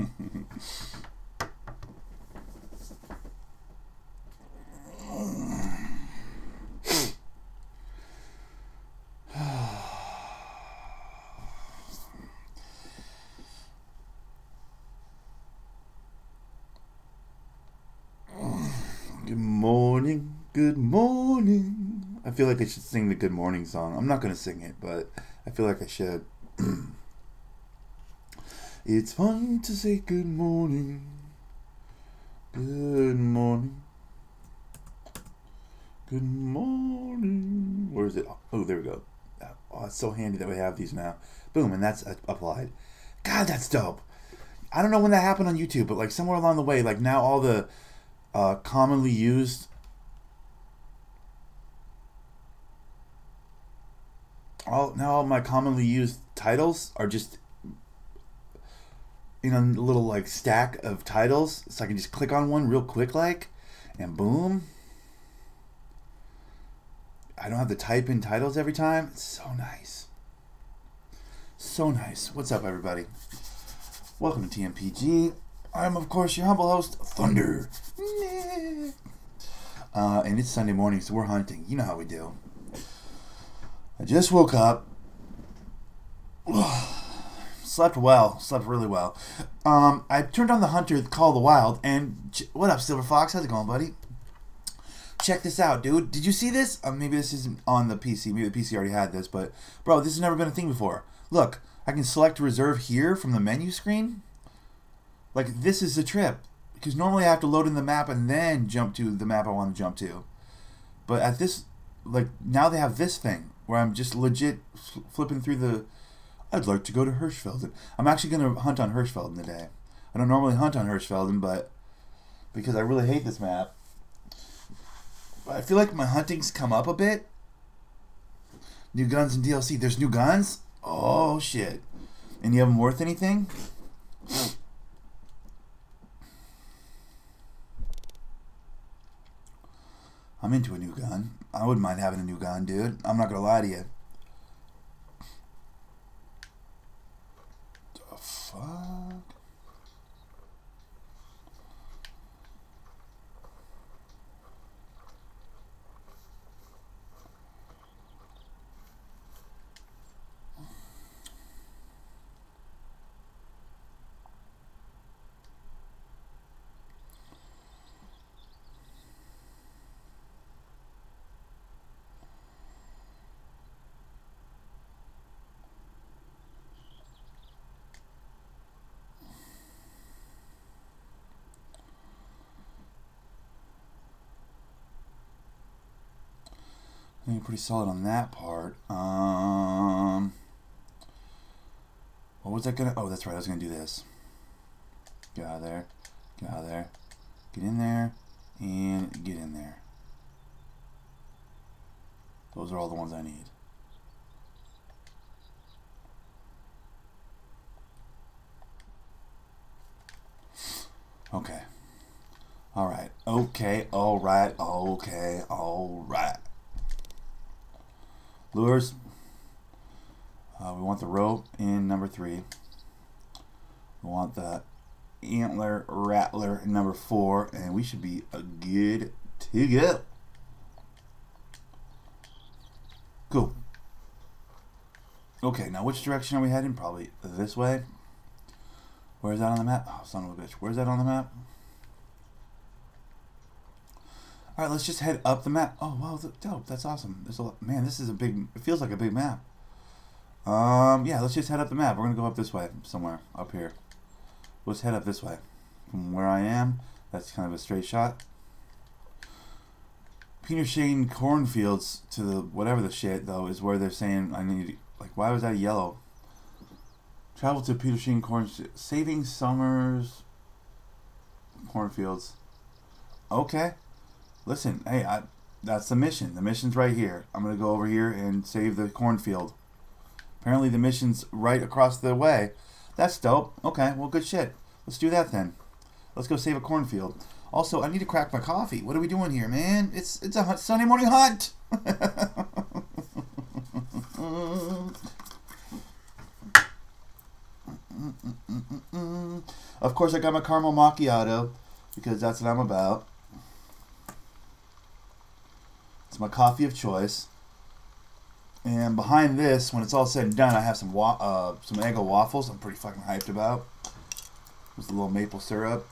Good morning, good morning. I feel like I should sing the good morning song. I'm not going to sing it, but I feel like I should. It's fun to say good morning. Good morning. Good morning. Where is it? Oh, there we go. Oh, it's so handy that we have these now. Boom, and that's applied. God, that's dope. I don't know when that happened on YouTube, but like somewhere along the way, like now all the commonly used all my commonly used titles are just in a little like stack of titles, so I can just click on one real quick, like, and boom. I don't have to type in titles every time. It's so nice. So nice. What's up, everybody? Welcome to TMPG. I'm, of course, your humble host, Thunder. And it's Sunday morning, so we're hunting. You know how we do. I just woke up. Slept well. Slept really well. I turned on the Hunter Call of the Wild, and what up, Silver Fox? How's it going, buddy? Check this out, dude. Did you see this? Maybe this isn't on the PC. Maybe the PC already had this, but bro, this has never been a thing before. Look, I can select reserve here from the menu screen. Like, this is a trip. Because normally I have to load in the map and then jump to the map I want to jump to. But at this, like, now they have this thing where I'm just legit flipping through the... I'd like to go to Hirschfelden. I'm actually going to hunt on Hirschfelden today. I don't normally hunt on Hirschfelden, but because I really hate this map. But I feel like my hunting's come up a bit. New guns and DLC. There's new guns? Oh, shit. And you have them worth anything? I'm into a new gun. I wouldn't mind having a new gun, dude. I'm not gonna lie to you. The fuck? I think pretty solid on that part. What was I gonna... Oh, that's right. I was gonna do this. Get out of there. Get out of there. Get in there. And get in there. Those are all the ones I need. Okay. Alright. Okay. Alright. Okay. Alright. Lures. We want the rope in number 3. We want the antler rattler in number 4. And we should be good to go. Cool. Okay, now which direction are we heading? Probably this way. Where is that on the map? Oh, son of a bitch. Where's that on the map? Alright, let's just head up the map. Oh, wow, dope. That's awesome. There's a lot. Man, this is a big... It feels like a big map. Yeah, let's just head up the map. We're going to go up this way somewhere. Up here. Let's head up this way. From where I am, that's kind of a straight shot. Peter Shane cornfields to the... Whatever the shit, though, is where they're saying I need... Like, why was that yellow? Travel to Peter Shane cornfields. Saving Summers... Cornfields. Okay. Listen, hey, that's the mission. The mission's right here. I'm going to go over here and save the cornfield. Apparently the mission's right across the way. That's dope. Okay, well, good shit. Let's do that then. Let's go save a cornfield. Also, I need to crack my coffee. What are we doing here, man? It's a Sunday morning hunt. Of course, I got my caramel macchiato because that's what I'm about. It's my coffee of choice. And behind this, when it's all said and done, I have some Eggo waffles I'm pretty fucking hyped about. With a little maple syrup.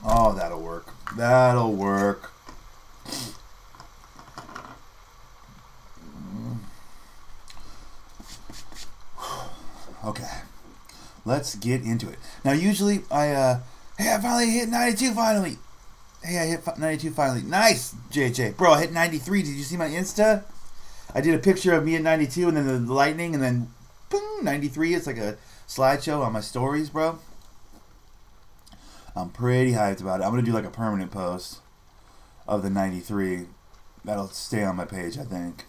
Oh, that'll work. That'll work. Okay. Let's get into it. Now, usually, hey, I finally hit 92 finally. Hey, I hit 92 finally. Nice, JJ. Bro, I hit 93. Did you see my Insta? I did a picture of me at 92 and then the lightning and then boom, 93. It's like a slideshow on my stories, bro. I'm pretty hyped about it. I'm going to do like a permanent post of the 93. That'll stay on my page, I think.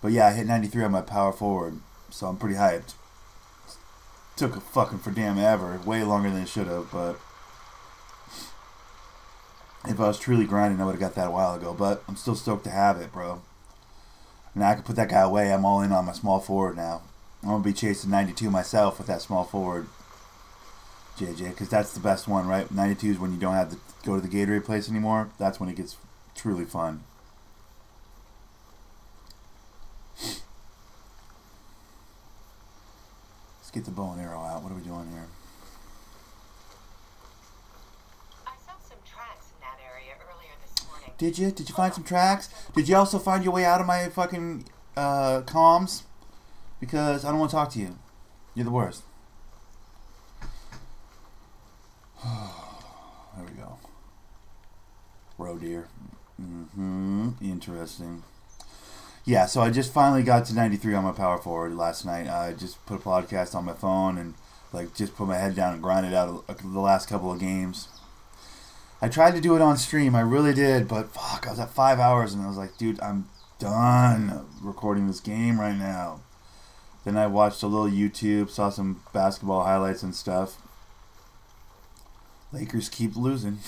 But yeah, I hit 93 on my power forward. So I'm pretty hyped. Took a fucking for damn ever. Way longer than it should have, but if I was truly grinding, I would have got that a while ago. But I'm still stoked to have it, bro. Now I can put that guy away. I'm all in on my small forward now. I'm going to be chasing 92 myself with that small forward, JJ, because that's the best one, right? 92 is when you don't have to go to the Gatorade place anymore. That's when it gets truly fun. Let's get the bow and arrow out. What are we doing here? Did you? Did you find some tracks? Did you also find your way out of my fucking comms? Because I don't want to talk to you. You're the worst. There we go. Roe deer. Interesting. Yeah, so I just finally got to 93 on my power forward last night. I just put a podcast on my phone and like just put my head down and grinded out the last couple of games. I tried to do it on stream, I really did, but fuck, I was at 5 hours and I was like, dude, I'm done recording this game right now. Then I watched a little YouTube, saw some basketball highlights and stuff. Lakers keep losing.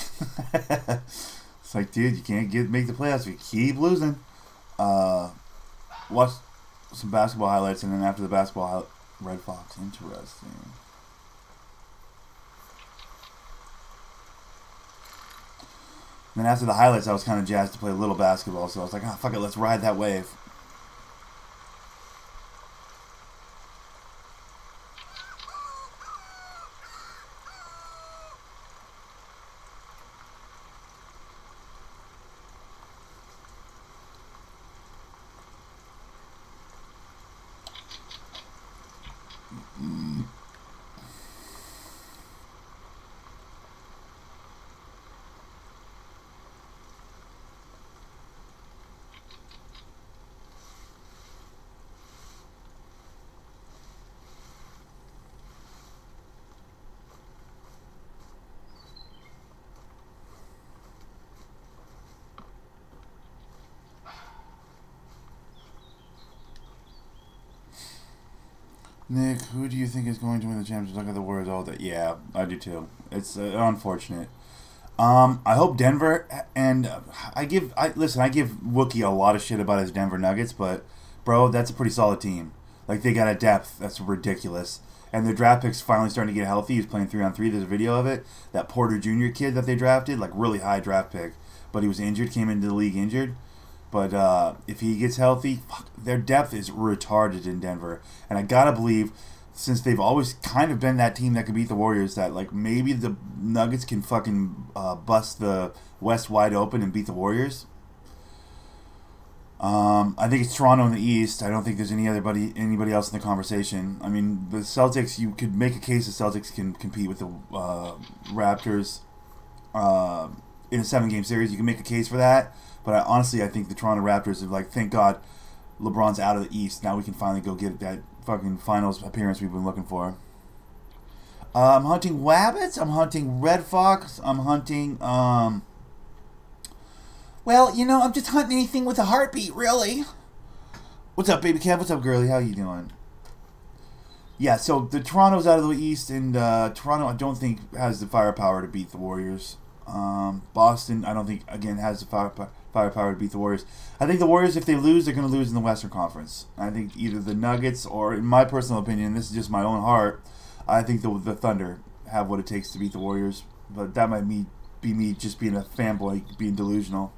It's like, dude, you can't make the playoffs if you keep losing. Watched some basketball highlights, and then after the basketball, Red Fox, interesting. And then after the highlights, I was kind of jazzed to play a little basketball, so I was like, oh, fuck it, let's ride that wave. Nick, who do you think is going to win the championship? Look at the Warriors all day. Yeah, I do too. It's unfortunate. I hope Denver, and I give Wookie a lot of shit about his Denver Nuggets, but bro, that's a pretty solid team. Like, they got a depth that's ridiculous, and their draft pick's finally starting to get healthy. He's playing 3-on-3. There's a video of it. That Porter Jr. kid that they drafted, like really high draft pick, but he was injured, came into the league injured. But if he gets healthy, fuck, their depth is retarded in Denver. And I gotta believe, since they've always kind of been that team that can beat the Warriors, that like maybe the Nuggets can fucking bust the West wide open and beat the Warriors. I think it's Toronto in the East. I don't think there's anybody else in the conversation. I mean, the Celtics, you could make a case the Celtics can compete with the Raptors in a 7-game series. You can make a case for that. But honestly, I think the Toronto Raptors are like, thank God LeBron's out of the East. Now we can finally go get that fucking finals appearance we've been looking for. I'm hunting wabbits. I'm hunting red fox. I'm hunting, well, you know, I'm just hunting anything with a heartbeat, really. What's up, baby Kev? What's up, girly? How you doing? Yeah, so the Toronto's out of the East, and Toronto, I don't think, has the firepower to beat the Warriors. Boston, I don't think, again, has the firepower to beat the Warriors. I think the Warriors, if they lose, they're going to lose in the Western Conference. I think either the Nuggets or, in my personal opinion, this is just my own heart, I think the Thunder have what it takes to beat the Warriors. But that might be me just being a fanboy, being delusional.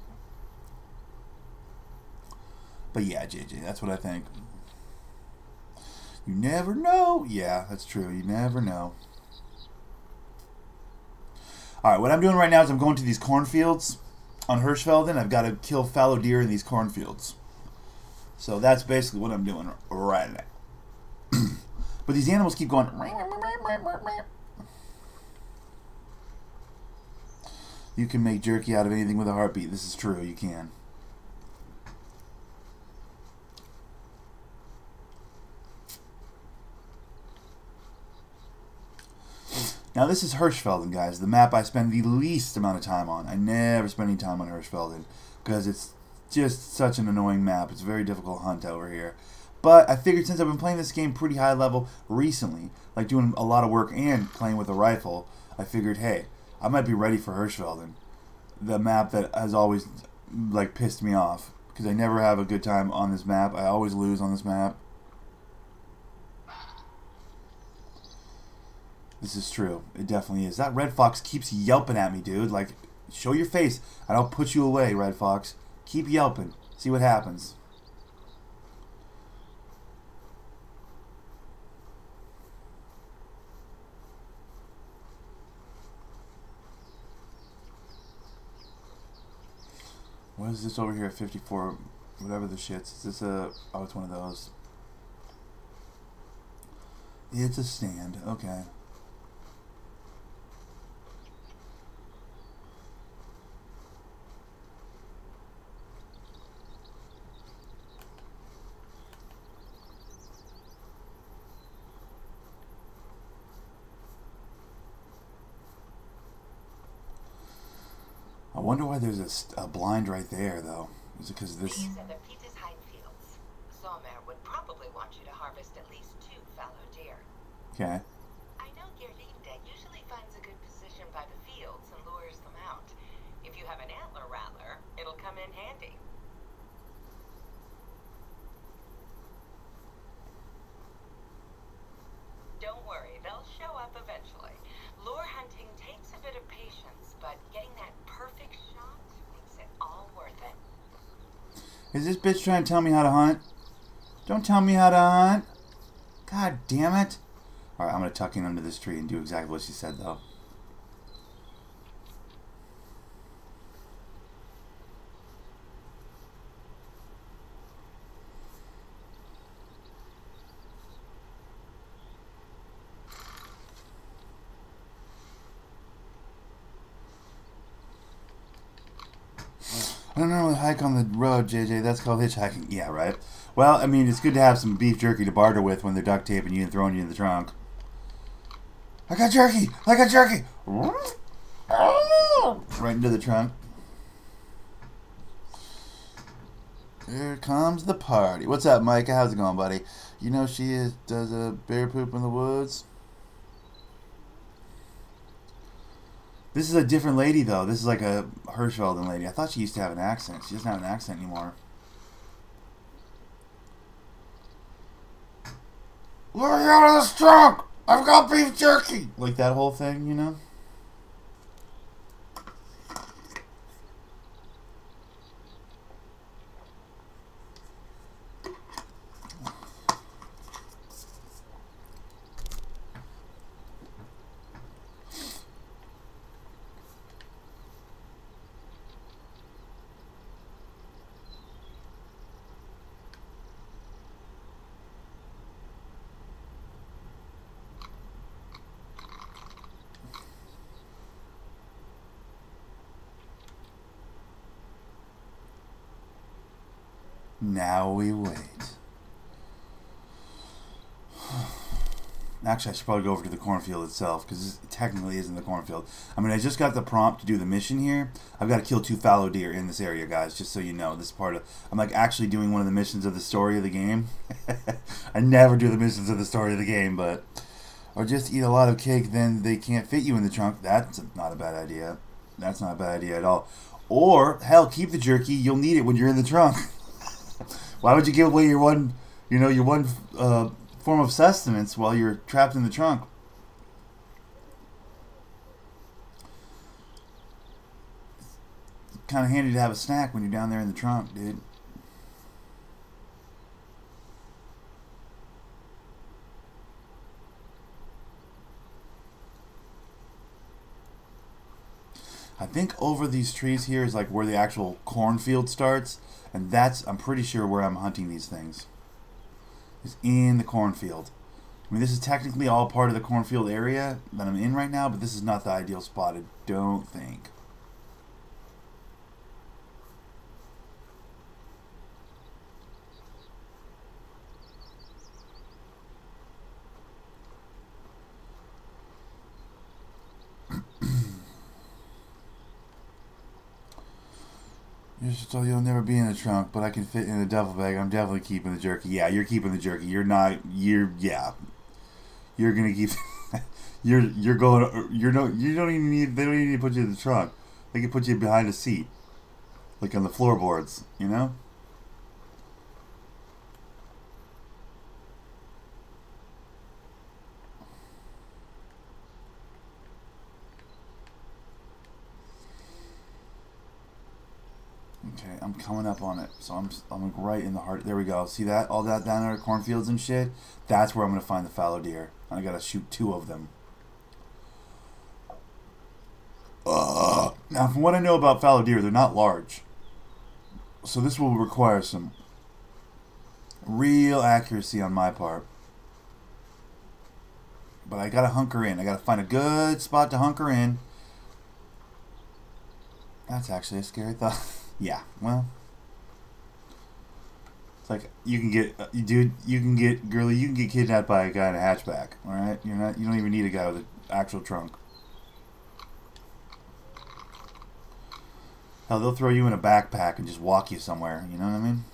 But yeah, JJ, that's what I think. You never know. Yeah, that's true. You never know. Alright, what I'm doing right now is I'm going to these cornfields on Hirschfelden. I've got to kill fallow deer in these cornfields. So that's basically what I'm doing right now. But these animals keep going. You can make jerky out of anything with a heartbeat. This is true. You can. Now this is Hirschfelden, guys, the map I spend the least amount of time on. I never spend any time on Hirschfelden because it's just such an annoying map. It's a very difficult hunt over here. But I figured since I've been playing this game pretty high level recently, like doing a lot of work and playing with a rifle, I figured, hey, I might be ready for Hirschfelden, the map that has always like pissed me off because I never have a good time on this map. I always lose on this map. This is true. It definitely is. That Red Fox keeps yelping at me, dude. Like, show your face, and I'll put you away, Red Fox. Keep yelping. See what happens. What is this over here at 54? Whatever the shits. Is this a... Oh, it's one of those. It's a stand. Okay. I wonder why there's a blind right there, though. Is it because of this? These are the Peter's Hide fields. Sommer would probably want you to harvest at least 2 fallow deer. Okay. I know Gerlinde usually finds a good position by the fields and lures them out. If you have an antler rattler, it'll come in handy. Don't worry, they'll show up eventually. Lure hunting takes a bit of patience, but getting that perfect shot makes it all worth it. Is this bitch trying to tell me how to hunt? Don't tell me how to hunt. God damn it. Alright, I'm going to tuck in under this tree and do exactly what she said, though. I don't know, hike on the road, JJ. That's called hitchhiking. Yeah, right. Well, I mean, it's good to have some beef jerky to barter with when they're duct taping you and throwing you in the trunk. I got jerky! I got jerky! Right into the trunk. Here comes the party. What's up, Micah? How's it going, buddy? You know does a bear poop in the woods? This is a different lady, though. This is like a Hirschfelden lady. I thought she used to have an accent. She doesn't have an accent anymore. Let me out of this trunk! I've got beef jerky! Like that whole thing, you know? Now we wait. Actually, I should probably go over to the cornfield itself, because this technically isn't the cornfield. I mean, I just got the prompt to do the mission here. I've got to kill 2 fallow deer in this area, guys, just so you know. This is part of... I'm, like, actually doing one of the missions of the story of the game. I never do the missions of the story of the game, but... Or just eat a lot of cake, then they can't fit you in the trunk. That's not a bad idea. That's not a bad idea at all. Or, hell, keep the jerky. You'll need it when you're in the trunk. Why would you give away your one, your one form of sustenance while you're trapped in the trunk? It's kind of handy to have a snack when you're down there in the trunk, dude. I think over these trees here is like where the actual cornfield starts, and that's, I'm pretty sure, where I'm hunting these things. Is in the cornfield. I mean, this is technically all part of the cornfield area that I'm in right now, but this is not the ideal spot, I don't think. You're just told you'll never be in the trunk, but I can fit in a duffel bag. I'm definitely keeping the jerky. Yeah, you're keeping the jerky. You're not. Yeah. You're gonna keep. you're going. You're no. You don't even need. They don't even need to put you in the trunk. They can put you behind a seat, like on the floorboards. You know. Okay, I'm coming up on it. So I'm like right in the heart. There we go. See that? All that down there, cornfields and shit? That's where I'm going to find the fallow deer. I got to shoot 2 of them. Now, from what I know about fallow deer, they're not large. So this will require some real accuracy on my part. But I got to hunker in. I got to find a good spot to hunker in. That's actually a scary thought. Yeah, well, it's like you can get, dude, you can get kidnapped by a guy in a hatchback. All right, you don't even need a guy with an actual trunk. Hell, they'll throw you in a backpack and just walk you somewhere. You know what I mean?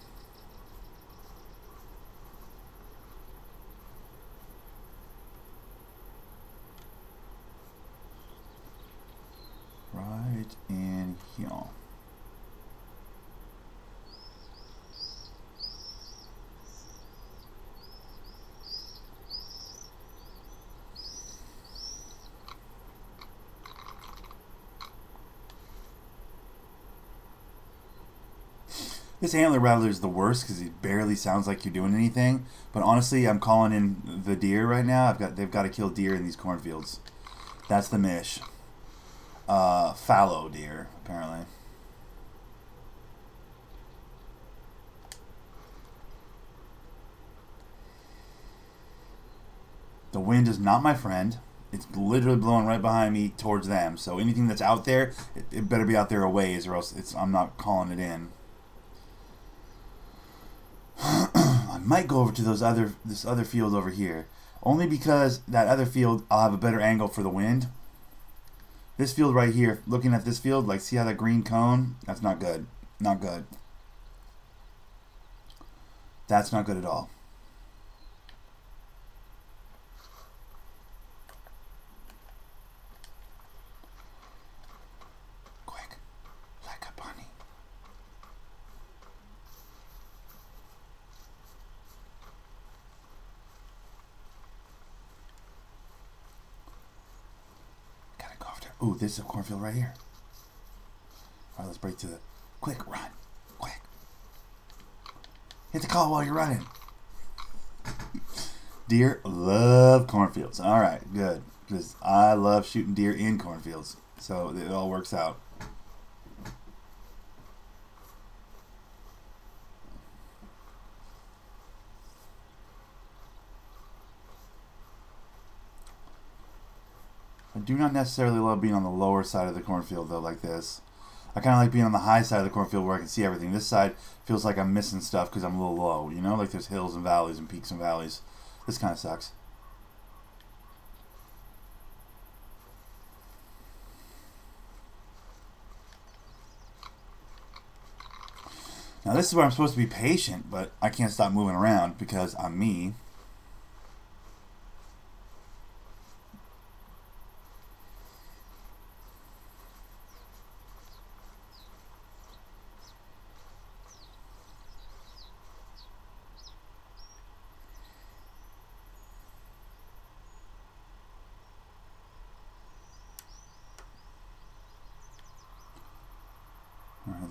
Right in here. This antler rattler is the worst because it barely sounds like you're doing anything. But honestly, I'm calling in the deer right now. They've got to kill deer in these cornfields. That's the mish. Fallow deer, apparently. The wind is not my friend. It's literally blowing right behind me towards them. So anything that's out there, it better be out there a ways, or else I'm not calling it in. I might go over to this other field over here, only because that other field I'll have a better angle for the wind. This field right here, looking at this field, like, see how that green cone? That's not good. Not good. That's not good at all. Quick, like a bunny. Ooh, this is a cornfield right here. Alright, let's break to the... Quick, run. Quick. Hit the call while you're running. Deer love cornfields. Alright, good. Because I love shooting deer in cornfields. So it all works out. I do not necessarily love being on the lower side of the cornfield, though, like this. I kind of like being on the high side of the cornfield where I can see everything. This side feels like I'm missing stuff because I'm a little low, you know? Like there's hills and valleys and peaks and valleys. This kind of sucks. Now, this is where I'm supposed to be patient, but I can't stop moving around because I'm me.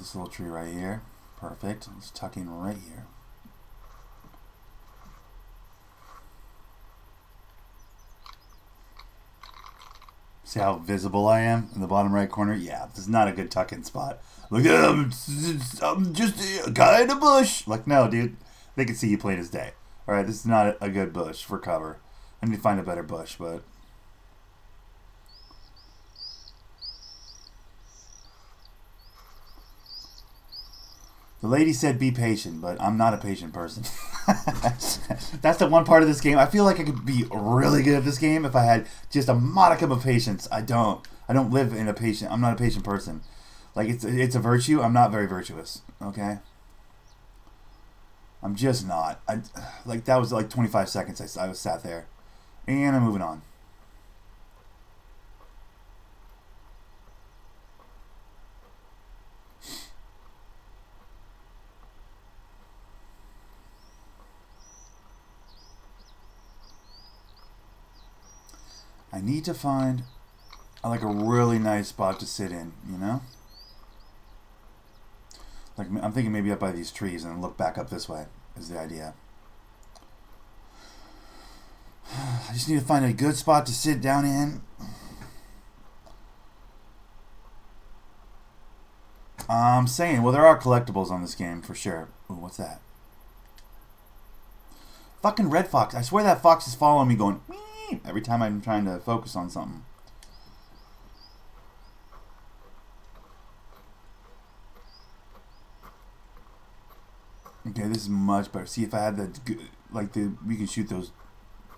this little tree right here. Perfect. Let's tuck in right here. See how visible I am in the bottom right corner? Yeah, this is not a good tuck-in spot. Look, I'm just a guy in a bush. Like, no, dude. They can see you plain as day. Alright, this is not a good bush for cover. I need to find a better bush, but... The lady said be patient, but I'm not a patient person. That's the one part of this game. I feel like I could be really good at this game if I had just a modicum of patience. I don't live in a patient. I'm not a patient person. Like, it's a virtue. I'm not very virtuous. Okay? I'm just not. Like, that was like 25 seconds I was sat there. And I'm moving on. I need to find like a really nice spot to sit in, you know? Like, I'm thinking maybe up by these trees and look back up this way is the idea. I just need to find a good spot to sit down in. I'm saying, well, there are collectibles on this game for sure. Ooh, what's that? Fucking red fox. I swear that fox is following me going... every time I'm trying to focus on something. Okay, this is much better. See, if I had we can shoot those.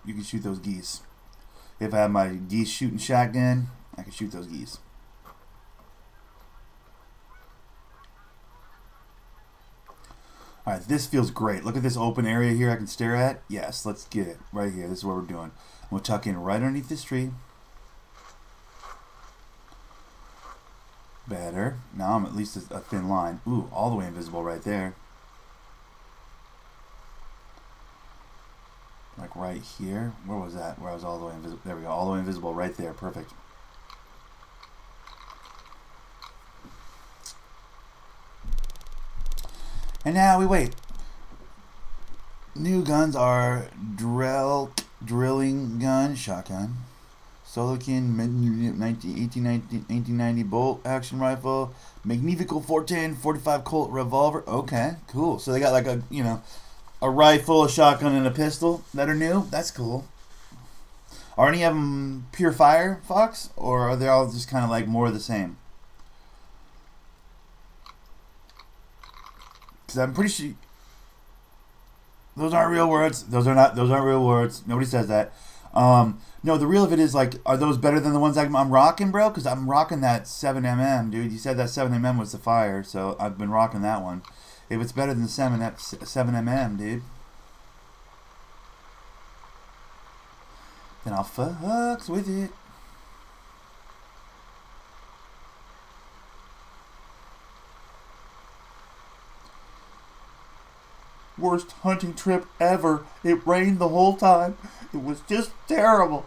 You can shoot those geese. If I had my geese shooting shotgun, I can shoot those geese. All right, this feels great. Look at this open area here I can stare at. Yes, let's get it right here. This is what we're doing. We'll tuck in right underneath this tree. Better. Now I'm at least a thin line. Ooh, all the way invisible right there. Like right here. Where was that? Where I was all the way invisible. There we go. All the way invisible right there. Perfect. And now we wait. New guns are drilling gun, shotgun, Solikin 1890 bolt action rifle, Magnifico 410 45 Colt revolver. Okay, cool. So they got like a rifle, a shotgun, and a pistol that are new. That's cool. Are any of them pure fire, Fox, or are they all just kind of like more of the same? Because I'm pretty sure those aren't real words. Those aren't real words. Nobody says that. No, the real of it is like, are those better than the ones I'm rocking, bro? Because I'm rocking that 7mm, dude. You said that 7mm was the fire, so I've been rocking that one. If it's better than the 7mm, dude, then I'll fucks with it. Worst hunting trip ever. It rained the whole time. It was just terrible.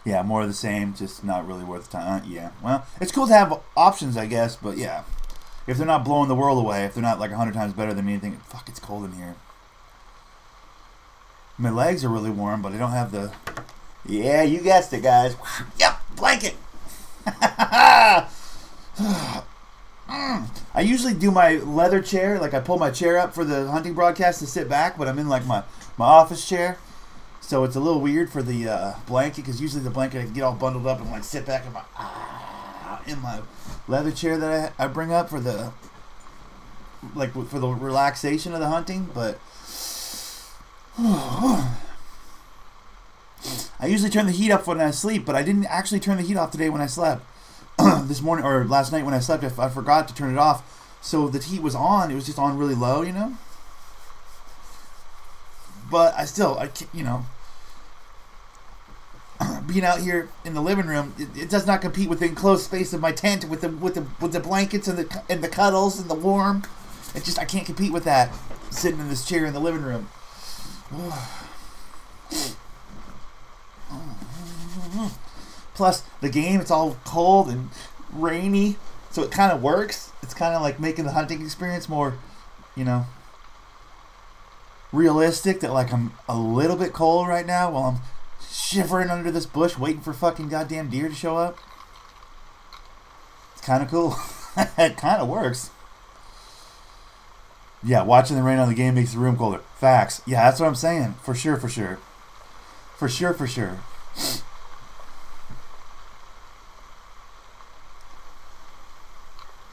Yeah, more of the same, just not really worth the time. Yeah, well, it's cool to have options, I guess, but yeah. If they're not blowing the world away, if they're not like 100 times better than anything, fuck, it's cold in here. My legs are really warm, but I don't have the... Yeah, you guessed it, guys. Yep, blanket. I usually do my leather chair, like I pull my chair up for the hunting broadcast to sit back, but I'm in like my office chair, so it's a little weird for the blanket, because usually the blanket I can get all bundled up and like sit back in my leather chair that I bring up for the relaxation of the hunting. But I usually turn the heat up when I sleep, but I didn't actually turn the heat off today when I slept. This morning or last night when I slept, I forgot to turn it off, so the heat was on. It was just on really low, you know. But I can't, you know, being out here in the living room, it does not compete with the enclosed space of my tent with the blankets and the cuddles and the warm. It just, I can't compete with that sitting in this chair in the living room. Plus, the game, it's all cold and rainy, so it kind of works. It's kind of like making the hunting experience more, you know, realistic. That like I'm a little bit cold right now while I'm shivering under this bush waiting for fucking goddamn deer to show up. It's kind of cool. It kind of works. Yeah, watching the rain on the game makes the room colder. Facts. Yeah, that's what I'm saying. For sure, for sure. For sure, for sure.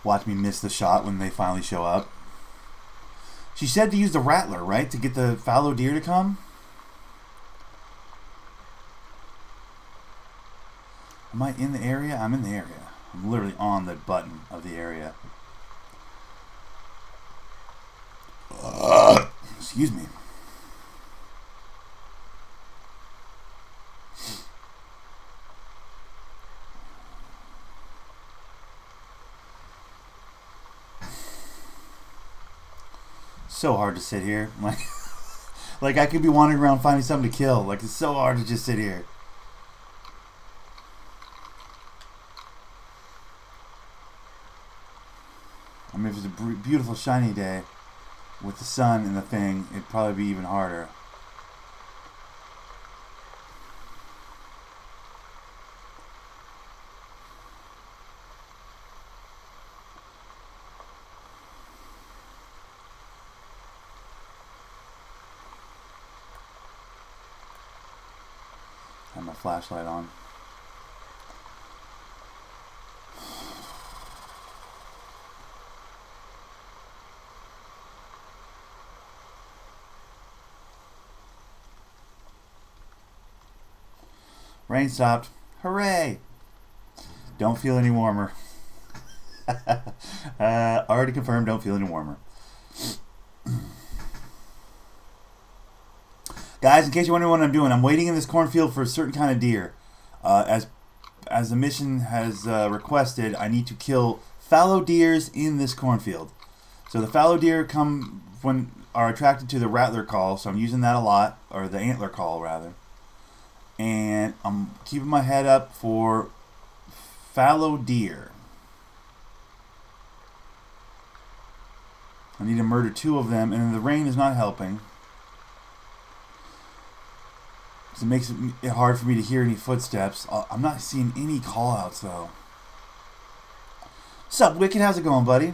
Watch me miss the shot when they finally show up. She said to use the rattler, right? To get the fallow deer to come? Am I in the area? I'm in the area. I'm literally on the button of the area. Excuse me. So hard to sit here. Like I could be wandering around finding something to kill. Like it's so hard to just sit here. I mean, if it's a beautiful shiny day with the sun and the thing, it'd probably be even harder. Have my flashlight on. Rain stopped. Hooray! Don't feel any warmer. Already confirmed, don't feel any warmer. Guys, in case you're wondering what I'm doing, I'm waiting in this cornfield for a certain kind of deer. As the mission has requested, I need to kill fallow deers in this cornfield. So the fallow deer are attracted to the rattler call, so I'm using that a lot, or the antler call rather. And I'm keeping my head up for fallow deer. I need to murder 2 of them, and the rain is not helping. So it makes it hard for me to hear any footsteps. I'm not seeing any call-outs, though. What's up, Wicked? How's it going, buddy?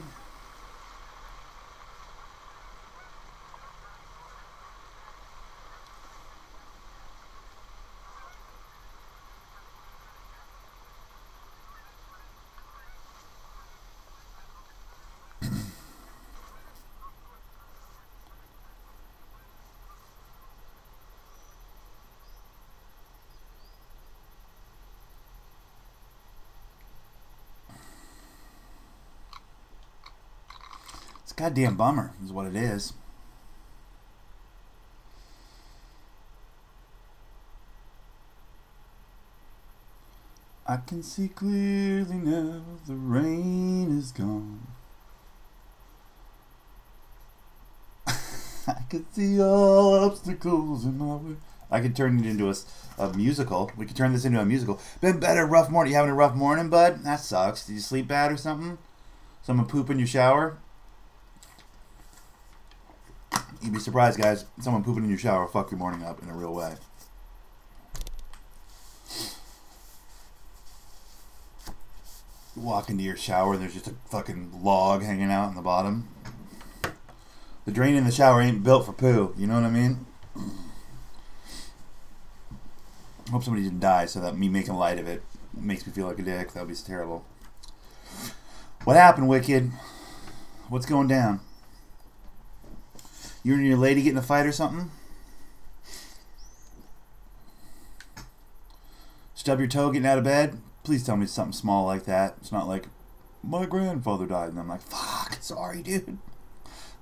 Goddamn bummer is what it is. I can see clearly now the rain is gone. I can see all obstacles in my way. I could turn it into a musical. We could turn this into a musical. Been better, rough morning. You having a rough morning, bud? That sucks. Did you sleep bad or something? Someone poop in your shower? You'd be surprised, guys. Someone pooping in your shower will fuck your morning up in a real way. You walk into your shower and there's just a fucking log hanging out in the bottom. The drain in the shower ain't built for poo. You know what I mean? I hope somebody didn't die so that me making light of it makes me feel like a dick. That would be terrible. What happened, Wicked? What's going down? You and your lady get in a fight or something? Stub your toe getting out of bed? Please tell me it's something small like that. It's not like, my grandfather died. And I'm like, fuck, sorry, dude.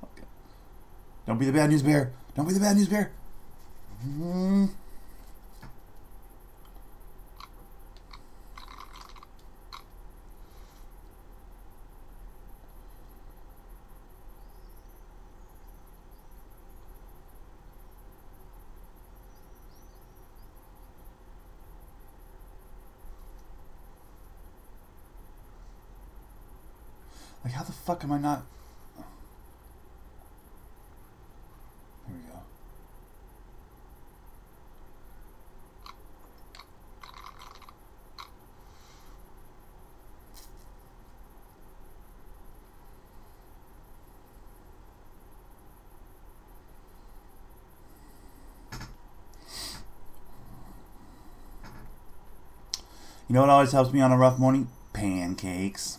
Okay. Don't be the bad news bear. Don't be the bad news bear. Like, how the fuck am I not... Here we go. You know what always helps me on a rough morning? Pancakes.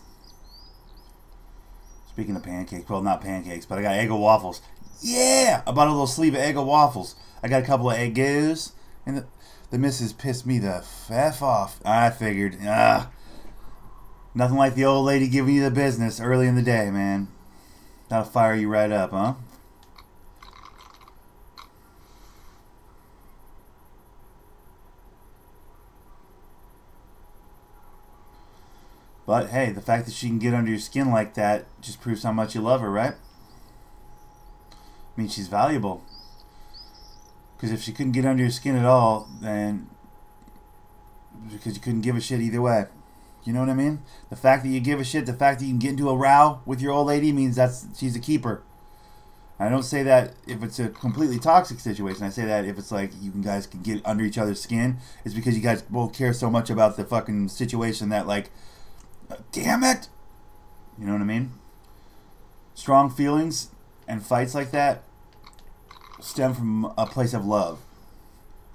Speaking of pancakes, well, not pancakes, but I got Eggo waffles. Yeah! I bought a little sleeve of Eggo waffles. I got a couple of Eggos, and the missus pissed me the F off. I figured, nothing like the old lady giving you the business early in the day, man. That'll fire you right up, huh? But hey, the fact that she can get under your skin like that just proves how much you love her, right? I mean, she's valuable. Because if she couldn't get under your skin at all, then... because you couldn't give a shit either way. You know what I mean? The fact that you give a shit, the fact that you can get into a row with your old lady means she's a keeper. I don't say that if it's a completely toxic situation. I say that if it's like you guys can get under each other's skin. It's because you guys both care so much about the fucking situation that, like... damn it! You know what I mean? Strong feelings and fights like that stem from a place of love.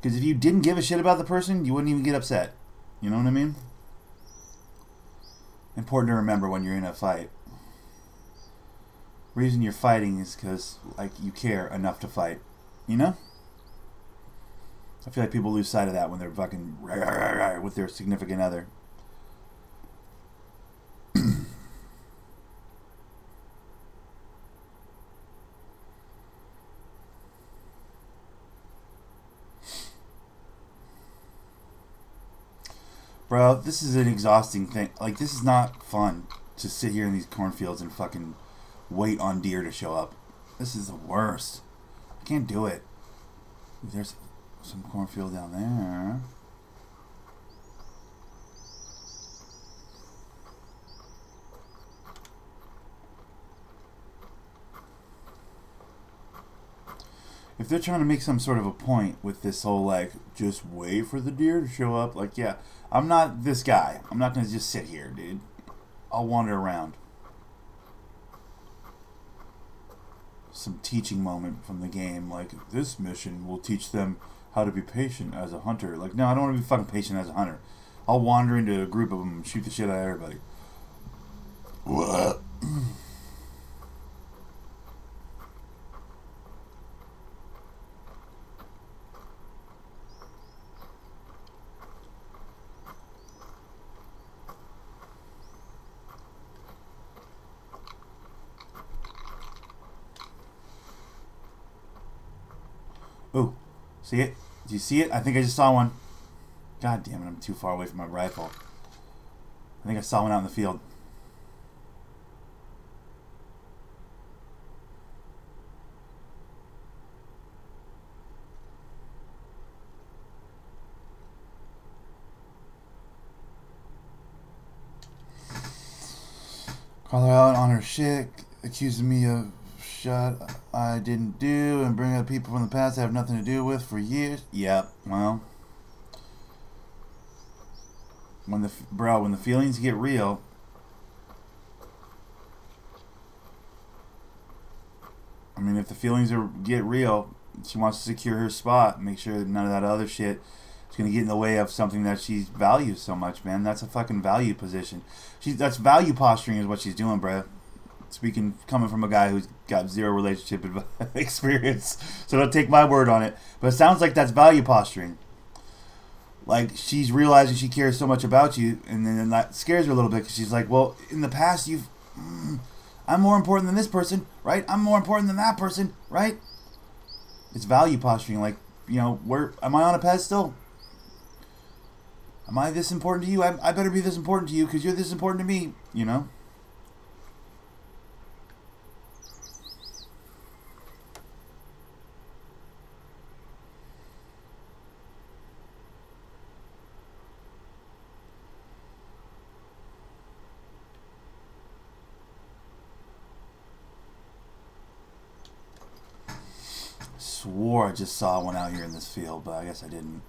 Because if you didn't give a shit about the person, you wouldn't even get upset. You know what I mean? Important to remember when you're in a fight. Reason you're fighting is because, like, you care enough to fight. You know? I feel like people lose sight of that when they're fucking with their significant other. Bro, this is an exhausting thing. Like, this is not fun to sit here in these cornfields and fucking wait on deer to show up. This is the worst. I can't do it. There's some cornfield down there. If they're trying to make some sort of a point with this whole, like, just wait for the deer to show up, like, yeah, I'm not this guy. I'm not going to just sit here, dude. I'll wander around. Some teaching moment from the game, like, this mission will teach them how to be patient as a hunter. Like, no, I don't want to be fucking patient as a hunter. I'll wander into a group of them and shoot the shit out of everybody. What? Oh, see it? Do you see it? I think I just saw one. God damn it, I'm too far away from my rifle. I think I saw one out in the field. Call her out on her shit, accusing me of shit I didn't do, and bring up people from the past I have nothing to do with for years. Yep, well, when the feelings get real, I mean, if the feelings get real, she wants to secure her spot, make sure that none of that other shit is going to get in the way of something that she values so much, man. That's a fucking value position. That's value posturing is what she's doing, bruh. Speaking, coming from a guy who's got zero relationship experience, so don't take my word on it. But it sounds like that's value posturing. Like, she's realizing she cares so much about you, and then that scares her a little bit, because she's like, well, in the past, I'm more important than this person, right? I'm more important than that person, right? It's value posturing. Like, you know, am I on a pedestal? Am I this important to you? I better be this important to you, because you're this important to me, you know? swore I just saw one out here in this field, but I guess I didn't.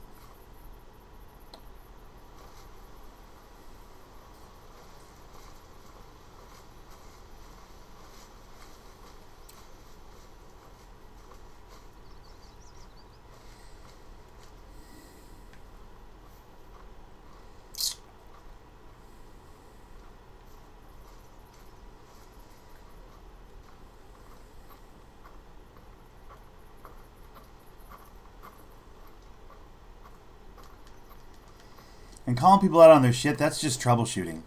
And calling people out on their shit, that's just troubleshooting.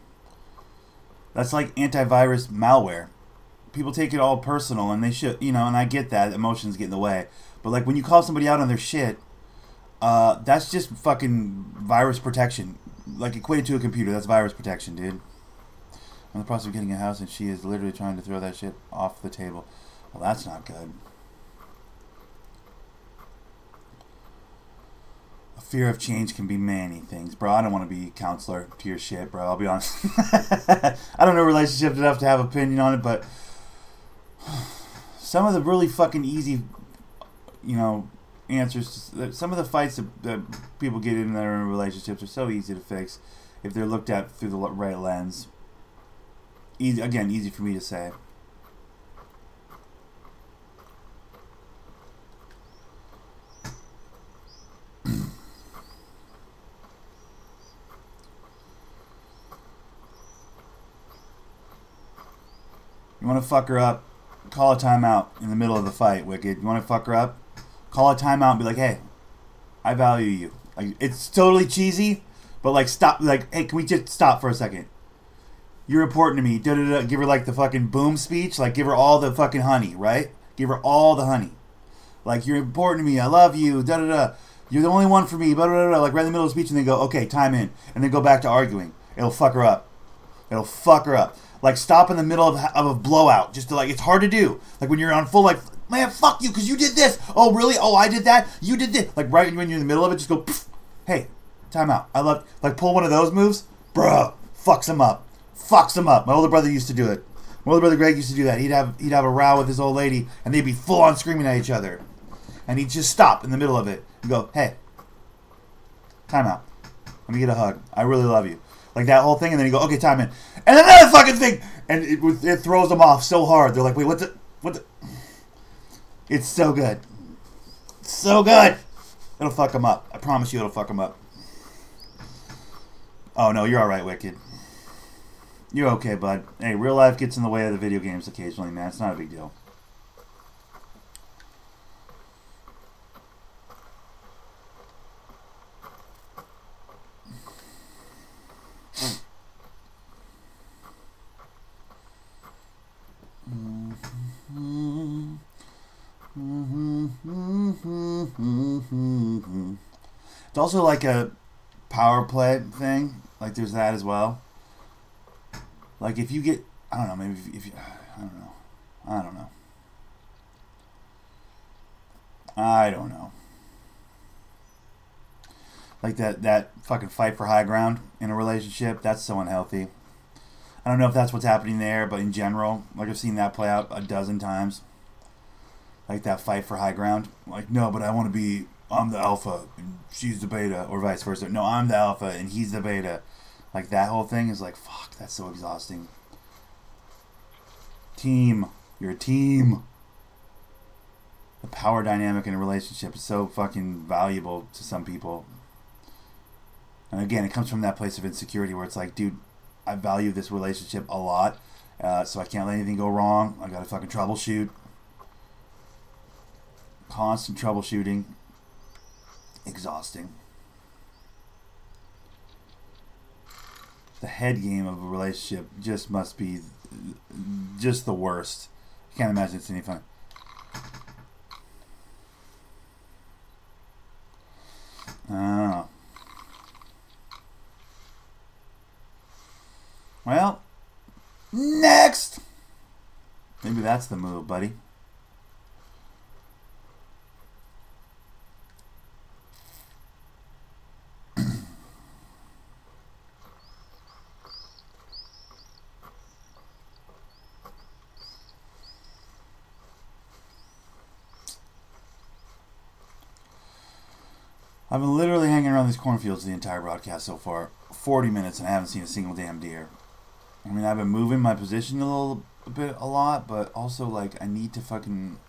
That's like antivirus malware. People take it all personal, and they should, you know, and I get that. Emotions get in the way. But like when you call somebody out on their shit, that's just fucking virus protection. Like equated to a computer, that's virus protection, dude. I'm in the process of getting a house, and she is literally trying to throw that shit off the table. Well, that's not good. Fear of change can be many things, bro. I don't want to be a counselor to your shit, bro. I'll be honest. I don't know relationships enough to have an opinion on it, but some of the really fucking easy, you know, answers, some of the fights that people get in their relationships are so easy to fix if they're looked at through the right lens. Easy, again, easy for me to say. You want to fuck her up, call a timeout in the middle of the fight, Wicked. You want to fuck her up, call a timeout and be like, hey, I value you. Like, it's totally cheesy, but like, stop. Like, hey, can we just stop for a second? You're important to me. Da-da-da. Give her like the fucking boom speech. Like, give her all the fucking honey, right? Give her all the honey. Like, you're important to me. I love you. Da-da-da. You're the only one for me. Da-da-da. Like, right in the middle of the speech, and then go, okay, time in. And then go back to arguing. It'll fuck her up. It'll fuck her up. Like, stop in the middle of a blowout. Just to, like, it's hard to do. Like, when you're on full, like, man, fuck you, because you did this. Oh, really? Oh, I did that? You did this. Like, right when you're in the middle of it, just go, pfft. Hey, time out. I love, like, pull one of those moves. Bruh, fucks him up. Fucks him up. My older brother used to do it. My older brother Greg used to do that. He'd have a row with his old lady, and they'd be full on screaming at each other. And he'd just stop in the middle of it and go, hey, time out. Let me get a hug. I really love you. Like that whole thing, and then you go, okay, time in. And another fucking thing! And it throws them off so hard. They're like, wait, what the? It's so good. So good! It'll fuck them up. I promise you it'll fuck them up. Oh, no, you're alright, Wicked. You're okay, bud. Hey, real life gets in the way of the video games occasionally, man. It's not a big deal. It's also like a power play thing. Like there's that as well. Like if you get, I don't know, maybe if you, I don't know. Like that fucking fight for high ground in a relationship, that's so unhealthy. I don't know if that's what's happening there, but in general, like I've seen that play out a dozen times. Like that fight for high ground. Like, no, but I want to be, I'm the alpha and she's the beta, or vice versa. No, I'm the alpha and he's the beta. Like that whole thing is like, fuck, that's so exhausting. Team. You're a team. The power dynamic in a relationship is so fucking valuable to some people. And again, it comes from that place of insecurity where it's like, dude, I value this relationship a lot, so I can't let anything go wrong. I gotta fucking troubleshoot. Constant troubleshooting. Exhausting. The head game of a relationship just must be just the worst. I can't imagine it's any fun. Oh. Well, next! Maybe that's the move, buddy. I've been literally hanging around these cornfields the entire broadcast so far. 40 minutes and I haven't seen a single damn deer. I mean, I've been moving my position a lot, but also, like, I need to fucking...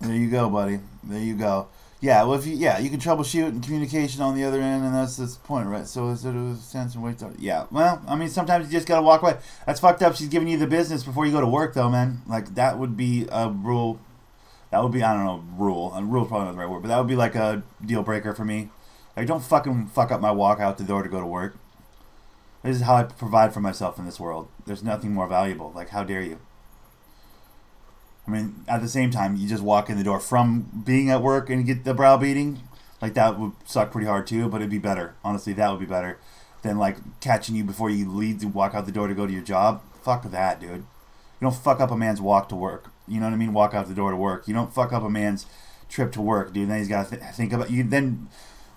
There you go, buddy. There you go. Yeah, well, you can troubleshoot and communication on the other end, and that's the point, right? So is it a sense and wait? Yeah. Well, I mean, sometimes you just gotta walk away. That's fucked up. She's giving you the business before you go to work, though, man. Like that would be a rule. That would be, I don't know, rule. A rule is probably not the right word, but that would be like a deal breaker for me. Like, don't fucking fuck up my walk out the door to go to work. This is how I provide for myself in this world. There's nothing more valuable. Like, how dare you? I mean, at the same time, you just walk in the door from being at work and get the browbeating. Like, that would suck pretty hard, too, but it'd be better. Honestly, that would be better than, like, catching you before you leave to walk out the door to go to your job. Fuck that, dude. You don't fuck up a man's walk to work. You know what I mean? Walk out the door to work. You don't fuck up a man's trip to work, dude. Then he's got to think about... Then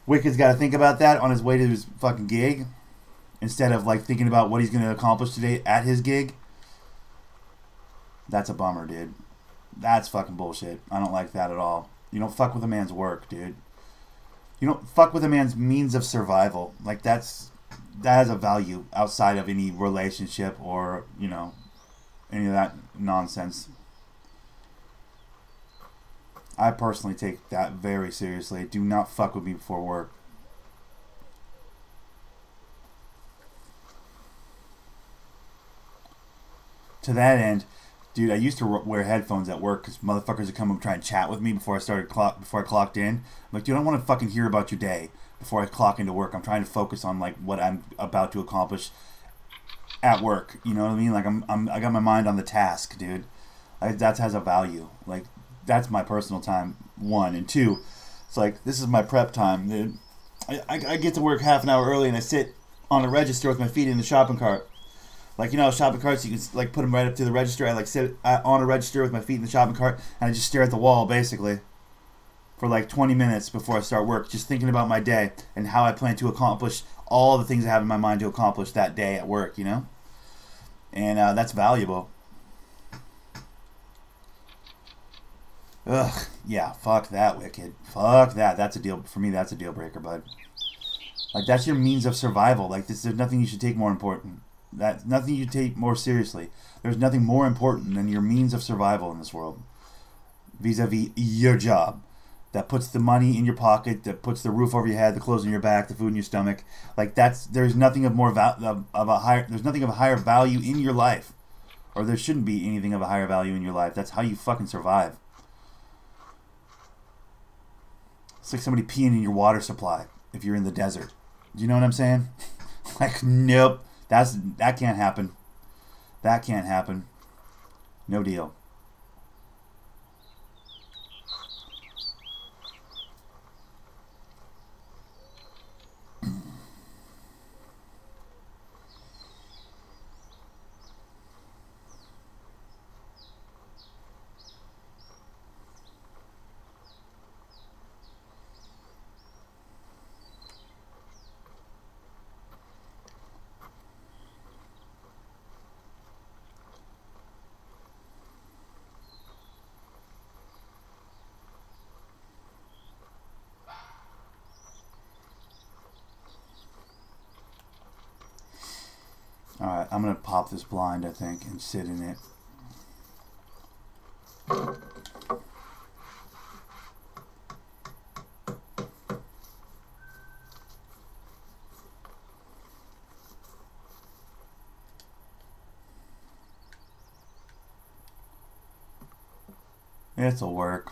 Wicked's got to think about that on his way to his fucking gig instead of, like, thinking about what he's going to accomplish today at his gig. That's a bummer, dude. That's fucking bullshit. I don't like that at all. You don't fuck with a man's work, dude. You don't fuck with a man's means of survival. Like, that has a value outside of any relationship or, you know, any of that nonsense. I personally take that very seriously. Do not fuck with me before work. To that end, dude, I used to wear headphones at work because motherfuckers would come and try and chat with me before I clocked in. I'm like, dude, I don't want to fucking hear about your day before I clock into work. I'm trying to focus on, like, what I'm about to accomplish at work. You know what I mean? Like, I got my mind on the task, dude. That has a value. Like, that's my personal time, one. And two, it's like, this is my prep time, dude. I get to work half an hour early and I sit on a register with my feet in the shopping cart. Like, you know, shopping carts, you can, like, put them right up to the register. I, like, sit on a register with my feet in the shopping cart, and I just stare at the wall, basically, for, like, 20 minutes before I start work, just thinking about my day and how I plan to accomplish all the things I have in my mind to accomplish that day at work, you know? And that's valuable. Ugh, yeah, fuck that, Wicked. Fuck that. That's a deal, for me, that's a deal breaker, bud. Like, that's your means of survival. Like, there's nothing you should take more important. That's nothing you take more seriously. There's nothing more important than your means of survival in this world. Vis-a-vis your job. That puts the money in your pocket, that puts the roof over your head, the clothes on your back, the food in your stomach. Like, there's nothing of there's nothing of a higher value in your life. Or there shouldn't be anything of a higher value in your life. That's how you fucking survive. It's like somebody peeing in your water supply if you're in the desert. Do you know what I'm saying? Like, nope. That can't happen. That can't happen. No deal. Alright, I'm going to pop this blind, I think, and sit in it. This'll work.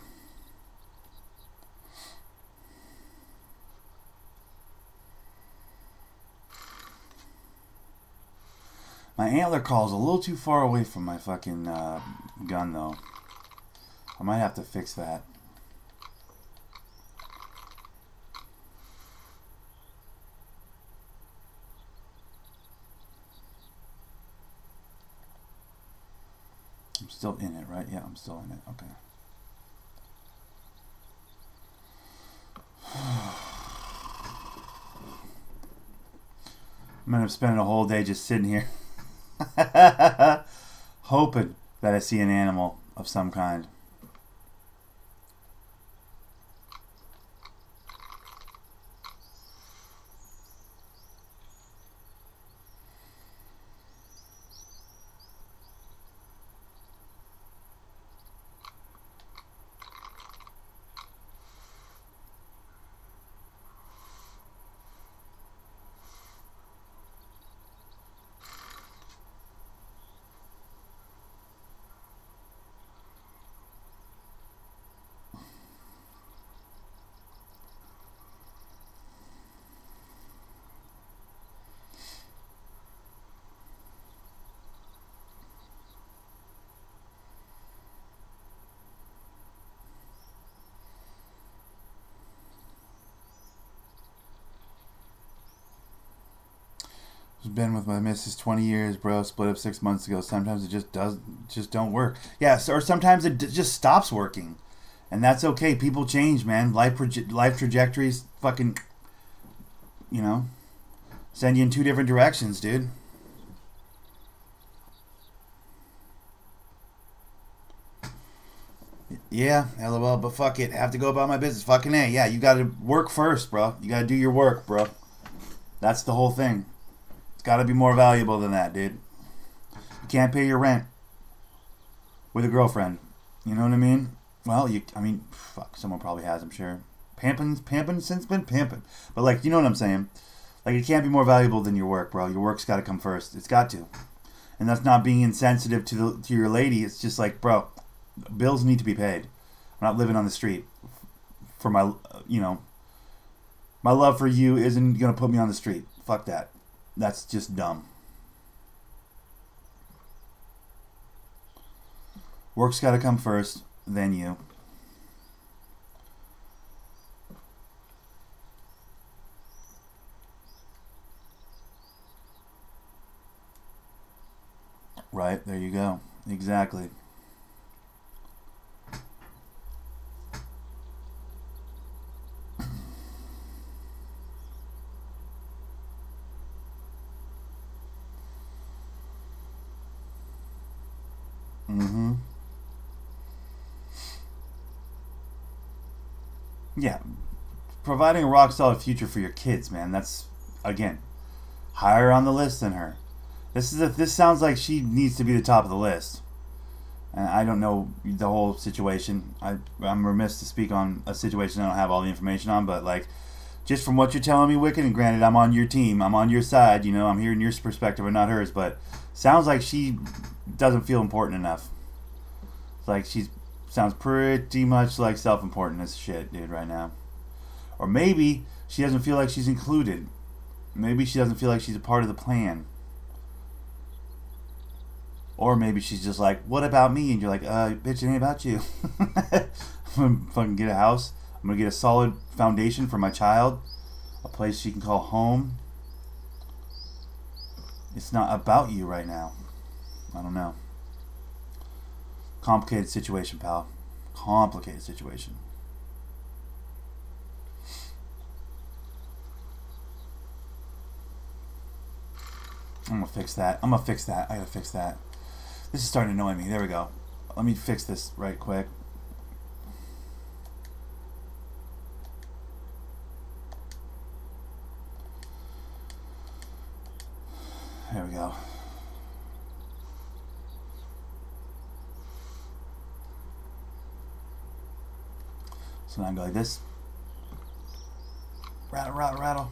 My antler call's a little too far away from my fucking gun, though. I might have to fix that. still in it, right? Yeah, I'm still in it. Okay. I'm going to spend a whole day just sitting here hoping that I see an animal of some kind. Been with my missus 20 years, bro. Split up 6 months ago. Sometimes it just don't work. Yeah, or sometimes it just stops working, and that's okay. People change, man. Life trajectories, fucking, you know, send you in 2 different directions, dude. Yeah, LOL, but fuck it. Have to go about my business. Fucking A. Yeah, you gotta work first, bro. You gotta do your work, bro. That's the whole thing. Got to be more valuable than that, dude. You can't pay your rent with a girlfriend. You know what I mean? Well, fuck, someone probably has, I'm sure. Pamping since been pamping. But, like, you know what I'm saying? Like, it can't be more valuable than your work, bro. Your work's got to come first. It's got to. And that's not being insensitive to your lady. It's just like, bro, bills need to be paid. I'm not living on the street for my, my love for you isn't going to put me on the street. Fuck that. That's just dumb. Work's got to come first, then you. Right, there you go. Exactly. Yeah, providing a rock solid future for your kids, man. That's, again, higher on the list than her. This sounds like she needs to be the top of the list. And I don't know the whole situation. I'm remiss to speak on a situation I don't have all the information on, but like, just from what you're telling me, Wicked, and granted, I'm on your team, I'm on your side, I'm hearing your perspective and not hers, but sounds like she doesn't feel important enough. It's like sounds pretty much like self-important as shit, dude, right now. Or maybe she doesn't feel like she's included. Maybe she doesn't feel like she's a part of the plan. Or maybe she's just like, what about me? And you're like, bitch, it ain't about you. I'm gonna fucking get a house. I'm gonna get a solid foundation for my child. A place she can call home. It's not about you right now. I don't know. Complicated situation, pal. Complicated situation. I'm gonna fix that. I gotta fix that. This is starting to annoy me. There we go. Let me fix this right quick. There we go. So now I go like this. Rattle, rattle, rattle.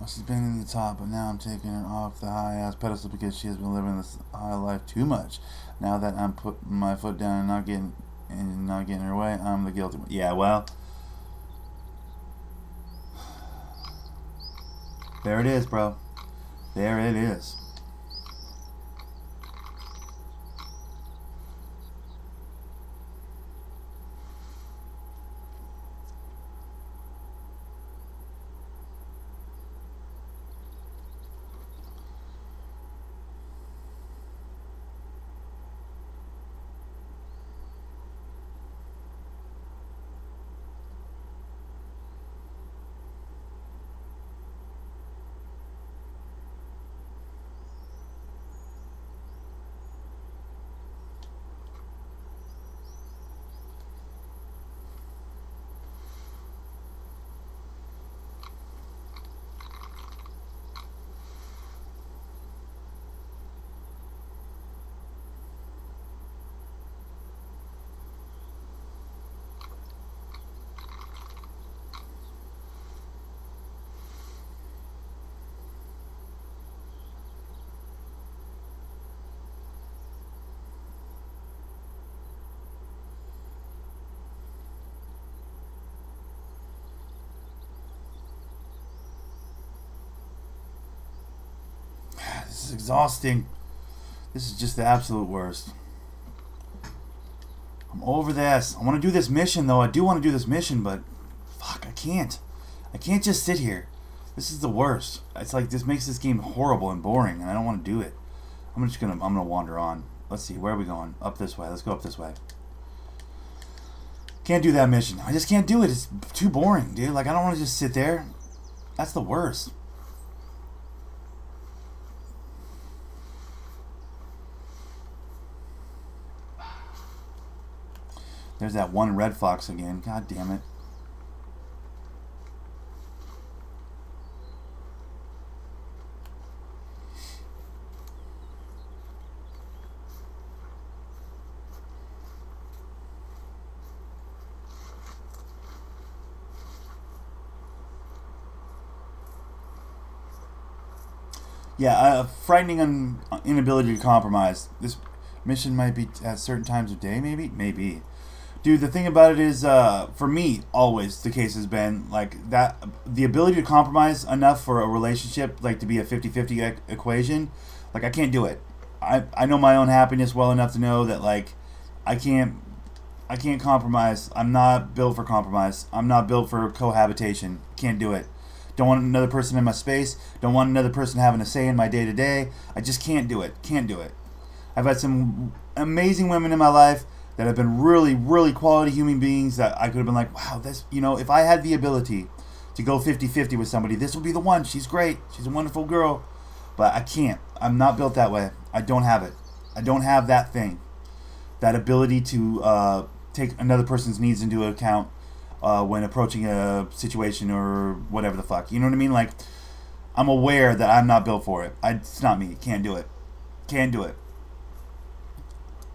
She's been in the top, but now I'm taking her off the high-ass pedestal because she has been living this high life too much. Now that I'm putting my foot down and not getting her way, I'm the guilty one. Yeah, well, there it is, bro. There it is. is exhausting. This is just the absolute worst. I'm over this. I want to do this mission, though. I do want to do this mission, but fuck, I can't. I can't just sit here. This is the worst. It's like this makes this game horrible and boring, and I don't want to do it. I'm gonna wander on. Let's see, where are we going? Up this way. Let's go up this way. Can't do that mission. I just can't do it. It's too boring, dude. Like, I don't want to just sit there. That's the worst. There's that one red fox again. God damn it. Yeah, frightening inability to compromise. This mission might be at certain times of day, maybe? Maybe. Dude, the thing about it is, for me, always the case has been, like, that the ability to compromise enough for a relationship, like, to be a 50-50 equation, like, I can't do it. I know my own happiness well enough to know that, like, I can't compromise. I'm not built for compromise. I'm not built for cohabitation. Can't do it. Don't want another person in my space. Don't want another person having a say in my day-to-day. I just can't do it. Can't do it. I've had some amazing women in my life that have been really, really quality human beings that I could have been like, wow, this, you know, if I had the ability to go 50-50 with somebody, this would be the one. She's great. She's a wonderful girl. But I can't. I'm not built that way. I don't have it. I don't have that thing. That ability to take another person's needs into account when approaching a situation or whatever the fuck. You know what I mean? Like, I'm aware that I'm not built for it. It's not me. Can't do it. Can't do it.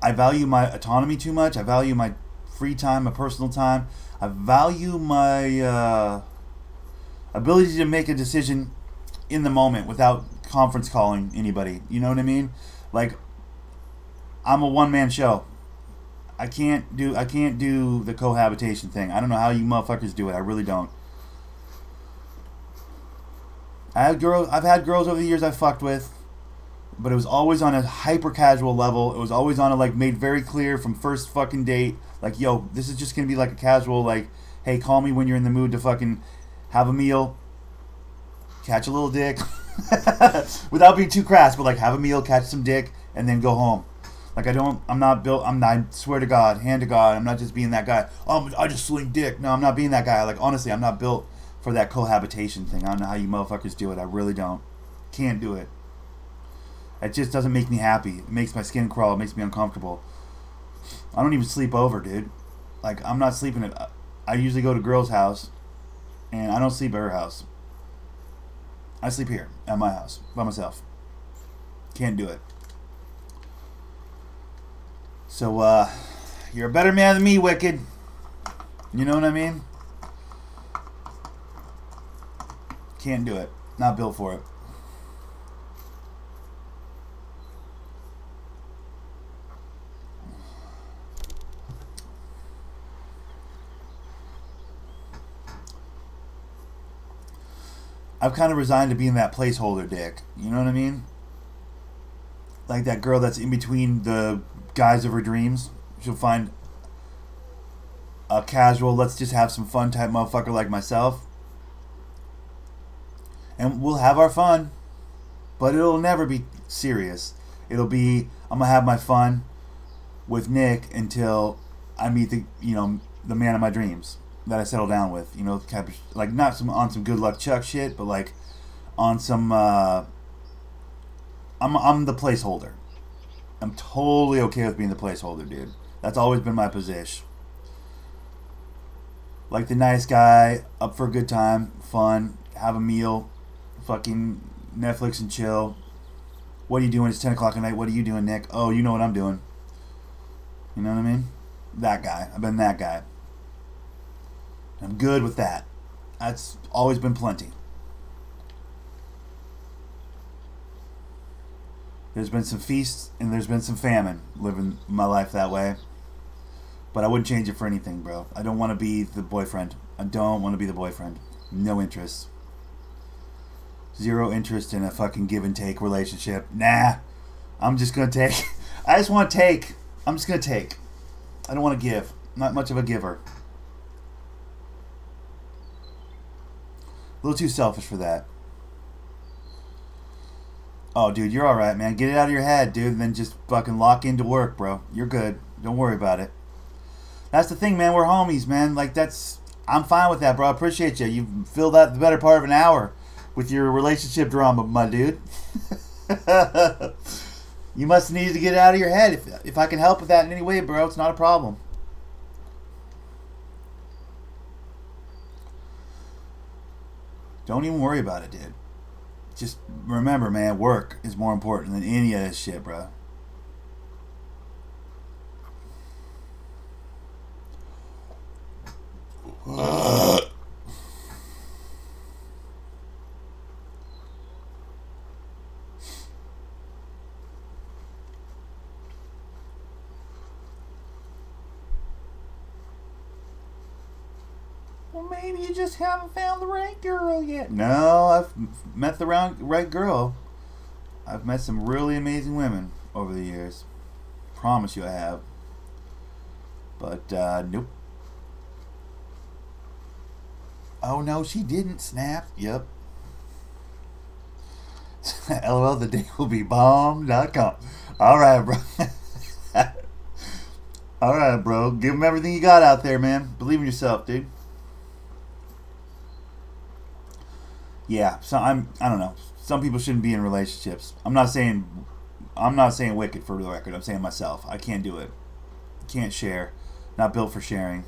I value my autonomy too much. I value my free time, my personal time. I value my ability to make a decision in the moment without conference calling anybody. You know what I mean? Like, I'm a one-man show. I can't do the cohabitation thing. I don't know how you motherfuckers do it. I really don't. I've had girls over the years I fucked with, but it was always on a hyper casual level. It was always on a, like, made very clear from first fucking date, like, yo, this is just gonna be like a casual, like, hey, call me when you're in the mood to fucking have a meal, catch a little dick, without being too crass, but like have a meal, catch some dick, and then go home. Like, I swear to God, hand to God, I'm not just being that guy. I just sling dick. No, I'm not being that guy. Like, honestly, I'm not built for that cohabitation thing. I don't know how you motherfuckers do it. I really don't. Can't do it. It just doesn't make me happy. It makes my skin crawl. It makes me uncomfortable. I don't even sleep over, dude. Like, I'm not sleeping at... I usually go to girl's house, and I don't sleep at her house. I sleep here, at my house, by myself. Can't do it. So, you're a better man than me, Wicked. You know what I mean? Can't do it. Not built for it. I've kind of resigned to being that placeholder dick. You know what I mean? Like that girl that's in between the guys of her dreams. She'll find a casual, let's just have some fun type motherfucker like myself. And we'll have our fun. But it'll never be serious. It'll be, I'm going to have my fun with Nick until I meet the man of my dreams that I settle down with. You know, like not on some good luck Chuck shit, but like on some, I'm the placeholder. I'm totally okay with being the placeholder, dude. That's always been my position. Like the nice guy, up for a good time, fun, have a meal, fucking Netflix and chill. What are you doing? It's 10 o'clock at night. What are you doing, Nick? Oh, you know what I'm doing. You know what I mean? That guy. I've been that guy. I'm good with that. That's always been plenty. There's been some feasts and there's been some famine living my life that way. But I wouldn't change it for anything, bro. I don't want to be the boyfriend. I don't want to be the boyfriend. No interest. Zero interest in a fucking give and take relationship. Nah. I'm just going to take. I just want to take. I'm just going to take. I don't want to give. Not much of a giver. A little too selfish for that. Oh, dude, you're alright, man. Get it out of your head, dude, and then just fucking lock into work, bro. You're good. Don't worry about it. That's the thing, man. We're homies, man. Like, that's... I'm fine with that, bro. I appreciate you. You filled out the better part of an hour with your relationship drama, my dude. You must need to get it out of your head. If I can help with that in any way, bro, it's not a problem. Don't even worry about it, dude. Just remember, man, work is more important than any of this shit, bro. Well, maybe you just haven't found the right girl yet. No, I've met the right girl. I've met some really amazing women over the years. Promise you I have. But, nope. Oh, no, she didn't. Snap. Yep. LOL, the day will be bomb.com. Alright, bro. Alright, bro. Give them everything you got out there, man. Believe in yourself, dude. Yeah, so I don't know. Some people shouldn't be in relationships. I'm not saying wicked for the record. I'm saying myself. I can't do it. Can't share. Not built for sharing.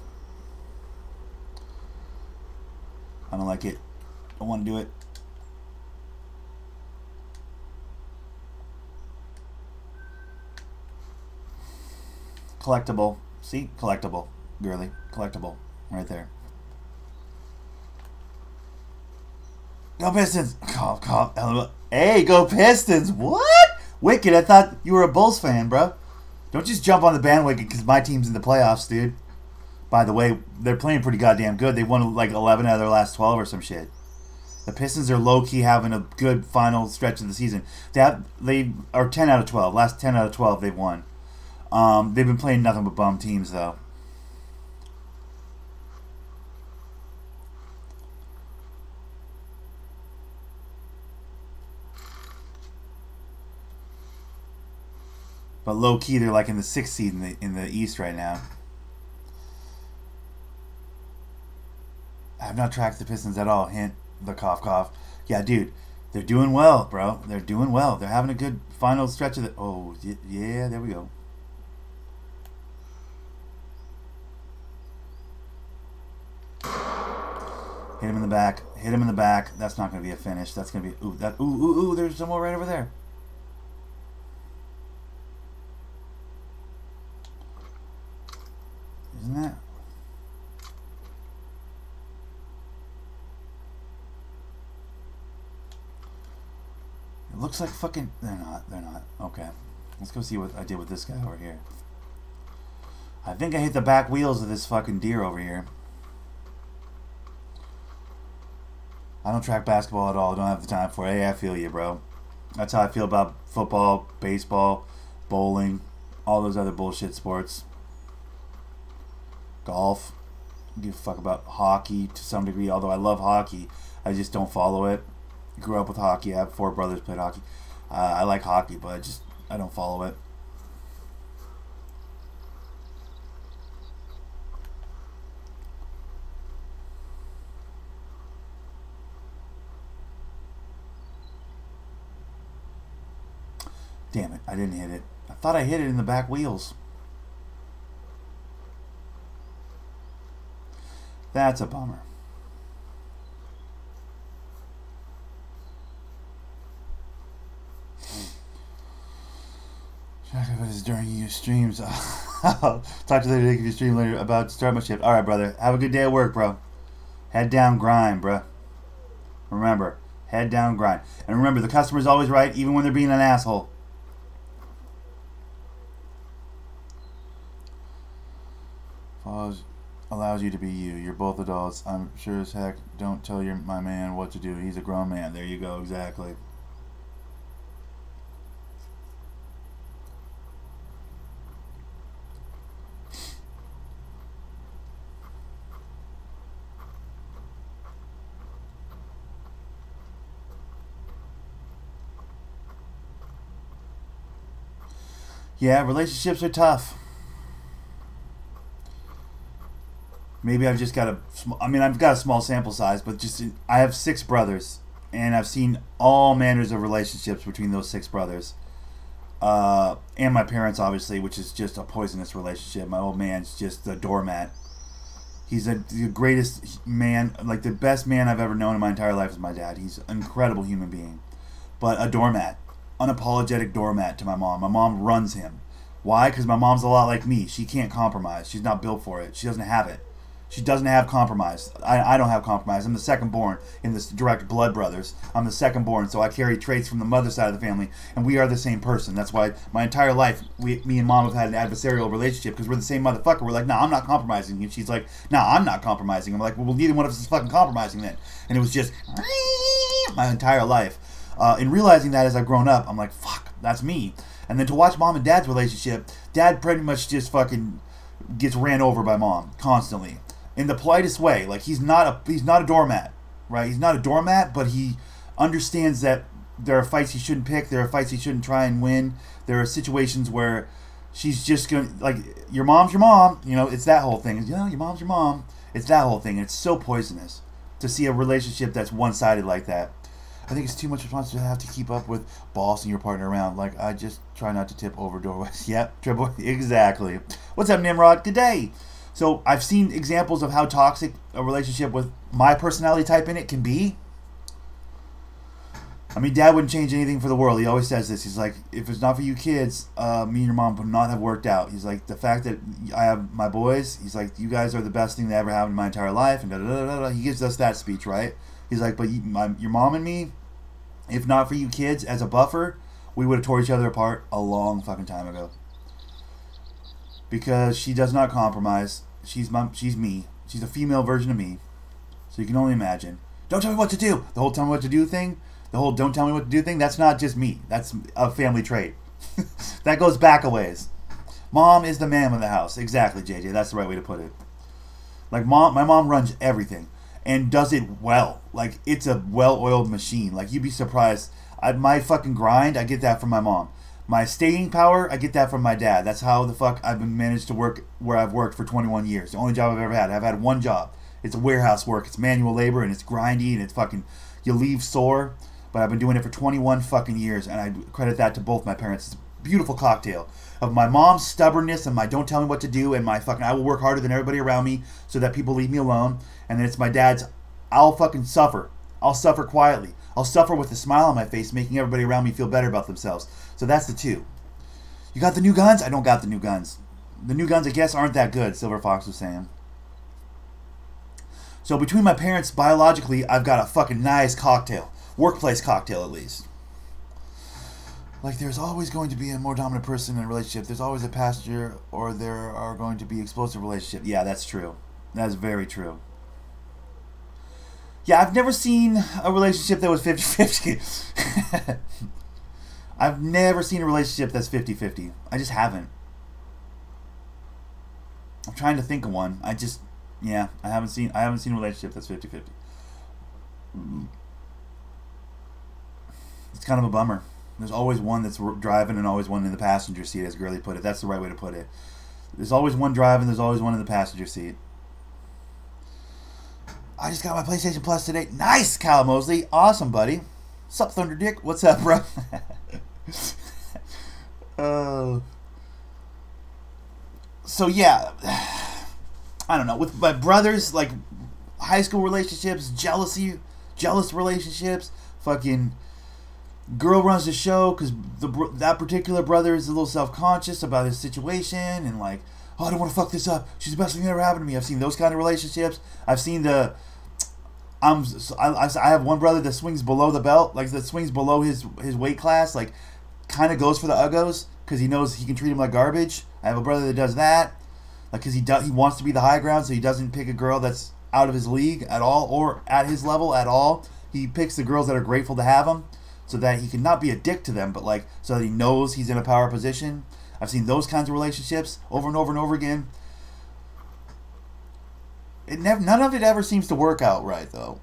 I don't like it. Don't want to do it. Collectible. See? Collectible. Girly. Collectible. Right there. Go Pistons! Hey, go Pistons! What? Wicked, I thought you were a Bulls fan, bro. Don't just jump on the bandwagon because my team's in the playoffs, dude. By the way, they're playing pretty goddamn good. They won like 11 out of their last 12 or some shit. The Pistons are low-key having a good final stretch of the season. They are 10 out of 12. Last 10 out of 12 they've won. They've been playing nothing but bum teams, though. But low-key, they're like in the 6th seed in the East right now. I have not tracked the Pistons at all. Hint, the cough, cough. Yeah, dude, they're doing well, bro. They're doing well. They're having a good final stretch of the... Oh, yeah, there we go. Hit him in the back. Hit him in the back. That's not going to be a finish. That's going to be... Ooh, that... Ooh, there's some more right over there. Isn't that? It looks like fucking... They're not. Okay. Let's go see what I did with this guy over here. I think I hit the back wheels of this fucking deer over here. I don't track basketball at all. I don't have the time for it. Hey, I feel you, bro. That's how I feel about football, baseball, bowling, all those other bullshit sports. Golf. I give a fuck about hockey to some degree, although I love hockey. I just don't follow it. Grew up with hockey. I have 4 brothers played hockey. I like hockey, but I don't follow it. Damn it, I didn't hit it. I thought I hit it in the back wheels. That's a bummer. Talk about this during your streams. Talk to you later if you stream later about start my shift. Alright, brother. Have a good day at work, bro. Head down, grind, bro. Remember, head down, grind. And remember, the customer's always right, even when they're being an asshole. allows you to be you. You're both adults. I'm sure as heck don't tell my man what to do. He's a grown man. There you go. Exactly. Yeah, relationships are tough. Maybe I've just got I've got a small sample size, but I have 6 brothers, and I've seen all manners of relationships between those 6 brothers. And my parents, obviously, which is just a poisonous relationship. My old man's just a doormat. He's the greatest man, like the best man I've ever known in my entire life is my dad. He's an incredible human being, but a doormat. Unapologetic doormat to my mom. My mom runs him. Why? Because my mom's a lot like me. She can't compromise. She's not built for it. She doesn't have it. She doesn't have compromise. I don't have compromise. I'm the second born in this direct blood brothers. I'm the second born, so I carry traits from the mother side of the family, and we are the same person. That's why my entire life, me and mom have had an adversarial relationship, because we're the same motherfucker. We're like, nah, I'm not compromising. And she's like, nah, I'm not compromising. I'm like, well, neither one of us is fucking compromising then. And it was just my entire life. In realizing that as I've grown up, I'm like, fuck, that's me. And then to watch mom and dad's relationship, dad pretty much just fucking gets ran over by mom constantly. In the politest way. Like, he's not a doormat, right? He's not a doormat, but he understands that there are fights he shouldn't pick. There are fights he shouldn't try and win. There are situations where she's just going to, like, your mom's your mom. You know, it's that whole thing. You know, your mom's your mom. It's that whole thing. It's so poisonous to see a relationship that's one-sided like that. I think it's too much responsibility to have to keep up with bossing your partner around. Like, I just try not to tip over doorways. Yep, triple, exactly. What's up, Nimrod? Good day. So I've seen examples of how toxic a relationship with my personality type in it can be. I mean, dad wouldn't change anything for the world. He always says this. He's like, if it's not for you kids, me and your mom would not have worked out. He's like, the fact that I have my boys, he's like, you guys are the best thing that ever happened in my entire life. And da-da-da-da-da. He gives us that speech, right? He's like, but your mom and me, if not for you kids as a buffer, we would have tore each other apart a long fucking time ago. Because she does not compromise. She's me. She's a female version of me. So you can only imagine. Don't tell me what to do. The whole tell me what to do thing. The whole don't tell me what to do thing. That's not just me. That's a family trait. That goes back a ways. Mom is the man of the house. Exactly, JJ. That's the right way to put it. Like, my mom runs everything. And does it well. Like, it's a well-oiled machine. Like, you'd be surprised. My fucking grind, I get that from my mom. My staying power, I get that from my dad. That's how the fuck I've been managed to work where I've worked for 21 years. The only job I've ever had. I've had one job. It's a warehouse work. It's manual labor, and it's grindy, and it's fucking, you leave sore. But I've been doing it for 21 fucking years, and I credit that to both my parents. It's a beautiful cocktail of my mom's stubbornness and my don't tell me what to do, and my fucking I will work harder than everybody around me so that people leave me alone. And then it's my dad's, I'll fucking suffer. I'll suffer quietly. I'll suffer with a smile on my face, making everybody around me feel better about themselves. So that's the two. You got the new guns? I don't got the new guns. The new guns, I guess, aren't that good, Silver Fox was saying. So between my parents, biologically, I've got a fucking nice cocktail. Workplace cocktail, at least. Like, there's always going to be a more dominant person in a relationship. There's always a passenger, or there are going to be explosive relationships. Yeah, that's true. That's very true. Yeah, I've never seen a relationship that was 50-50. I've never seen a relationship that's 50-50. I just haven't. I'm trying to think of one. I haven't seen a relationship that's 50-50. It's kind of a bummer. There's always one that's driving and always one in the passenger seat, as Gurley put it. That's the right way to put it. There's always one driving, there's always one in the passenger seat. I just got my PlayStation Plus today. Nice, Cal Mosley. Awesome, buddy. Sup, Thundernick? What's up, bro? So, yeah. I don't know. With my brothers, like, high school relationships, jealous relationships, fucking girl runs the show because that particular brother is a little self-conscious about his situation and, like, oh, I don't want to fuck this up. She's the best thing that ever happened to me. I've seen those kind of relationships. I've seen I have one brother that swings below the belt, like that swings below his weight class, like kind of goes for the uggos because he knows he can treat him like garbage. I have a brother that does that. Like, because he wants to be the high ground, so he doesn't pick a girl that's out of his league at all or at his level at all. He picks the girls that are grateful to have him so that he can not be a dick to them, but like so that he knows he's in a power position. I've seen those kinds of relationships over and over and over again. None of it ever seems to work out right, though.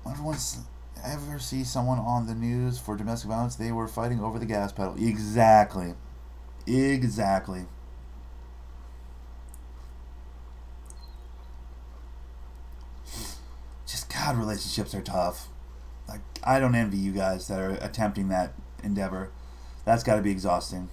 Ever see someone on the news for domestic violence? They were fighting over the gas pedal. Exactly. Exactly. Just, God, relationships are tough. Like, I don't envy you guys that are attempting that endeavor. That's got to be exhausting.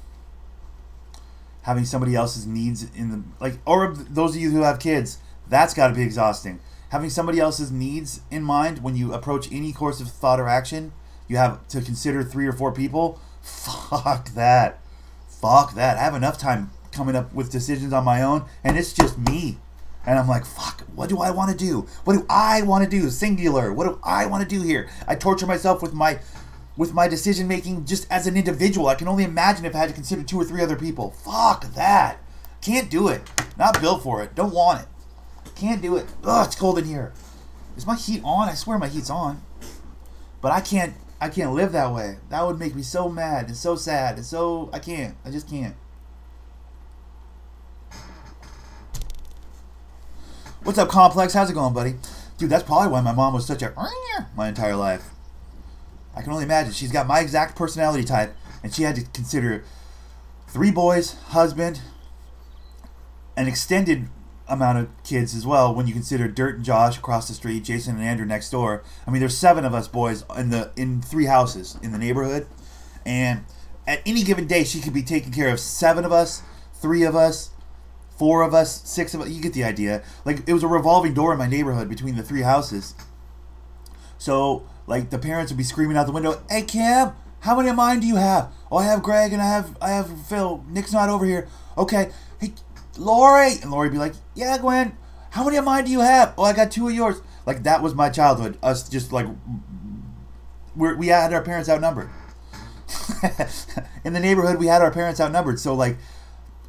Having somebody else's needs in the, like, or those of you who have kids, that's got to be exhausting. Having somebody else's needs in mind when you approach any course of thought or action, you have to consider 3 or 4 people. Fuck that. Fuck that. I have enough time coming up with decisions on my own, and it's just me. And I'm like, fuck, what do I want to do? What do I want to do? Singular. What do I want to do here? I torture myself with my decision making just as an individual. I can only imagine if I had to consider 2 or 3 other people. Fuck that. Can't do it. Not built for it. Don't want it. Can't do it. Ugh, it's cold in here. Is my heat on? I swear my heat's on. But I can't live that way. That would make me so mad and so sad and so I just can't. What's up, Complex? How's it going, buddy? Dude, that's probably why my mom was such a my entire life. I can only imagine. She's got my exact personality type, and she had to consider 3 boys, husband, an extended amount of kids as well when you consider Dirt and Josh across the street, Jason and Andrew next door. I mean, there's 7 of us boys in 3 houses in the neighborhood, and at any given day she could be taking care of 7 of us, 3 of us, 4 of us, 6 of us. You get the idea. Like, it was a revolving door in my neighborhood between the 3 houses. So like the parents would be screaming out the window, "Hey Cam, how many of mine do you have?" "Oh, I have Greg and I have Phil. Nick's not over here." "Okay." "Hey, Lori," and Lori would be like, "Yeah, Gwen, how many of mine do you have?" "Oh, I got 2 of yours." Like, that was my childhood. Us just like we had our parents outnumbered. In the neighborhood, we had our parents outnumbered. So like,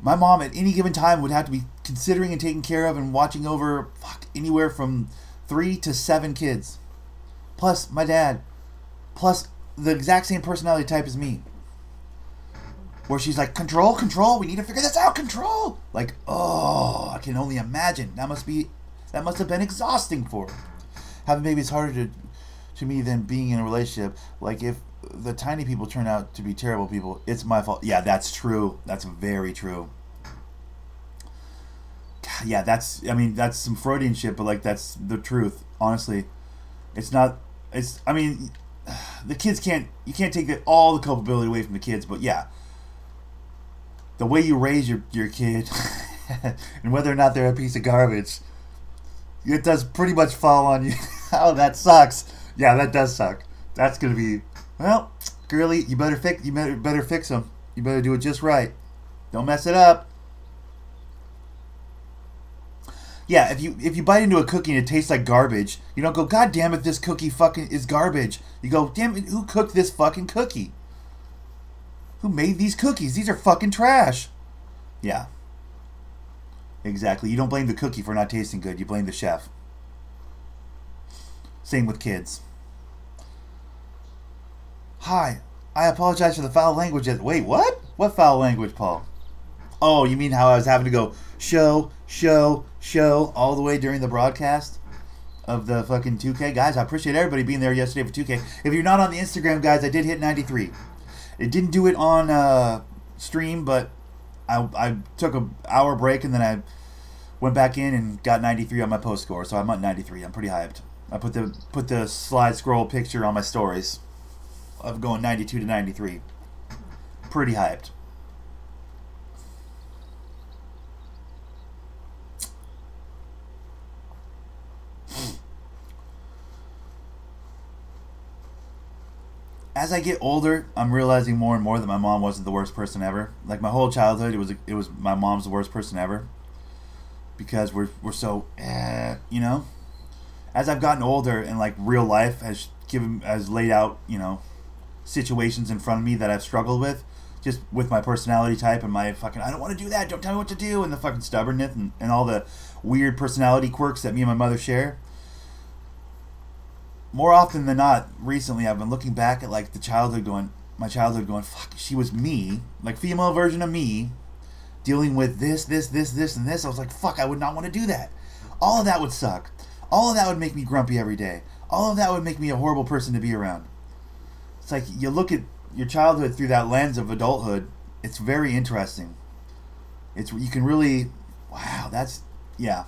my mom at any given time would have to be considering and taking care of and watching over anywhere from 3 to 7 kids, plus my dad, plus the exact same personality type as me. Where she's like, control, we need to figure this out, control. Like, oh, I can only imagine. That must have been exhausting for her. Having babies is harder to me than being in a relationship. Like, if the tiny people turn out to be terrible people, it's my fault. Yeah, that's true. That's very true. God, yeah, that's some Freudian shit, but like, that's the truth. Honestly, I mean, the kids you can't take all the culpability away from the kids, but yeah. The way you raise your kid and whether or not they're a piece of garbage, it does pretty much fall on you. Oh, that sucks. Yeah, that does suck. That's going to be, well, girly, you better fix them. You better do it just right. Don't mess it up. Yeah, if you bite into a cookie and it tastes like garbage, you don't go, "God damn it, this cookie fucking is garbage." You go, "Damn it, who cooked this fucking cookie? Who made these cookies? These are fucking trash." Yeah. Exactly. You don't blame the cookie for not tasting good. You blame the chef. Same with kids. "Hi, I apologize for the foul language." Wait, what? What foul language, Paul? Oh, you mean how I was having to go show all the way during the broadcast of the fucking 2K? Guys, I appreciate everybody being there yesterday for 2K. If you're not on the Instagram, guys, I did hit 93. It didn't do it on stream, but I took an hour break and then I went back in and got 93 on my post score. So I'm at 93. I'm pretty hyped. I put the slide scroll picture on my stories of going 92 to 93. Pretty hyped. As I get older, I'm realizing more and more that my mom wasn't the worst person ever. Like, my whole childhood, it was my mom's the worst person ever, because we're so you know. As I've gotten older and like real life has laid out, you know, situations in front of me that I've struggled with, just with my personality type and my fucking, I don't want to do that, don't tell me what to do, and the fucking stubbornness and all the weird personality quirks that me and my mother share. More often than not, recently, I've been looking back at, like, my childhood going, fuck, she was me, like, female version of me, dealing with this, and this. I was like, fuck, I would not want to do that. All of that would suck. All of that would make me grumpy every day. All of that would make me a horrible person to be around. It's like, you look at your childhood through that lens of adulthood, it's very interesting. You can really, wow, that's, yeah.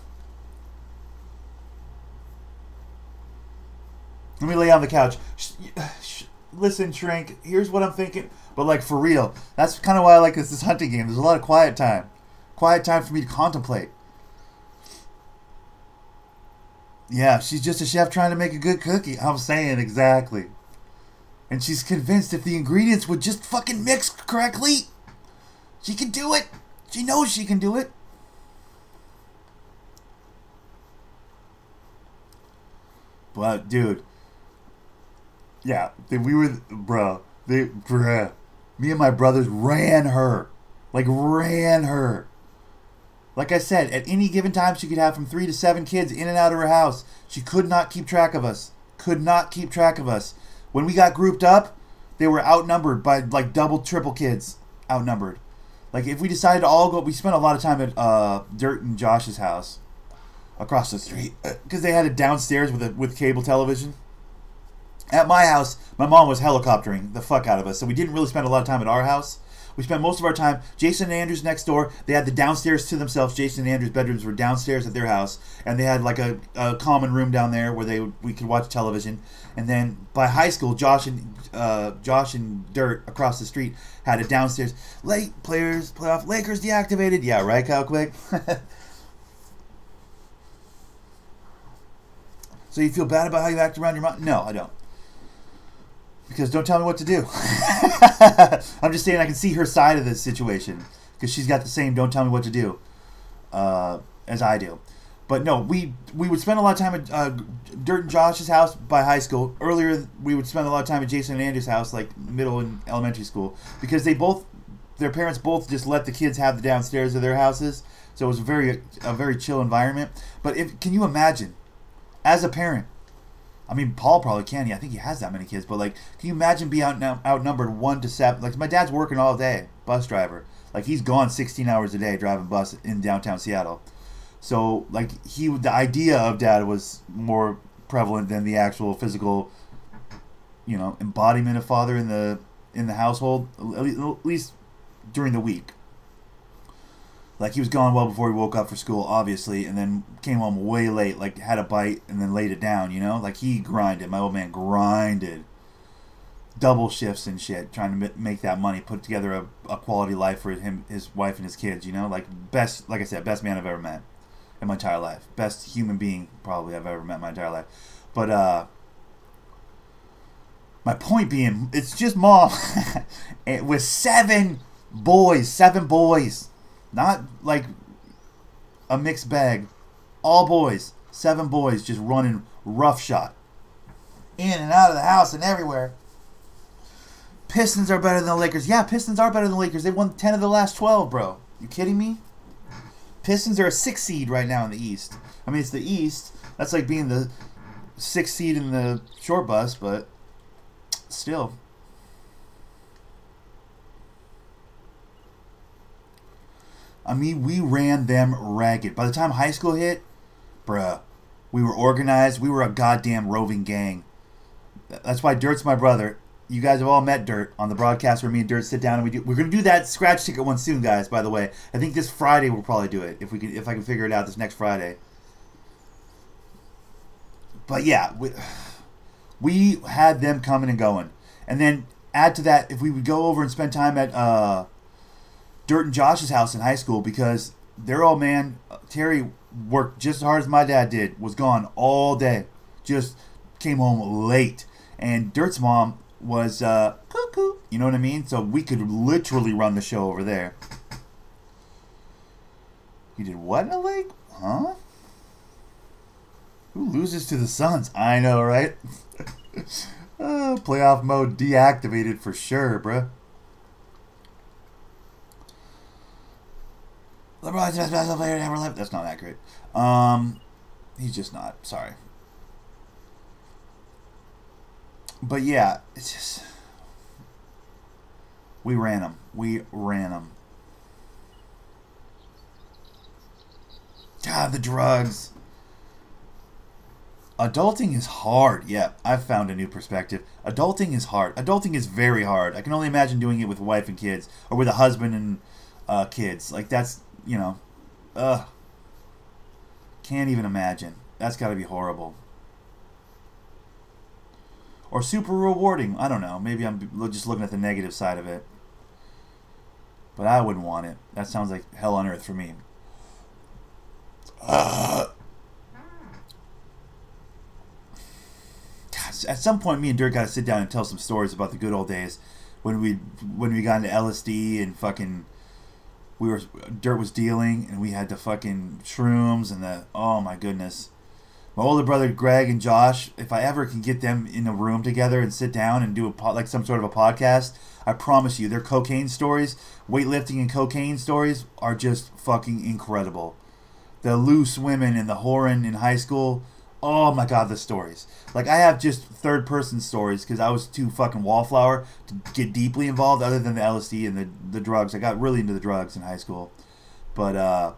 Let me lay on the couch. Listen, Shrink, here's what I'm thinking. But, like, for real, that's kind of why I like this hunting game. There's a lot of quiet time. Quiet time for me to contemplate. Yeah, she's just a chef trying to make a good cookie. I'm saying, exactly. And she's convinced if the ingredients would just fucking mix correctly, she can do it. She knows she can do it. But, dude, yeah, we were, me and my brothers ran her. Like, ran her. Like I said, at any given time, she could have from 3 to 7 kids in and out of her house. She could not keep track of us. Could not keep track of us. When we got grouped up, they were outnumbered by, like, double, triple kids. Outnumbered. Like, if we decided to all go, we spent a lot of time at Dirt and Josh's house across the street. Because they had it downstairs with cable television. At my house, my mom was helicoptering the fuck out of us, so we didn't really spend a lot of time at our house. We spent most of our time, Jason and Andrew's next door, they had the downstairs to themselves. Jason and Andrew's bedrooms were downstairs at their house, and they had like a common room down there where we could watch television. And then by high school, Josh and Dirt across the street had a downstairs. Late players, playoff, Lakers deactivated. Yeah, right, Kyle Quick? So you feel bad about how you act around your mom? No, I don't. Because don't tell me what to do. I'm just saying I can see her side of this situation. Because she's got the same don't tell me what to do as I do. But no, we would spend a lot of time at Dirt and Josh's house by high school. Earlier, we would spend a lot of time at Jason and Andrew's house, like middle and elementary school. Because their parents both just let the kids have the downstairs of their houses. So it was a very chill environment. But can you imagine, as a parent, I mean, Paul probably can. I think he has that many kids. But, like, can you imagine being outnumbered 1 to 7? Like, my dad's working all day, bus driver. Like, he's gone 16 hours a day driving bus in downtown Seattle. So, like, the idea of dad was more prevalent than the actual physical, embodiment of father in the household, at least during the week. Like, he was gone well before he woke up for school, obviously, and then came home way late, like, had a bite and then laid it down, Like, he grinded. My old man grinded. Double shifts and shit, trying to make that money, put together a quality life for him, his wife, and his kids, Like, like I said, best man I've ever met in my entire life. Best human being, probably, I've ever met in my entire life. But, my point being, it's just mom with 7 boys. Not like a mixed bag. All boys. 7 boys just running roughshod. In and out of the house and everywhere. Pistons are better than the Lakers. Yeah, Pistons are better than the Lakers. They've won 10 of the last 12, bro. You kidding me? Pistons are a 6 seed right now in the East. I mean, it's the East. That's like being the 6th seed in the short bus, but still. I mean, we ran them ragged. By the time high school hit, bruh, we were organized. We were a goddamn roving gang. That's why Dirt's my brother. You guys have all met Dirt on the broadcast where me and Dirt sit down and we're gonna do that scratch ticket one soon, guys. By the way, I think this Friday we'll probably do it if I can figure it out this next Friday. But yeah, we had them coming and going, and then add to that if we would go over and spend time at Dirt and Josh's house in high school, because their old man, Terry, worked just as hard as my dad did, was gone all day, just came home late. And Dirt's mom was cuckoo, you know what I mean? So we could literally run the show over there. You did what in a lake? Huh? Who loses to the Suns? I know, right? Playoff mode deactivated for sure, bruh. LeBron's the best basketball player to ever live. That's not accurate. He's just not. Sorry. But yeah, it's just... We ran him. We ran him. God, the drugs. Adulting is hard. Yeah, I've found a new perspective. Adulting is hard. Adulting is very hard. I can only imagine doing it with a wife and kids. Or with a husband and kids. Like, that's, you know... Can't even imagine. That's got to be horrible. Or super rewarding. I don't know. Maybe I'm just looking at the negative side of it. But I wouldn't want it. That sounds like hell on earth for me. God, at some point, me and Dirk got to sit down and tell some stories about the good old days when we got into LSD and fucking Dirk was dealing and we had the fucking shrooms and the, oh my goodness. My older brother Greg and Josh, if I ever can get them in a room together and sit down and do like some sort of a podcast, I promise you, their cocaine stories, weightlifting and cocaine stories are just fucking incredible. The loose women and the whoring in high school, oh my god, the stories. Like, I have just third person stories because I was too fucking wallflower to get deeply involved other than the LSD and the drugs. I got really into the drugs in high school. But,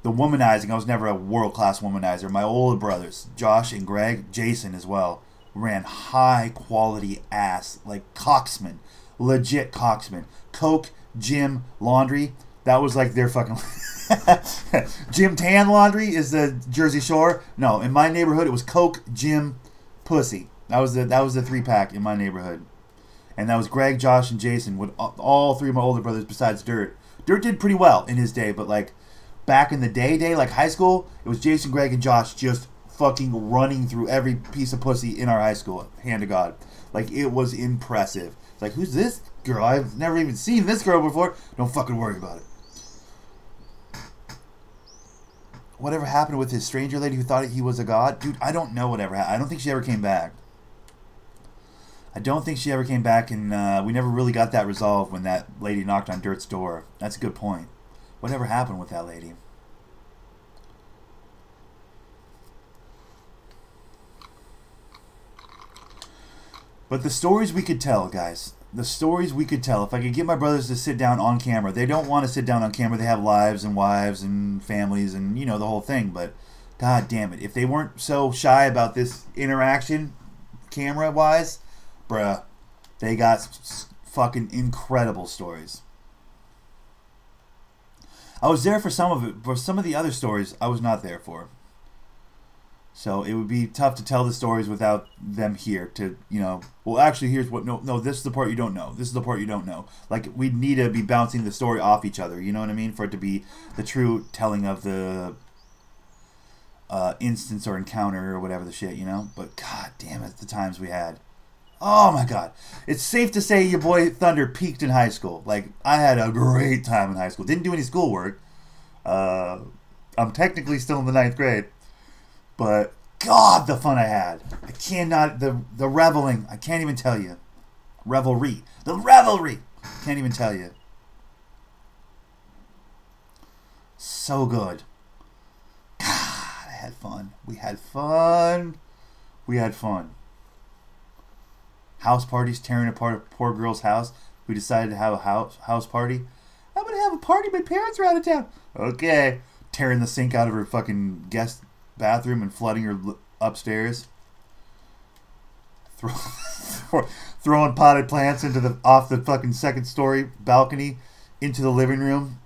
the womanizing, I was never a world-class womanizer. My older brothers, Josh and Greg, Jason as well, ran high-quality ass, like cocksmen. Legit cocksmen. Coke, gym, laundry, that was like their fucking... Gym tan laundry is the Jersey Shore. No, in my neighborhood, it was Coke, gym, pussy. That was the 3-pack in my neighborhood. And that was Greg, Josh, and Jason, with all three of my older brothers besides Dirt. Dirt did pretty well in his day, but like... Back in the day, like high school, it was Jason, Greg, and Josh just fucking running through every piece of pussy in our high school. Hand to God. Like, it was impressive. It's like, who's this girl? I've never even seen this girl before. Don't fucking worry about it. Whatever happened with his stranger lady who thought he was a god? Dude, I don't know whatever happened. I don't think she ever came back. I don't think she ever came back, and we never really got that resolved when that lady knocked on Dirt's door. That's a good point. Whatever happened with that lady? But the stories we could tell, guys. The stories we could tell. If I could get my brothers to sit down on camera. They don't want to sit down on camera. They have lives and wives and families and, you know, the whole thing. But, god damn it. If they weren't so shy about this interaction, camera-wise, bruh, they got fucking incredible stories. I was there for some of it, but some of the other stories I was not there for. So it would be tough to tell the stories without them here to, you know, well, actually, here's what, no, this is the part you don't know. This is the part you don't know. Like, we'd need to be bouncing the story off each other, you know what I mean? For it to be the true telling of the instance or encounter or whatever the shit, you know? But god damn it, the times we had. Oh my god. It's safe to say your boy Thunder peaked in high school. Like, I had a great time in high school. Didn't do any schoolwork. I'm technically still in the 9th grade. But, god, the fun I had. I cannot, the reveling, I can't even tell you. Revelry. The revelry! Can't even tell you. So good. God, I had fun. We had fun. We had fun. House parties, tearing apart a poor girl's house. We decided to have a house party. I'm going to have a party. My parents are out of town. Okay. Tearing the sink out of her fucking guest bathroom and flooding her upstairs. Throwing potted plants into off the fucking second story balcony into the living room.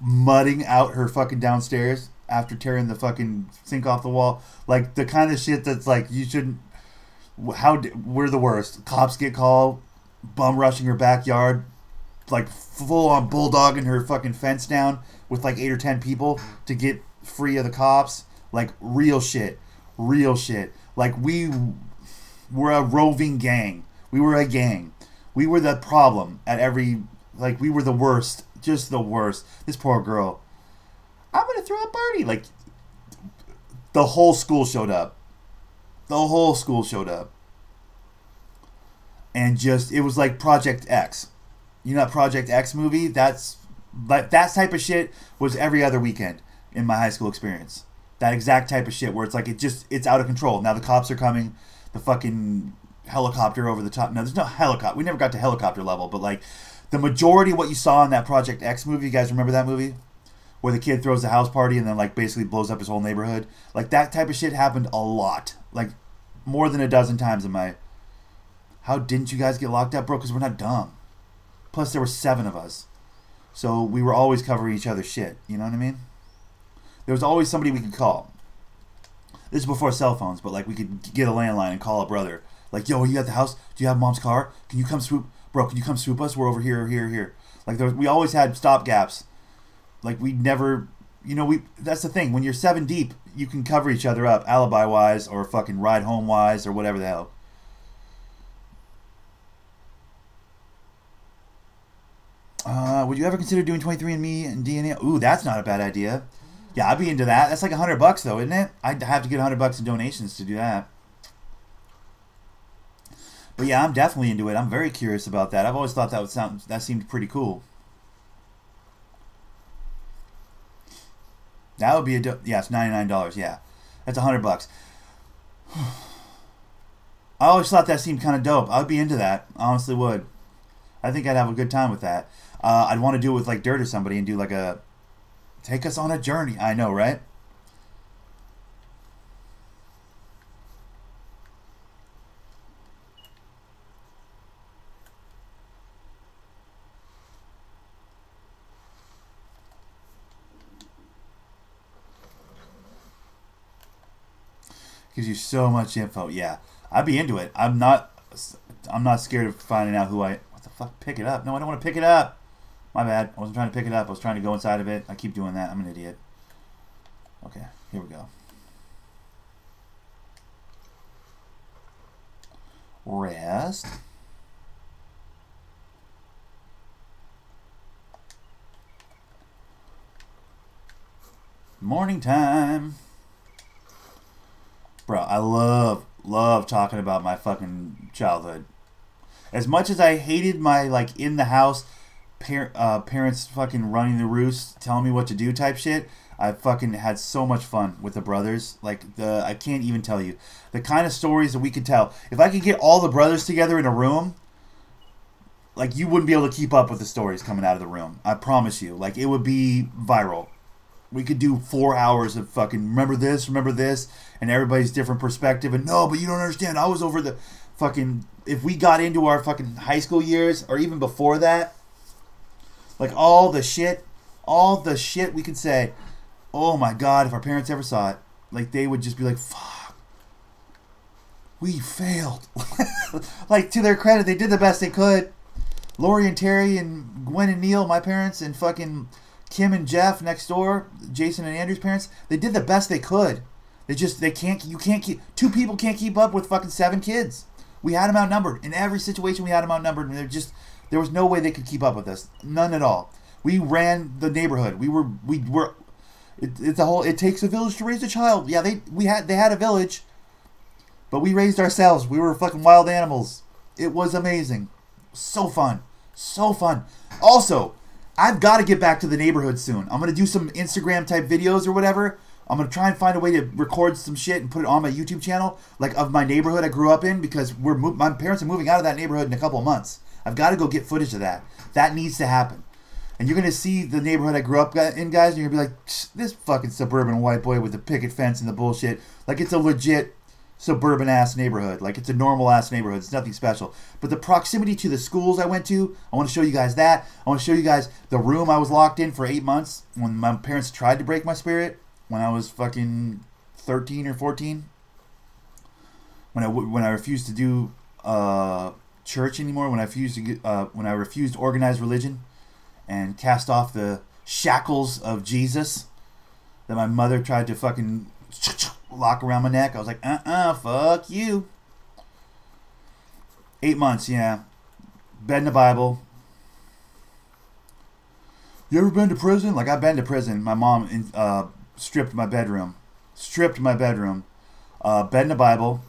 Mudding out her fucking downstairs after tearing the fucking sink off the wall. Like, the kind of shit that's like, you shouldn't... we're the worst. Cops get called, bum rushing her backyard, like full on bulldogging her fucking fence down with like 8 or 10 people to get free of the cops. Like, real shit. Real shit. Like, we were a roving gang. We were a gang. We were the problem at every, like, we were the worst. Just the worst. This poor girl. I'm gonna throw a party. Like, the whole school showed up. The whole school showed up. And just, it was like Project X. You know that Project X movie? That's But that type of shit was every other weekend in my high school experience. That exact type of shit where it's like it's out of control. Now the cops are coming, the fucking helicopter over the top. No, there's no helicopter. We never got to helicopter level, but like the majority of what you saw in that Project X movie, you guys remember that movie? Where the kid throws a house party and then like basically blows up his whole neighborhood. Like that type of shit happened a lot. Like more than a dozen times in my... How didn't you guys get locked up, bro? Because we're not dumb. Plus there were 7 of us. So we were always covering each other's shit. You know what I mean? There was always somebody we could call. This is before cell phones, but like we could get a landline and call a brother. Like, yo, are you at the house? Do you have mom's car? Can you come swoop? Bro, can you come swoop us? We're over here, here. Like we always had stop gaps. Like we never, that's the thing. When you're 7 deep, you can cover each other up alibi wise or fucking ride home wise or whatever the hell. Would you ever consider doing 23andMe and DNA? Ooh, that's not a bad idea. Yeah, I'd be into that. That's like $100 though, isn't it? I'd have to get $100 in donations to do that. But yeah, I'm definitely into it. I'm very curious about that. I've always thought that seemed pretty cool. That would be yeah, it's $99. Yeah, that's $100. I always thought that seemed kind of dope. I would be into that. I honestly would. I think I'd have a good time with that. I'd want to do it with like Dirt or somebody and do like a take us on a journey. I know, right? Gives you so much info. Yeah, I'd be into it. I'm not scared of finding out who I... What the fuck? Pick it up. No, I don't want to pick it up. My bad. I wasn't trying to pick it up. I was trying to go inside of it. I keep doing that. I'm an idiot. Okay, here we go. Rest. Morning time. Bro, I love talking about my fucking childhood. As much as I hated my, like, in the house, parents fucking running the roost, telling me what to do type shit, I fucking had so much fun with the brothers. Like, I can't even tell you. The kind of stories that we could tell. If I could get all the brothers together in a room, like, you wouldn't be able to keep up with the stories coming out of the room. I promise you. Like, it would be viral. We could do 4 hours of fucking remember this, and everybody's different perspective. And no, but you don't understand. I was over the fucking... If we got into our fucking high school years, or even before that, like all the shit we could say, oh my God, if our parents ever saw it, like they would just be like, fuck, we failed. Like, to their credit, they did the best they could. Lori and Terry and Gwen and Neil, my parents, and fucking Kim and Jeff next door, Jason and Andrew's parents, they did the best they could. Two people can't keep up with fucking 7 kids. We had them outnumbered. In every situation, we had them outnumbered. And there was no way they could keep up with us. None at all. We ran the neighborhood. It takes a village to raise a child. Yeah, they had a village, but we raised ourselves. We were fucking wild animals. It was amazing. So fun. So fun. Also, I've got to get back to the neighborhood soon. I'm going to do some Instagram type videos or whatever. I'm going to try and find a way to record some shit and put it on my YouTube channel, like of my neighborhood I grew up in, because my parents are moving out of that neighborhood in a couple of months. I've got to go get footage of that. That needs to happen. And you're going to see the neighborhood I grew up in, guys, and you're going to be like, this fucking suburban white boy with the picket fence and the bullshit. Like, it's a legit suburban-ass neighborhood. Like, it's a normal-ass neighborhood. It's nothing special. But the proximity to the schools I went to, I want to show you guys that. I want to show you guys the room I was locked in for 8 months when my parents tried to break my spirit. When I was fucking 13 or 14, when I refused to do church anymore, when I refused organized religion, and cast off the shackles of Jesus that my mother tried to fucking lock around my neck, I was like, fuck you. 8 months, yeah. Bed in the Bible. You ever been to prison? Like, I've been to prison. My mom stripped my bedroom, bed in the Bible,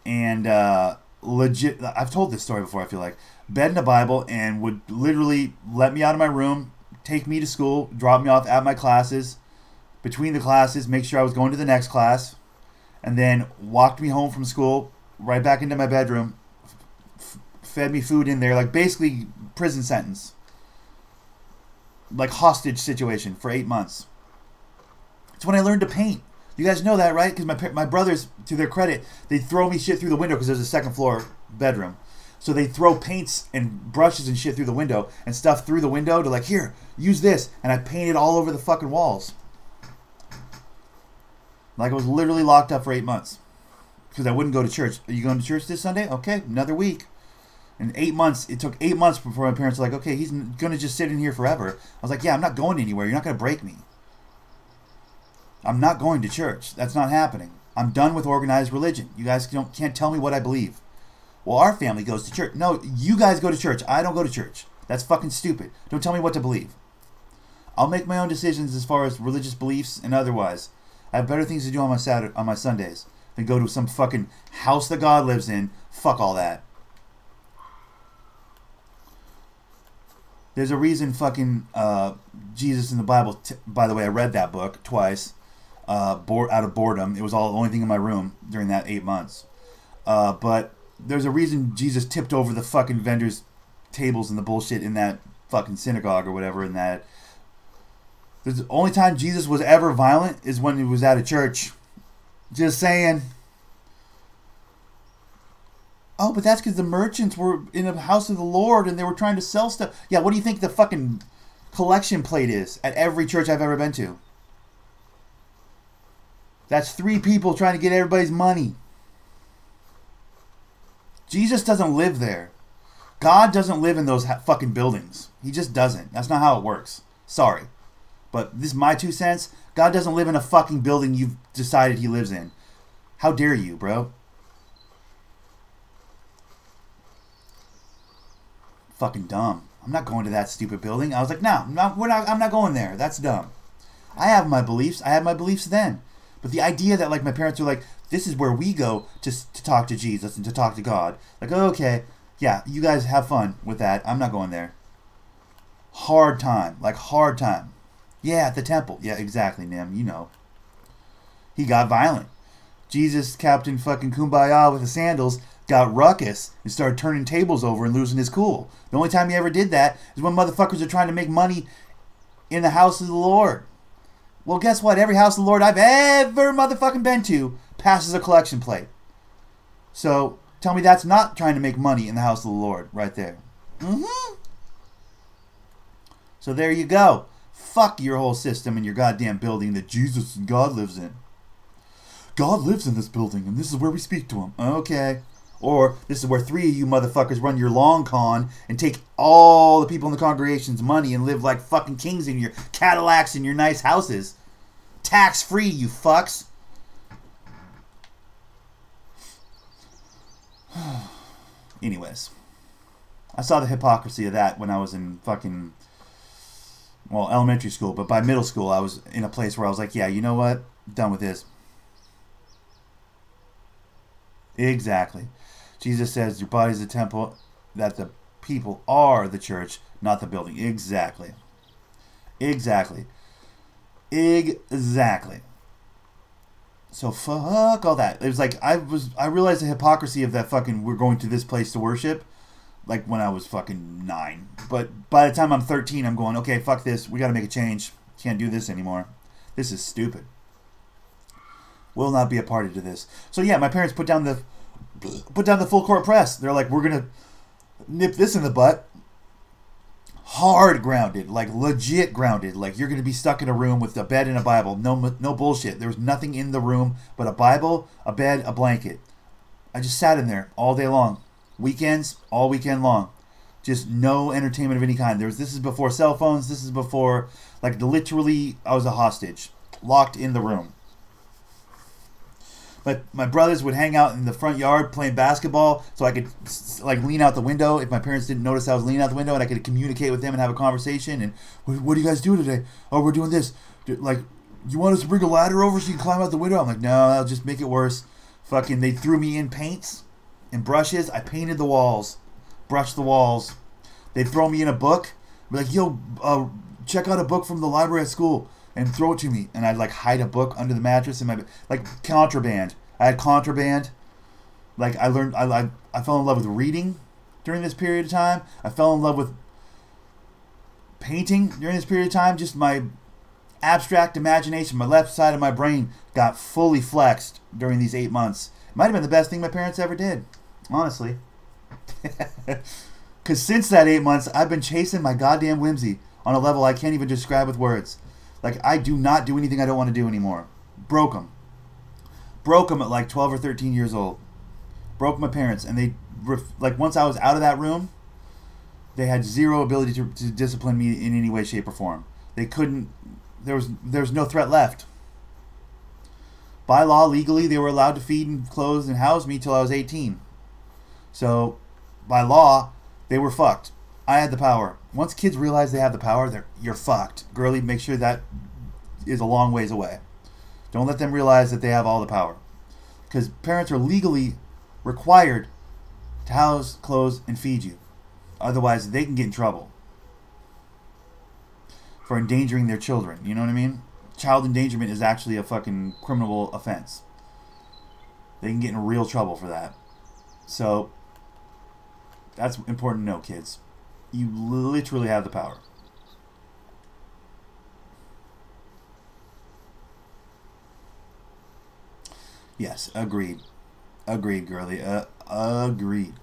and legit, I've told this story before, I feel like, bed in the Bible, and would literally let me out of my room, take me to school, drop me off at my classes, between the classes, make sure I was going to the next class, and then walked me home from school, right back into my bedroom, fed me food in there, like basically prison sentence. Like hostage situation for 8 months. It's when I learned to paint. You guys know that, right? Because my brothers, to their credit, they throw me shit through the window because there's a second floor bedroom. So they throw paints and brushes and shit through the window and stuff through the window to like, here, use this. And I painted all over the fucking walls. Like I was literally locked up for 8 months. Because I wouldn't go to church. Are you going to church this Sunday? Okay, another week. In 8 months, it took 8 months before my parents were like, okay, he's going to just sit in here forever. I was like, yeah, I'm not going anywhere. You're not going to break me. I'm not going to church. That's not happening. I'm done with organized religion. You guys can't tell me what I believe. Well, our family goes to church. No, you guys go to church. I don't go to church. That's fucking stupid. Don't tell me what to believe. I'll make my own decisions as far as religious beliefs and otherwise. I have better things to do on my Sundays than go to some fucking house that God lives in. Fuck all that. There's a reason fucking Jesus in the Bible, by the way, I read that book twice out of boredom. It was the only thing in my room during that 8 months. But there's a reason Jesus tipped over the fucking vendors' tables and the bullshit in that fucking synagogue or whatever. In that, the only time Jesus was ever violent is when he was at a church. Just saying. Oh, but that's because the merchants were in the house of the Lord and they were trying to sell stuff. Yeah, what do you think the fucking collection plate is at every church I've ever been to? That's 3 people trying to get everybody's money. Jesus doesn't live there. God doesn't live in those fucking buildings. He just doesn't. That's not how it works. Sorry. But this is my 2 cents. God doesn't live in a fucking building you've decided he lives in. How dare you, bro? Fucking dumb. I'm not going to that stupid building. I was like, no, I'm not going there. That's dumb. I have my beliefs. I had my beliefs then. But the idea that like my parents were like, this is where we go to talk to Jesus and to talk to God. Like, oh, okay, yeah, you guys have fun with that. I'm not going there. Hard time. Like, hard time. Yeah, at the temple. Yeah, exactly, Nim. You know. He got violent. Jesus, Captain fucking Kumbaya with the sandals, got ruckus and started turning tables over and losing his cool. The only time he ever did that is when motherfuckers are trying to make money in the house of the Lord. Well, guess what? Every house of the Lord I've ever motherfucking been to passes a collection plate. So, tell me that's not trying to make money in the house of the Lord right there. So there you go. Fuck your whole system and your goddamn building that Jesus and God lives in. God lives in this building and this is where we speak to him. Okay. Or this is where 3 of you motherfuckers run your long con and take all the people in the congregation's money and live like fucking kings in your Cadillacs and your nice houses. Tax free, you fucks. Anyways, I saw the hypocrisy of that when I was in fucking, well, elementary school. But by middle school, I was in a place where I was like, yeah, you know what? I'm done with this. Exactly. Jesus says your body is a temple, that the people are the church, not the building. Exactly. Exactly. Exactly. So fuck all that. It was like I realized the hypocrisy of that fucking we're going to this place to worship like when I was fucking 9. But by the time I'm 13, I'm going, okay, fuck this. We got to make a change. Can't do this anymore. This is stupid. Will not be a party to this. So yeah, my parents put down the full court press. They're like, we're gonna nip this in the butt. Hard grounded, like legit grounded. Like you're gonna be stuck in a room with a bed and a Bible. No bullshit. There was nothing in the room but a Bible, a bed, a blanket. I just sat in there all day long. Weekends, all weekend long. Just no entertainment of any kind. This is before cell phones. This is before, like, literally, I was a hostage, locked in the room. But my brothers would hang out in the front yard playing basketball, so I could like lean out the window if my parents didn't notice I was leaning out the window, and I could communicate with them and have a conversation. And what do you guys do today? Oh, we're doing this. Like, you want us to bring a ladder over so you can climb out the window? I'm like, no, that'll just make it worse. Fucking, they threw me in paints and brushes. I painted the walls, brushed the walls. They'd throw me in a book, be like, yo, check out a book from the library at school and throw it to me. And I'd like hide a book under the mattress in my bed. Like contraband. I had contraband. Like I learned, I fell in love with reading during this period of time. I fell in love with painting during this period of time. Just my abstract imagination, my left side of my brain got fully flexed during these 8 months. It might have been the best thing my parents ever did, honestly. Because since that 8 months, I've been chasing my goddamn whimsy on a level I can't even describe with words. Like, I do not do anything I don't want to do anymore. Broke them. Broke them at like 12 or 13 years old. Broke my parents, and they, like, once I was out of that room, they had zero ability to discipline me in any way, shape, or form. They couldn't, there was no threat left. By law, legally, they were allowed to feed and clothe and house me till I was 18. So, by law, they were fucked. I had the power. Once kids realize they have the power, you're fucked. Girlie, make sure that is a long ways away. Don't let them realize that they have all the power. Because parents are legally required to house, clothe, and feed you. Otherwise, they can get in trouble for endangering their children. You know what I mean? Child endangerment is actually a fucking criminal offense. They can get in real trouble for that. So, that's important to know, kids. You literally have the power. Yes, agreed. Agreed, girlie. Agreed.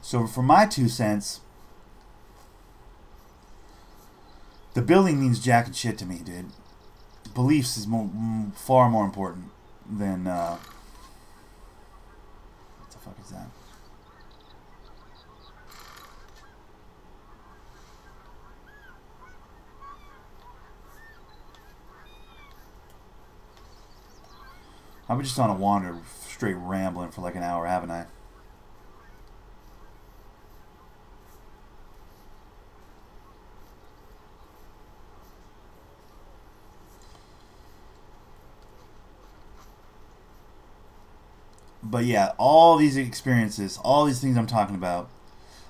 So, for my 2 cents, the building means jack and shit to me, dude. Beliefs is far more important than, what the fuck is that? I've been just on a wander, straight rambling for like an hour, haven't I? But yeah, all these experiences, all these things I'm talking about.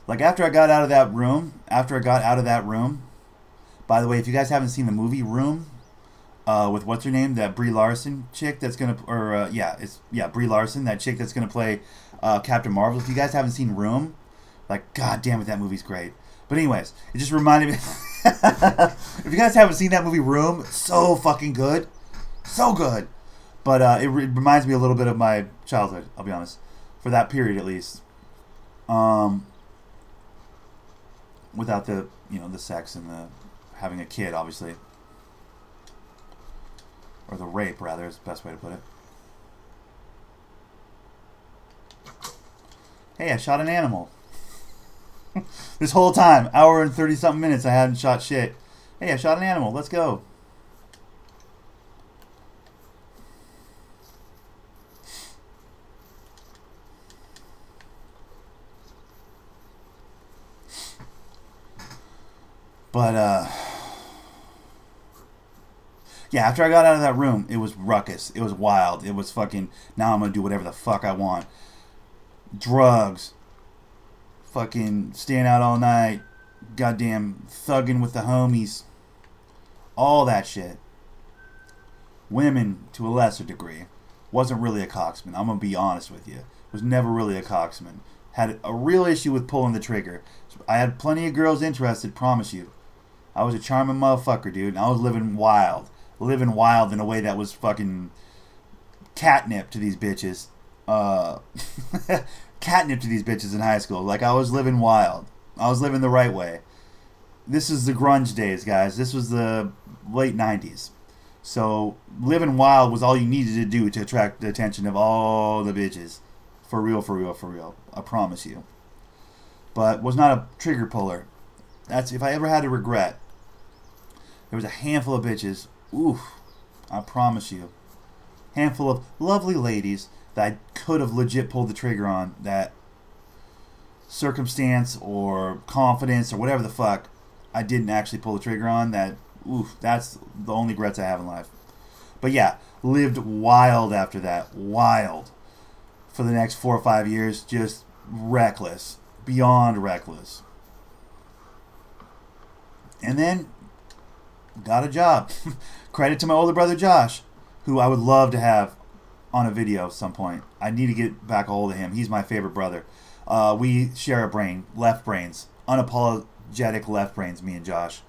Like after I got out of that room, by the way, if you guys haven't seen the movie Room, with what's her name, that Brie Larson chick that's gonna, Brie Larson, that chick that's gonna play Captain Marvel. If you guys haven't seen Room, like, god damn it, that movie's great. But anyways, it just reminded me. If you guys haven't seen that movie Room, it's so fucking good, so good. But it reminds me a little bit of my childhood, I'll be honest, for that period at least. Without the, the sex and the having a kid, obviously. Or the rape, rather, is the best way to put it. Hey, I shot an animal. This whole time, hour and 30-something minutes, I hadn't shot shit. Hey, I shot an animal. Let's go. But, yeah, after I got out of that room, it was ruckus. It was wild. It was fucking, now I'm going to do whatever the fuck I want. Drugs. Fucking staying out all night. Goddamn thugging with the homies. All that shit. Women, to a lesser degree. Wasn't really a cocksman. I'm going to be honest with you. Was never really a cocksman. Had a real issue with pulling the trigger. I had plenty of girls interested, promise you. I was a charming motherfucker, dude. And I was living wild. Living wild in a way that was fucking catnip to these bitches. Catnip to these bitches in high school. Like, I was living wild. I was living the right way. This is the grunge days, guys. This was the late 90s. So, living wild was all you needed to do to attract the attention of all the bitches. For real, for real, for real. I promise you. But was not a trigger puller. That's, if I ever had a regret, there was a handful of bitches. Oof, I promise you. Handful of lovely ladies that I could have legit pulled the trigger on, that circumstance or confidence or whatever the fuck I didn't actually pull the trigger on. That, oof, that's the only regrets I have in life. But yeah, lived wild after that. Wild. For the next 4 or 5 years, just reckless. Beyond reckless. And then got a job. Credit to my older brother Josh, who I would love to have on a video at some point. I need to get back a hold of him. He's my favorite brother. We share a brain, left brains, unapologetic left brains, me and Josh.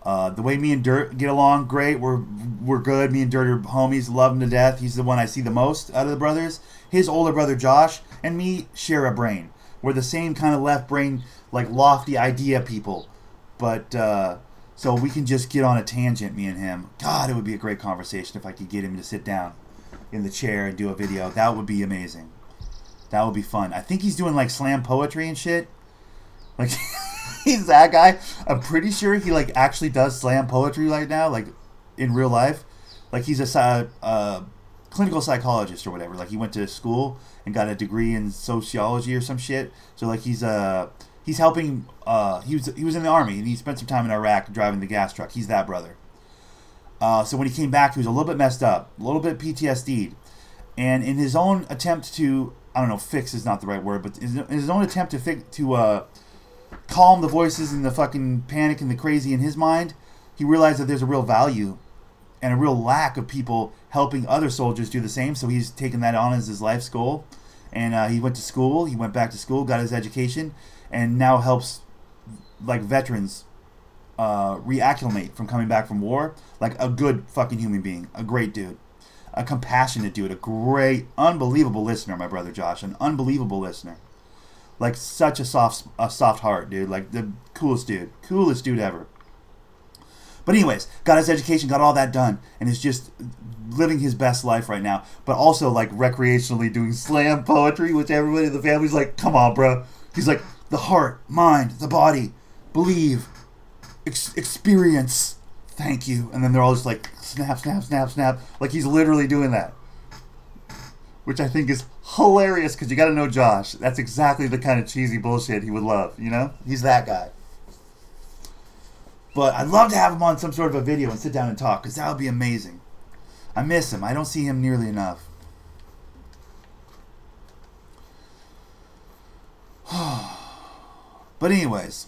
The way me and Dirt get along, great. We're good. Me and Dirt are homies. Love him to death. He's the one I see the most out of the brothers. His older brother Josh and me share a brain. We're the same kind of left brain, like lofty idea people. But so we can just get on a tangent, me and him. God, it would be a great conversation if I could get him to sit down in the chair and do a video. That would be amazing. That would be fun. I think he's doing like slam poetry and shit. Like he's that guy. I'm pretty sure he like actually does slam poetry right now, like in real life. Like he's a clinical psychologist or whatever. Like he went to school and got a degree in sociology or some shit. So like he's helping. He was in the army and he spent some time in Iraq driving the gas truck. He's that brother. So when he came back, he was a little bit messed up, a little bit PTSD'd, and in his own attempt to, I don't know, fix is not the right word, but in his own attempt to calm the voices and the fucking panic and the crazy in his mind, he realized that there's a real value and a real lack of people helping other soldiers do the same. So he's taken that on as his life's goal, and he went to school. He went back to school, got his education, and now helps like veterans reacclimate from coming back from war, like a good fucking human being, a great dude, a compassionate dude, a great, unbelievable listener, my brother Josh, an unbelievable listener, like such a soft heart, dude, like the coolest dude ever. But anyways, got his education, got all that done, and is just living his best life right now, but also like recreationally doing slam poetry, which everybody in the family's like, come on, bro. He's like, the heart, mind, the body, believe, experience, thank you. And then they're all just like, snap, snap, snap, snap. Like he's literally doing that. Which I think is hilarious because you got to know Josh. That's exactly the kind of cheesy bullshit he would love, you know? He's that guy. But I'd love to have him on some sort of a video and sit down and talk because that would be amazing. I miss him. I don't see him nearly enough. But anyways.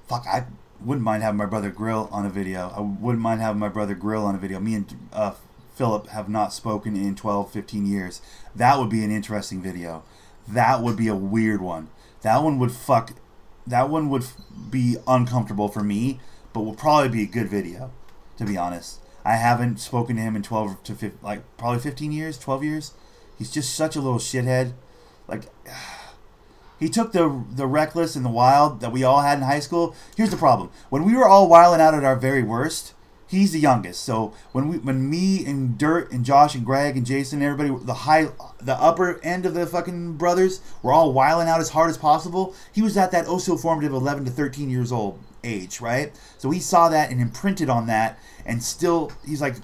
Fuck, I wouldn't mind having my brother Grill on a video. I wouldn't mind having my brother Grill on a video. Me and Philip have not spoken in 12, 15 years. That would be an interesting video. That would be a weird one. That one would be uncomfortable for me, but will probably be a good video, to be honest. I haven't spoken to him in 12 to 15, like probably 15 years, 12 years. He's just such a little shithead. Like, he took the reckless and the wild that we all had in high school. Here's the problem. When we were all wilding out at our very worst, he's the youngest. So when me and Dirt and Josh and Greg and Jason and everybody, the upper end of the fucking brothers, were all wilding out as hard as possible, he was at that oh so formative 11 to 13 years old age, right? So he saw that and imprinted on that, and still, he's like,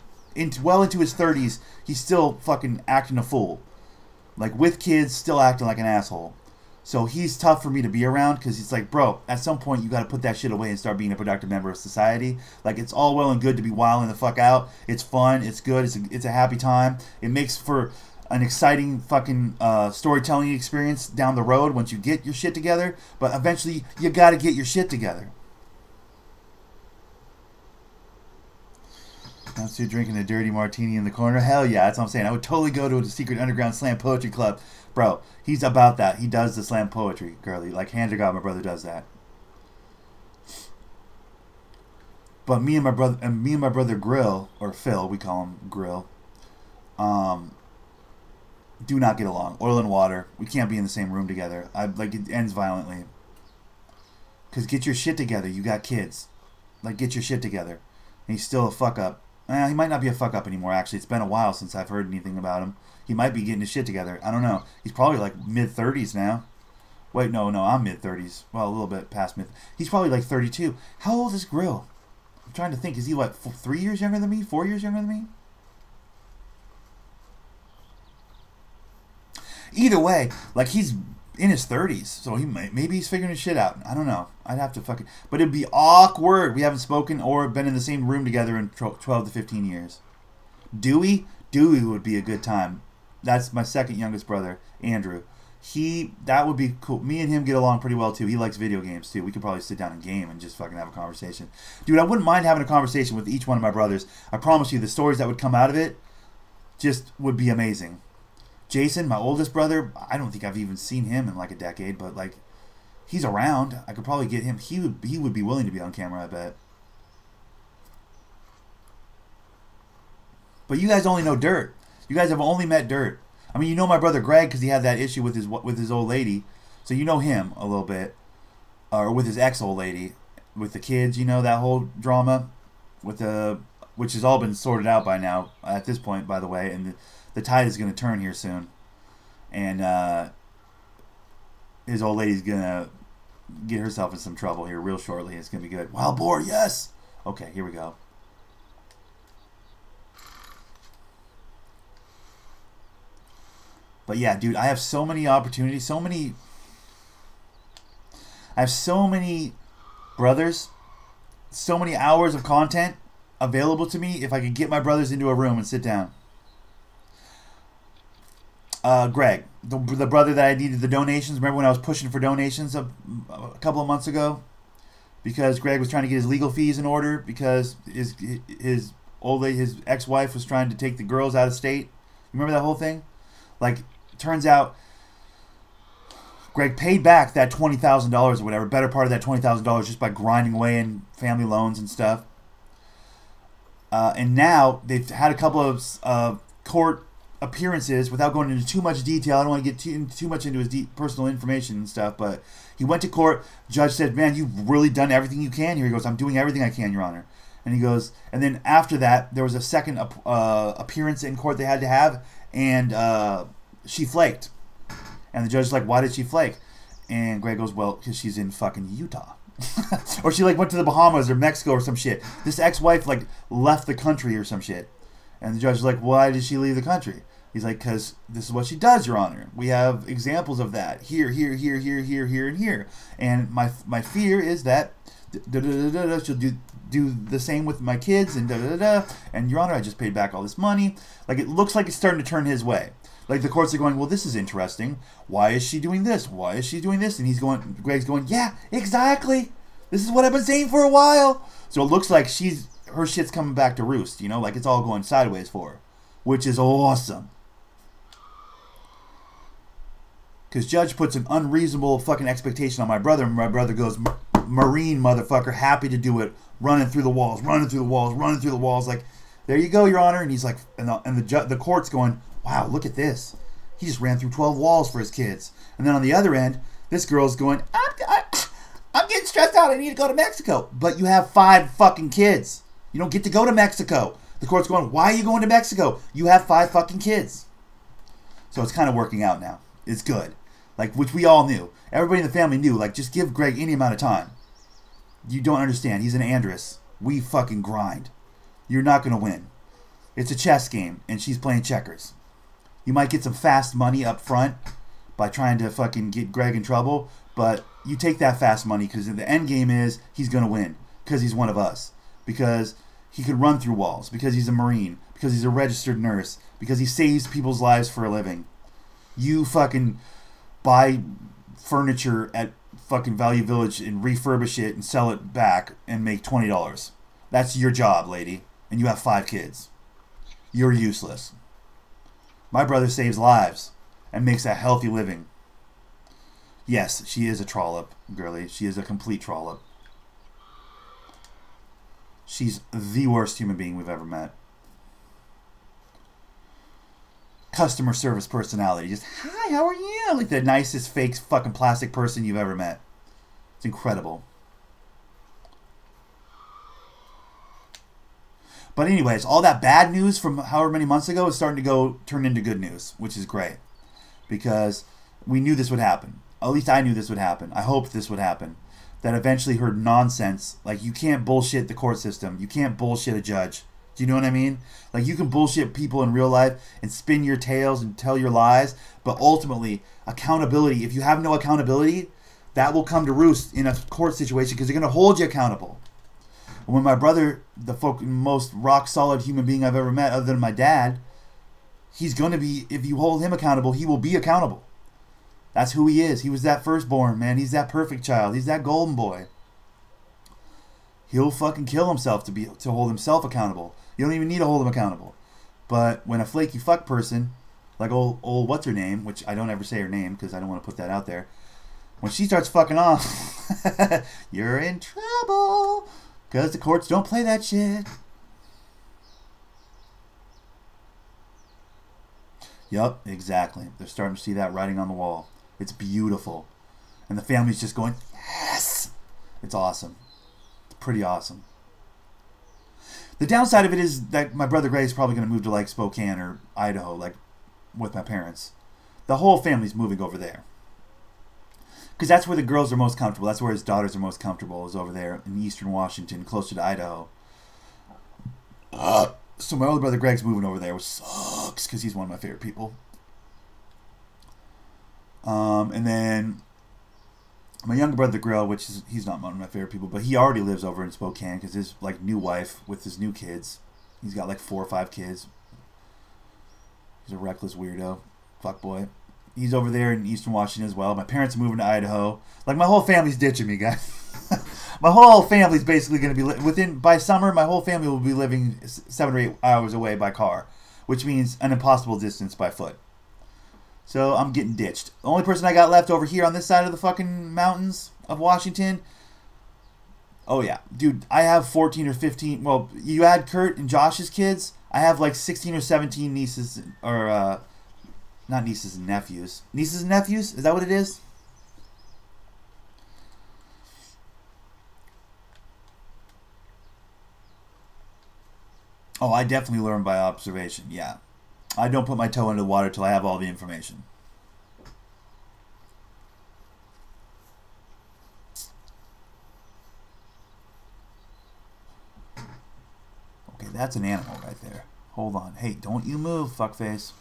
well into his 30s, he's still fucking acting a fool. Like, with kids, still acting like an asshole. So he's tough for me to be around because he's like, bro, at some point you got to put that shit away and start being a productive member of society. Like, it's all well and good to be wilding the fuck out. It's fun. It's good. It's a happy time. It makes for an exciting fucking storytelling experience down the road once you get your shit together. But eventually you got to get your shit together. I'm still drinking a dirty martini in the corner. Hell yeah, that's what I'm saying. I would totally go to a secret underground slam poetry club. Bro, he's about that. He does the slam poetry, girly. Like, hand to God, my brother does that. But me and my brother Grill, or Phil, we call him Grill, do not get along. Oil and water. We can't be in the same room together. It ends violently. Because get your shit together. You got kids. Like, get your shit together. And he's still a fuck up. He might not be a fuck up anymore, actually. It's been a while since I've heard anything about him. He might be getting his shit together. I don't know. He's probably like mid-30s now. Wait, no, I'm mid-30s. Well, a little bit past mid. He's probably like 32. How old is Grill? I'm trying to think. Is he what, 3 years younger than me? 4 years younger than me? Either way, like, he's in his 30s, so maybe he's figuring his shit out. I don't know. I'd have to fucking... But it'd be awkward. We haven't spoken or been in the same room together in 12 to 15 years. Dewey would be a good time. That's my second youngest brother, Andrew. That would be cool. Me and him get along pretty well too. He likes video games too. We could probably sit down and game and just fucking have a conversation. Dude, I wouldn't mind having a conversation with each one of my brothers. I promise you, the stories that would come out of it just would be amazing. Jason, my oldest brother, I don't think I've even seen him in like a decade, but like, he's around. I could probably get him. He would be willing to be on camera, I bet. But you guys only know Dirt. You guys have only met Dirt. I mean, you know my brother Greg because he had that issue with his old lady, so you know him a little bit, or with his ex old lady, with the kids. You know that whole drama, which has all been sorted out by now at this point, by the way, and the tide is going to turn here soon, and his old lady's gonna get herself in some trouble here real shortly. It's gonna be good. Wild boar, yes. Okay, here we go. But yeah, dude, I have so many opportunities, I have so many brothers, so many hours of content available to me if I could get my brothers into a room and sit down. Greg, the brother that I needed the donations. Remember when I was pushing for donations a couple of months ago? Because Greg was trying to get his legal fees in order because his old lady, his ex-wife was trying to take the girls out of state. Remember that whole thing? Like, turns out Greg paid back that $20,000 or whatever, better part of that $20,000 just by grinding away in family loans and stuff. And now they've had a couple of court appearances without going into too much detail. I don't want to get too much into his personal information and stuff, but he went to court. Judge said, man, you've really done everything you can here. He goes, I'm doing everything I can, Your Honor. And he goes, and then after that, there was a second appearance in court they had to have, and she flaked. And the judge's like, why did she flake? And Greg goes, well, because she's in fucking Utah. Or she like went to the Bahamas or Mexico or some shit. This ex-wife like left the country or some shit. And the judge's like, why did she leave the country? He's like, because this is what she does, Your Honor. We have examples of that here, and here. And my fear is that she'll do the same with my kids and And Your Honor, I just paid back all this money. Like, it looks like it's starting to turn his way. Like, the courts are going, well, this is interesting. Why is she doing this? Why is she doing this? And Greg's going, yeah, exactly. This is what I've been saying for a while. So it looks like her shit's coming back to roost, you know? Like, it's all going sideways for her, which is awesome. Because Judge puts an unreasonable fucking expectation on my brother, and my brother goes, Marine motherfucker, happy to do it, running through the walls. Like, there you go, Your Honor. And he's like, and the court's going, wow, look at this. He just ran through 12 walls for his kids. And then on the other end, this girl's going, I'm getting stressed out. I need to go to Mexico. But you have 5 fucking kids. You don't get to go to Mexico. The court's going, why are you going to Mexico? You have 5 fucking kids. So it's kind of working out now. It's good. Like, which we all knew. Everybody in the family knew. Like, just give Greg any amount of time. You don't understand. He's an Andress. We fucking grind. You're not going to win. It's a chess game, and she's playing checkers. You might get some fast money up front by trying to fucking get Greg in trouble, but you take that fast money because the end game is he's going to win because he's one of us, because he could run through walls, because he's a Marine, because he's a registered nurse, because he saves people's lives for a living. You fucking buy furniture at fucking Value Village and refurbish it and sell it back and make $20. That's your job, lady, and you have 5 kids. You're useless. My brother saves lives and makes a healthy living. Yes, she is a trollop, girly. She is a complete trollop. She's the worst human being we've ever met. Customer service personality. Just, hi, how are you? Like the nicest fake fucking plastic person you've ever met. It's incredible. But anyways, all that bad news from however many months ago is starting to turn into good news, which is great. Because we knew this would happen. At least I knew this would happen. I hoped this would happen. That eventually heard nonsense. Like, you can't bullshit the court system. You can't bullshit a judge. Do you know what I mean? Like, you can bullshit people in real life and spin your tales and tell your lies. But ultimately, accountability, if you have no accountability, that will come to roost in a court situation because they're going to hold you accountable. When my brother, the most rock-solid human being I've ever met, other than my dad, he's going to be, if you hold him accountable, he will be accountable. That's who he is. He was that firstborn, man. He's that perfect child. He's that golden boy. He'll fucking kill himself to hold himself accountable. You don't even need to hold him accountable. But when a flaky fuck person, like old what's her name, which I don't ever say her name because I don't want to put that out there, when she starts fucking off, you're in trouble because the courts don't play that shit. Yup, exactly. They're starting to see that writing on the wall. It's beautiful. And the family's just going, yes! It's awesome. It's pretty awesome. The downside of it is that my brother Gray is probably going to move to like Spokane or Idaho, like with my parents. The whole family's moving over there. Because that's where the girls are most comfortable. That's where his daughters are most comfortable, is over there in eastern Washington, closer to Idaho. So my older brother Greg's moving over there, which sucks because he's one of my favorite people. And then my younger brother Grill, which is, he's not one of my favorite people, but he already lives over in Spokane because his like new wife with his new kids. He's got like 4 or 5 kids. He's a reckless weirdo, fuckboy. He's over there in eastern Washington as well. My parents are moving to Idaho. Like my whole family's ditching me, guys. My whole family's basically going to be by summer. My whole family will be living 7 or 8 hours away by car, which means an impossible distance by foot. So I'm getting ditched. The only person I got left over here on this side of the fucking mountains of Washington. Oh yeah, dude, I have 14 or 15. Well, you add Kurt and Josh's kids, I have like 16 or 17 nieces, or not nieces and nephews. Nieces and nephews? Is that what it is? Oh, I definitely learn by observation, yeah. I don't put my toe into the water till I have all the information. Okay, that's an animal right there. Hold on. Hey, don't you move, fuckface.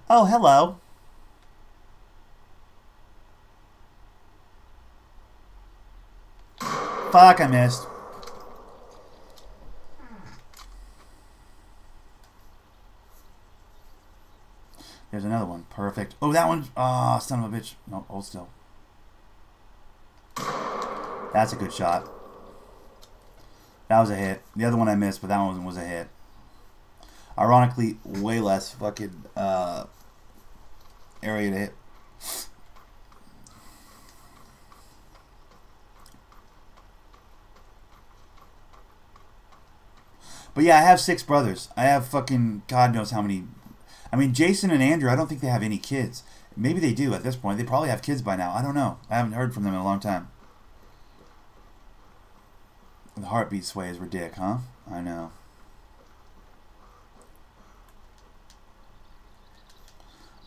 Oh, hello. Fuck, I missed. There's another one. Perfect. Oh, that one. Ah, oh, son of a bitch. No, hold still. That's a good shot. That was a hit. The other one I missed, but that one was a hit. Ironically, way less fucking area to hit. But yeah, I have 6 brothers. I have fucking God knows how many. I mean, Jason and Andrew, I don't think they have any kids. Maybe they do at this point. They probably have kids by now. I don't know. I haven't heard from them in a long time. The heartbeat sways were dick, huh? I know.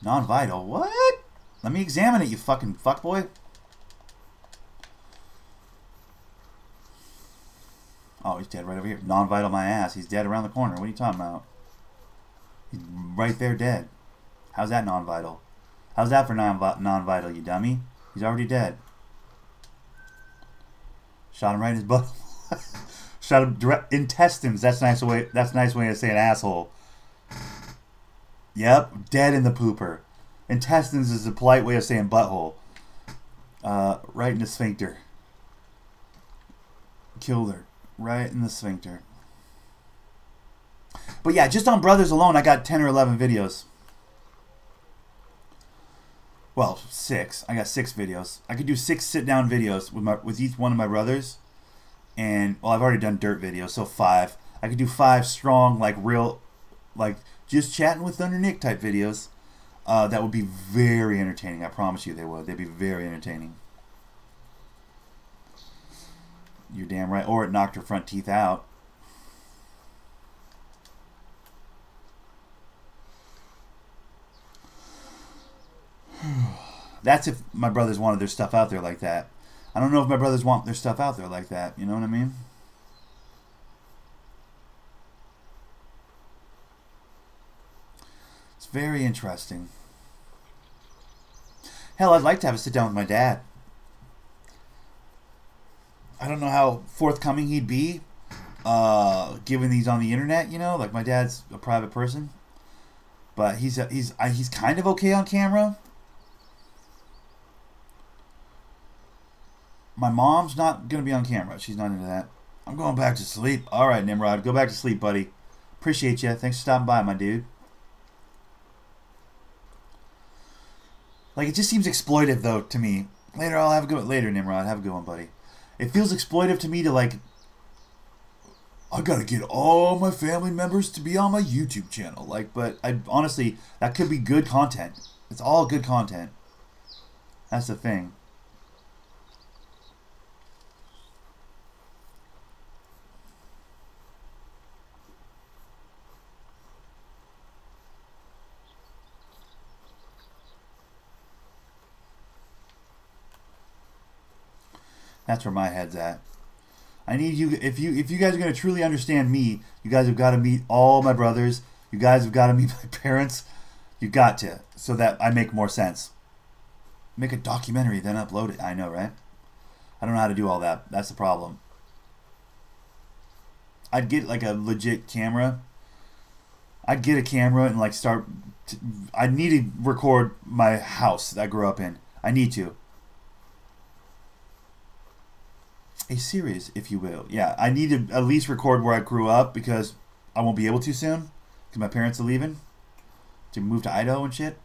Non-vital? What? Let me examine it, you fucking fuckboy. Oh, he's dead right over here. Non-vital my ass. He's dead around the corner. What are you talking about? He's right there dead. How's that non-vital? How's that for non-vital, you dummy? He's already dead. Shot him right in his butt. Shot him direct intestines. That's a nice way. That's a nice way to say an asshole. Yep, dead in the pooper. Intestines is a polite way of saying butthole. Right in the sphincter. Killed her. Right in the sphincter. But yeah, just on brothers alone, I got 10 or 11 videos. Well, 6. I got 6 videos. I could do 6 sit-down videos with each one of my brothers. And, well, I've already done dirt videos, so 5. I could do 5 strong, like, real, like, just chatting with Thundernick type videos. That would be very entertaining. I promise you they would. They'd be very entertaining. You're damn right. Or it knocked her front teeth out. That's if my brothers wanted their stuff out there like that. I don't know if my brothers want their stuff out there like that. You know what I mean? It's very interesting. Hell, I'd like to have a sit down with my dad. I don't know how forthcoming he'd be. giving these on the internet, you know, like my dad's a private person, but he's kind of okay on camera. My mom's not gonna be on camera. She's not into that. I'm going back to sleep. All right, Nimrod, go back to sleep, buddy. Appreciate you. Thanks for stopping by, my dude. Like, it just seems exploitive, though, to me. I'll have a good one. Later, Nimrod. Have a good one, buddy. It feels exploitive to me to, like, I gotta get all my family members to be on my YouTube channel. Like, but honestly, that could be good content. It's all good content. That's the thing. That's where my head's at. I need you. If you guys are gonna truly understand me, you guys have got to meet all my brothers. You guys have got to meet my parents. You got to, so that I make more sense. Make a documentary, then upload it. I know, right? I don't know how to do all that. That's the problem. I'd get like a legit camera. I'd get a camera and like start. I need to record my house that I grew up in. I need to. A series, if you will. Yeah, I need to at least record where I grew up because I won't be able to soon because my parents are leaving to move to Idaho and shit.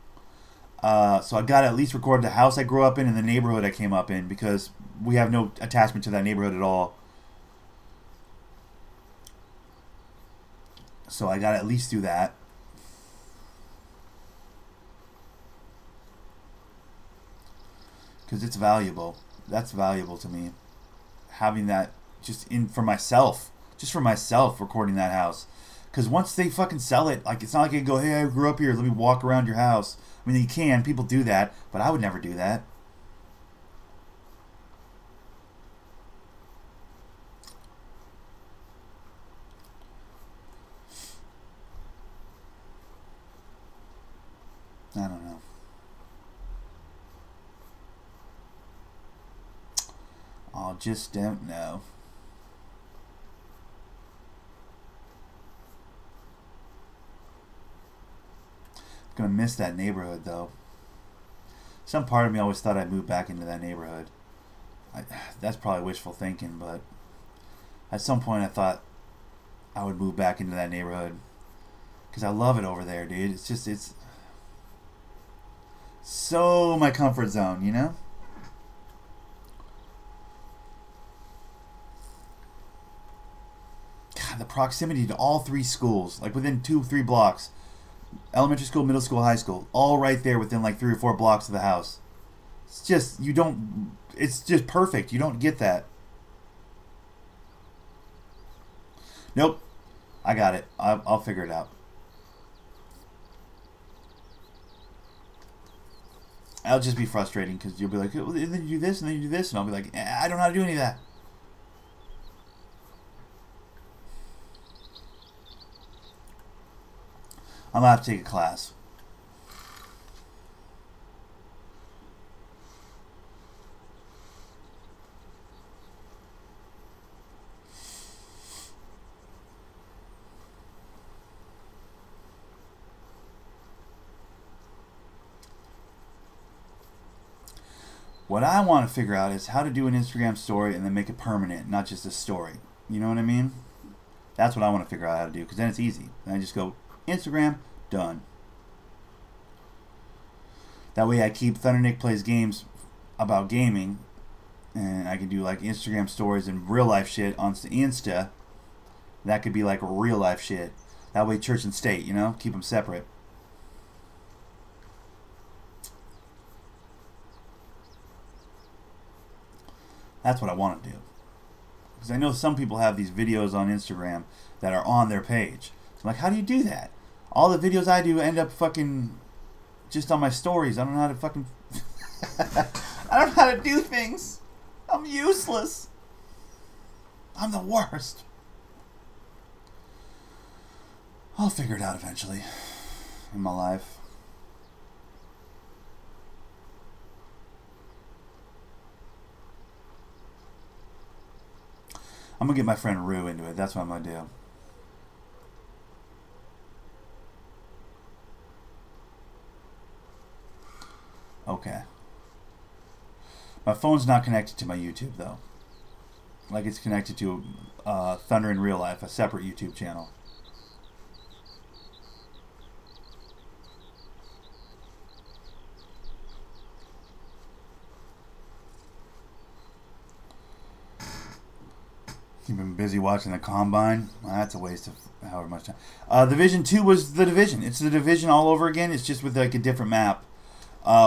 So I got to at least record the house I grew up in and the neighborhood I came up in because we have no attachment to that neighborhood at all. So I got to at least do that. Because it's valuable. That's valuable to me. Having that just for myself, recording that house, because once they fucking sell it, like it's not like I can go, hey, I grew up here, let me walk around your house. I mean, you can, people do that, but I would never do that. I don't know. I just don't know. I'm gonna miss that neighborhood though. Some part of me always thought I'd move back into that neighborhood. That's probably wishful thinking, but at some point I thought I would move back into that neighborhood because I love it over there, dude. It's so my comfort zone, you know? The proximity to all three schools, like within 2-3 blocks, elementary school, middle school, high school, all right there within like 3 or 4 blocks of the house. It's just, it's just perfect. You don't get that. Nope. I got it. I'll figure it out. It'll just be frustrating because you'll be like, well, then you do this and then you do this, and I'll be like, I don't know how to do any of that. I'm going to have to take a class. What I want to figure out is how to do an Instagram story and then make it permanent, not just a story. You know what I mean? That's what I want to figure out how to do, because then it's easy. Then I just go, Instagram, done. That way I keep Thundernick plays games about gaming, and I can do like Instagram stories and real life shit on Insta. That could be like real life shit. That way church and state, you know, keep them separate. That's what I want to do. Because I know some people have these videos on Instagram that are on their page. So I'm like, how do you do that? All the videos I do end up fucking just on my stories. I don't know how to fucking... I don't know how to do things. I'm useless. I'm the worst. I'll figure it out eventually in my life. I'm going to get my friend Rue into it. That's what I'm going to do. Okay. My phone's not connected to my YouTube, though. Like it's connected to Thunder in Real Life, a separate YouTube channel. You've been busy watching the Combine? Well, that's a waste of however much time. Division 2 was The Division. It's The Division all over again. It's just with like a different map.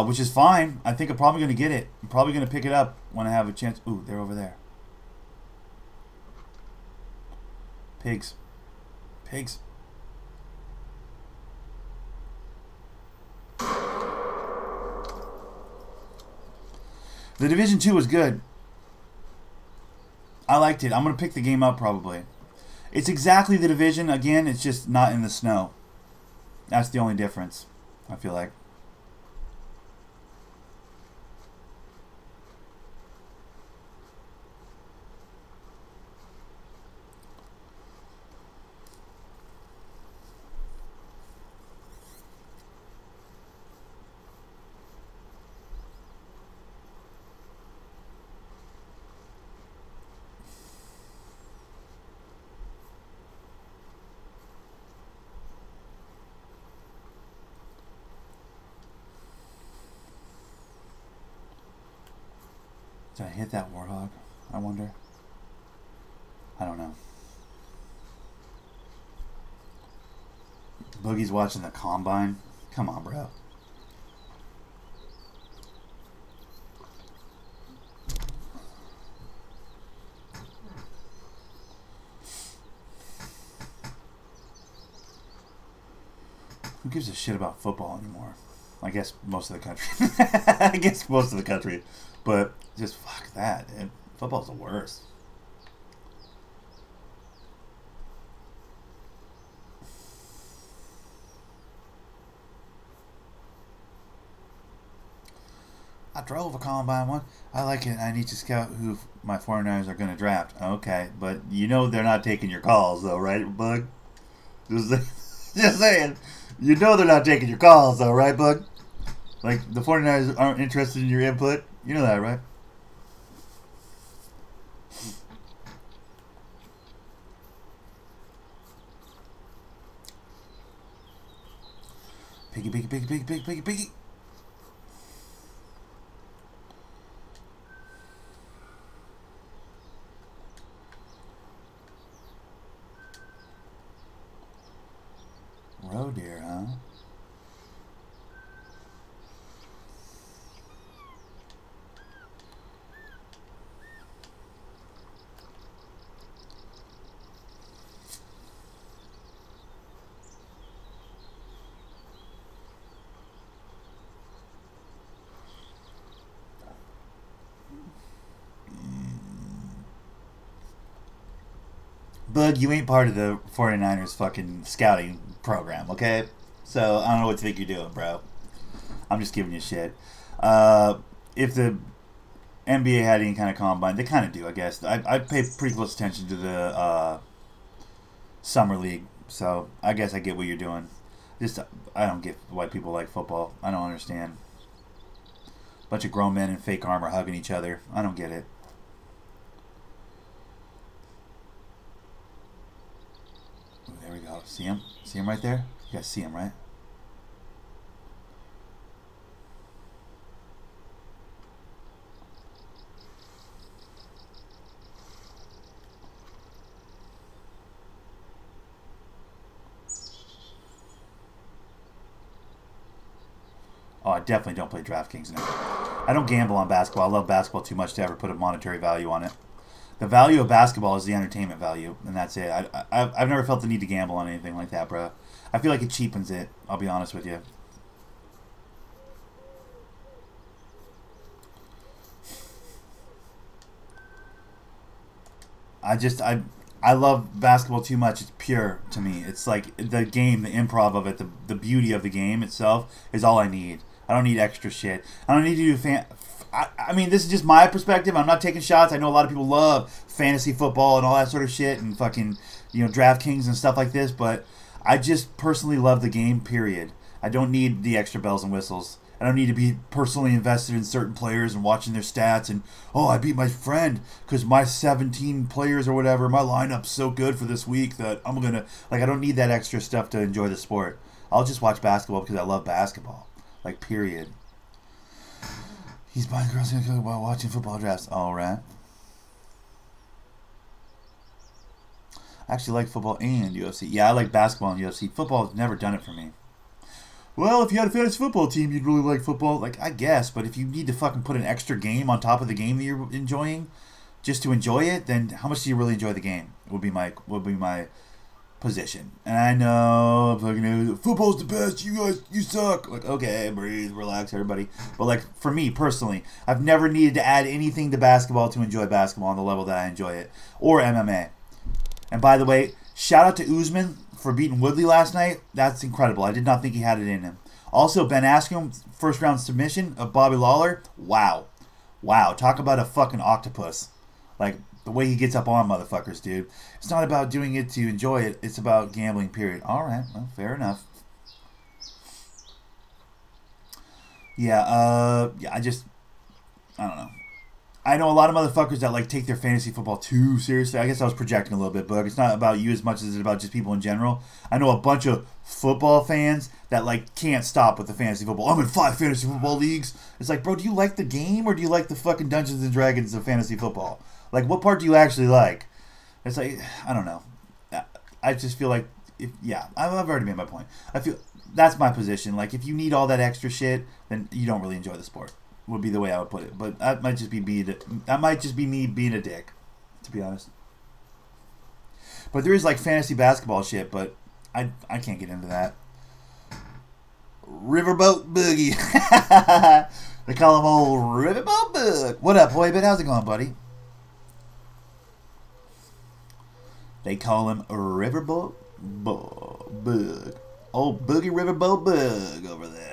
Which is fine. I think I'm probably going to get it. I'm probably going to pick it up when I have a chance. Ooh, they're over there. Pigs. Pigs. The Division 2 was good. I liked it. I'm going to pick the game up probably. It's exactly The Division. Again, it's just not in the snow. That's the only difference, I feel like. Did I hit that Warthog? I wonder. I don't know. Boogie's watching the Combine. Come on, bro. Who gives a shit about football anymore? I guess most of the country. I guess most of the country. But just fuck that. Football's the worst. I drove a Combine one. I like it. I need to scout who my 49ers are going to draft. Okay, but you know they're not taking your calls, though, right, Bug? Just saying. You know they're not taking your calls, though, right, Bug? Like, the 49ers aren't interested in your input. You know that, right? Piggy, piggy, piggy, piggy, piggy, piggy, piggy. Roe deer, huh? Bug, you ain't part of the 49ers fucking scouting program, okay? So, I don't know what to think you're doing, bro. I'm just giving you shit. If the NBA had any kind of combine, they kind of do, I guess. I pay pretty close attention to the Summer League, so I guess I get what you're doing. Just, I don't get why people like football. I don't understand. Bunch of grown men in fake armor hugging each other. I don't get it. Ooh, there we go. See him? See him right there? You guys see him, right? Oh, I definitely don't play DraftKings now. I don't gamble on basketball. I love basketball too much to ever put a monetary value on it. The value of basketball is the entertainment value, and that's it. I've never felt the need to gamble on anything like that, bro. I feel like it cheapens it. I'll be honest with you. I love basketball too much. It's pure to me. It's like the game, the improv of it, the beauty of the game itself is all I need. I don't need extra shit. I don't need to do I mean, this is just my perspective. I'm not taking shots. I know a lot of people love fantasy football and all that sort of shit and fucking, DraftKings and stuff like this, but I just personally love the game, period. I don't need the extra bells and whistles. I don't need to be personally invested in certain players and watching their stats and, oh, I beat my friend because my 17 players or whatever, my lineup's so good for this week that I'm going to, I don't need that extra stuff to enjoy the sport. I'll just watch basketball because I love basketball. Period. He's buying girls while watching football drafts. All right. I actually like football and UFC. Yeah, I like basketball and UFC. Football has never done it for me. Well, if you had a fantasy football team, you'd really like football. I guess, but if you need to fucking put an extra game on top of the game that you're enjoying, just to enjoy it, then how much do you really enjoy the game? Would be my position. And I know fucking football's the best. You guys, you suck. Okay, breathe, relax, everybody. But for me personally, I've never needed to add anything to basketball to enjoy basketball on the level that I enjoy it, or MMA. And by the way, shout out to Usman for beating Woodley last night. That's incredible. I did not think he had it in him. Also, Ben Askren, first round submission of Bobby Lawler. Wow. Talk about a fucking octopus. The way he gets up on motherfuckers, dude. It's not about doing it to enjoy it. It's about gambling, period. All right. Well, fair enough. Yeah, I don't know. I know a lot of motherfuckers that take their fantasy football too seriously. I guess I was projecting a little bit, but it's not about you as much as it's about just people in general. I know a bunch of football fans that can't stop with the fantasy football. I'm in 5 fantasy football leagues. It's bro, do you like the game or do you like the fucking Dungeons and Dragons of fantasy football? What part do you actually like? It's I don't know. I just feel I've already made my point. I feel that's my position. If you need all that extra shit, then you don't really enjoy the sport. Would be the way I would put it, but that might just be me being a dick, to be honest. But there is fantasy basketball shit, but I can't get into that. Riverboat Boogie, they call him old Riverboat Bug. What up, Hoybit? How's it going, buddy? They call him Riverboat Bug, old Boogie Riverboat Bug over there.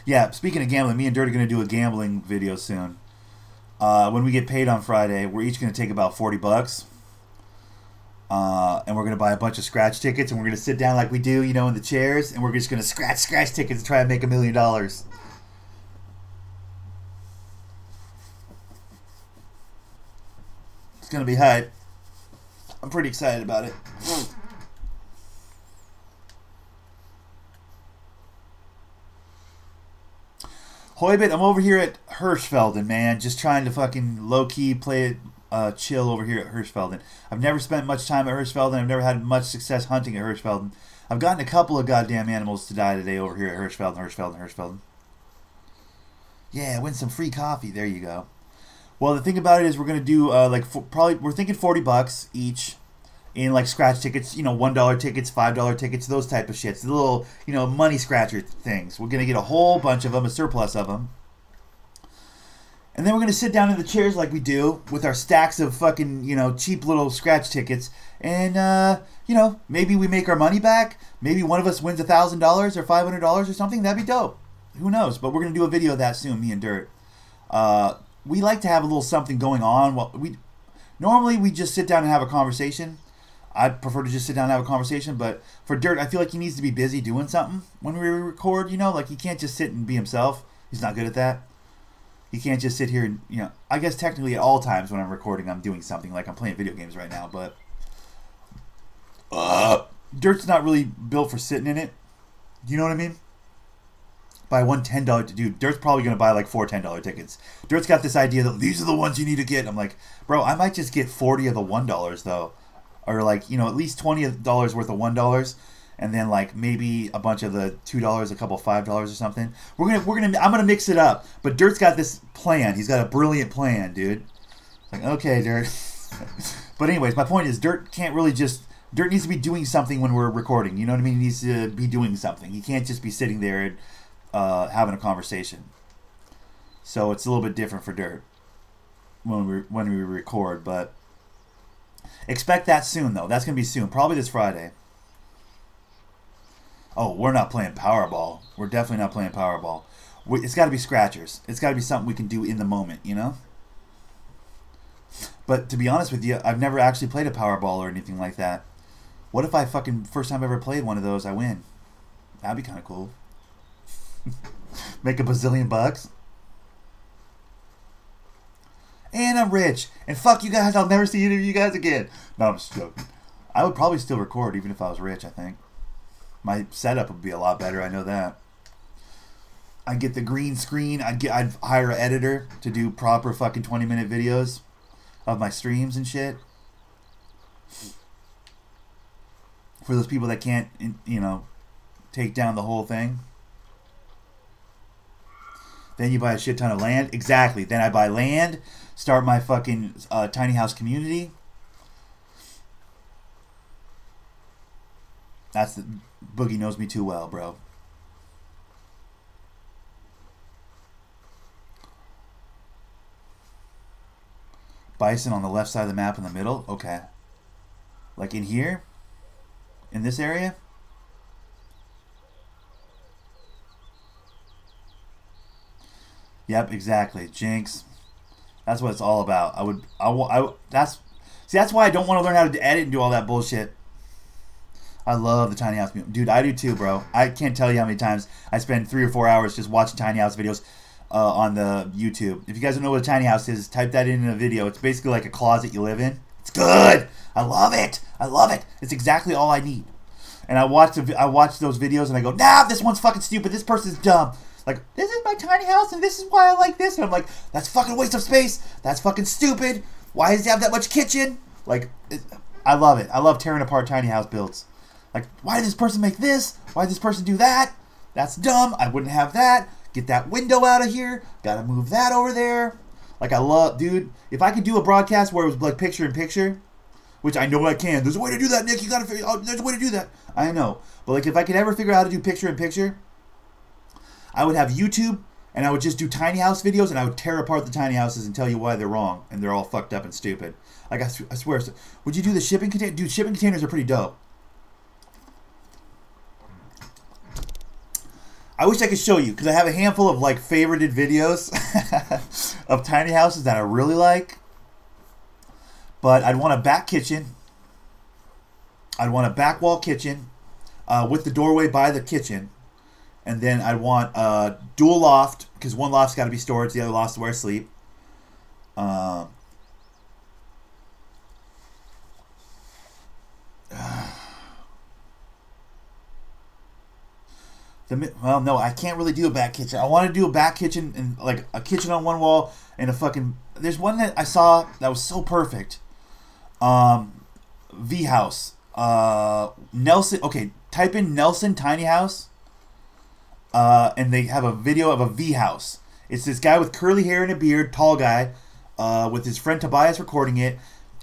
Yeah, speaking of gambling, me and Dirt are going to do a gambling video soon. When we get paid on Friday, we're each going to take about $40. And we're going to buy a bunch of scratch tickets, and we're going to sit down like we do, in the chairs, and we're just going to scratch tickets and try and make $1 million. It's going to be hype. I'm pretty excited about it. Hoybit, I'm over here at Hirschfelden, man. Just trying to fucking low-key play it chill over here at Hirschfelden. I've never spent much time at Hirschfelden. I've never had much success hunting at Hirschfelden. I've gotten a couple of goddamn animals to die today over here at Hirschfelden. Yeah, win some free coffee. There you go. Well, the thing about it is we're going to do, we're thinking $40 each in, scratch tickets, $1 tickets, $5 tickets, those type of shits. The little, money scratcher things. We're going to get a whole bunch of them, a surplus of them. And then we're going to sit down in the chairs like we do with our stacks of fucking, cheap little scratch tickets. And, maybe we make our money back. Maybe one of us wins $1,000 or $500 or something. That'd be dope. Who knows? But we're going to do a video of that soon, me and Dirt. We like to have a little something going on. Normally we just sit down and have a conversation. I prefer to just sit down and have a conversation, but for Dirt, I feel like he needs to be busy doing something when we record, he can't just sit and be himself. He's not good at that. He can't just sit here and, I guess technically at all times when I'm recording, I'm doing something, I'm playing video games right now, but Dirt's not really built for sitting in it. You know what I mean? Buy one $10 dude. Dirt's probably going to buy 4 $10 tickets. Dirt's got this idea that these are the ones you need to get. I'm like, bro, I might just get 40 of the $1 though. Or at least $20 worth of $1, and then maybe a bunch of the $2, a couple of $5 or something. I'm gonna mix it up. But Dirt's got this plan. He's got a brilliant plan, dude. Okay, Dirt. But anyways, my point is, Dirt needs to be doing something when we're recording. You know what I mean? He needs to be doing something. He can't just be sitting there and having a conversation. So it's a little bit different for Dirt when we record, but. Expect that soon, though. That's going to be soon. Probably this Friday. Oh, we're not playing Powerball. We're definitely not playing Powerball. It's got to be scratchers. It's got to be something we can do in the moment, you know? But to be honest with you, I've never actually played a Powerball or anything like that. What if I fucking, first time I ever played one of those, I win? That'd be kind of cool. Make a bazillion bucks. And I'm rich. And fuck you guys, I'll never see any of you guys again. No, I'm just joking. I would probably still record even if I was rich, I think. My setup would be a lot better, I know that. I'd get the green screen. I'd hire an editor to do proper fucking 20-minute videos of my streams and shit. For those people that can't, you know, take down the whole thing. Then you buy a shit ton of land. Exactly. Then I buy land, start my fucking tiny house community. That's the... Boogie knows me too well, bro. Bison on the left side of the map in the middle? Okay. Like in here? In this area? Yep, exactly. Jinx. That's what it's all about. That's why I don't want to learn how to edit and do all that bullshit. I love the tiny house. Dude, I do too, bro. I can't tell you how many times I spend 3 or 4 hours just watching tiny house videos on the YouTube. If you guys don't know what a tiny house is, type that in a video. It's basically like a closet you live in. It's good. I love it. I love it. It's exactly all I need. And I watch those videos and I go, nah, this one's fucking stupid. This person's dumb. Like, this is my tiny house and this is why I like this. And I'm like, that's fucking waste of space. That's fucking stupid. Why does he have that much kitchen? Like, I love it. I love tearing apart tiny house builds. Like, why did this person make this? Why did this person do that? That's dumb. I wouldn't have that. Get that window out of here. Gotta move that over there. Like, I love, dude, if I could do a broadcast where it was like picture in picture, which I know I can. There's a way to do that, Nick. You gotta figure out, there's a way to do that. I know. But like, if I could ever figure out how to do picture in picture, I would have YouTube and I would just do tiny house videos and I would tear apart the tiny houses and tell you why they're wrong and they're all fucked up and stupid. Like, I swear. Would you do the shipping container? Dude, shipping containers are pretty dope. I wish I could show you because I have a handful of like favorited videos of tiny houses that I really like. But I'd want a back kitchen. I'd want a back wall kitchen with the doorway by the kitchen. And then I'd want a dual loft because one loft's got to be storage, the other loft's where I sleep. Well, no, I can't really do a back kitchen. I want to do a back kitchen and like a kitchen on one wall and a fucking. There's one that I saw that was so perfect. V house. Nelson. Okay, type in Nelson tiny house. And they have a video of a V house. It's this guy with curly hair and a beard, tall guy, with his friend Tobias recording it,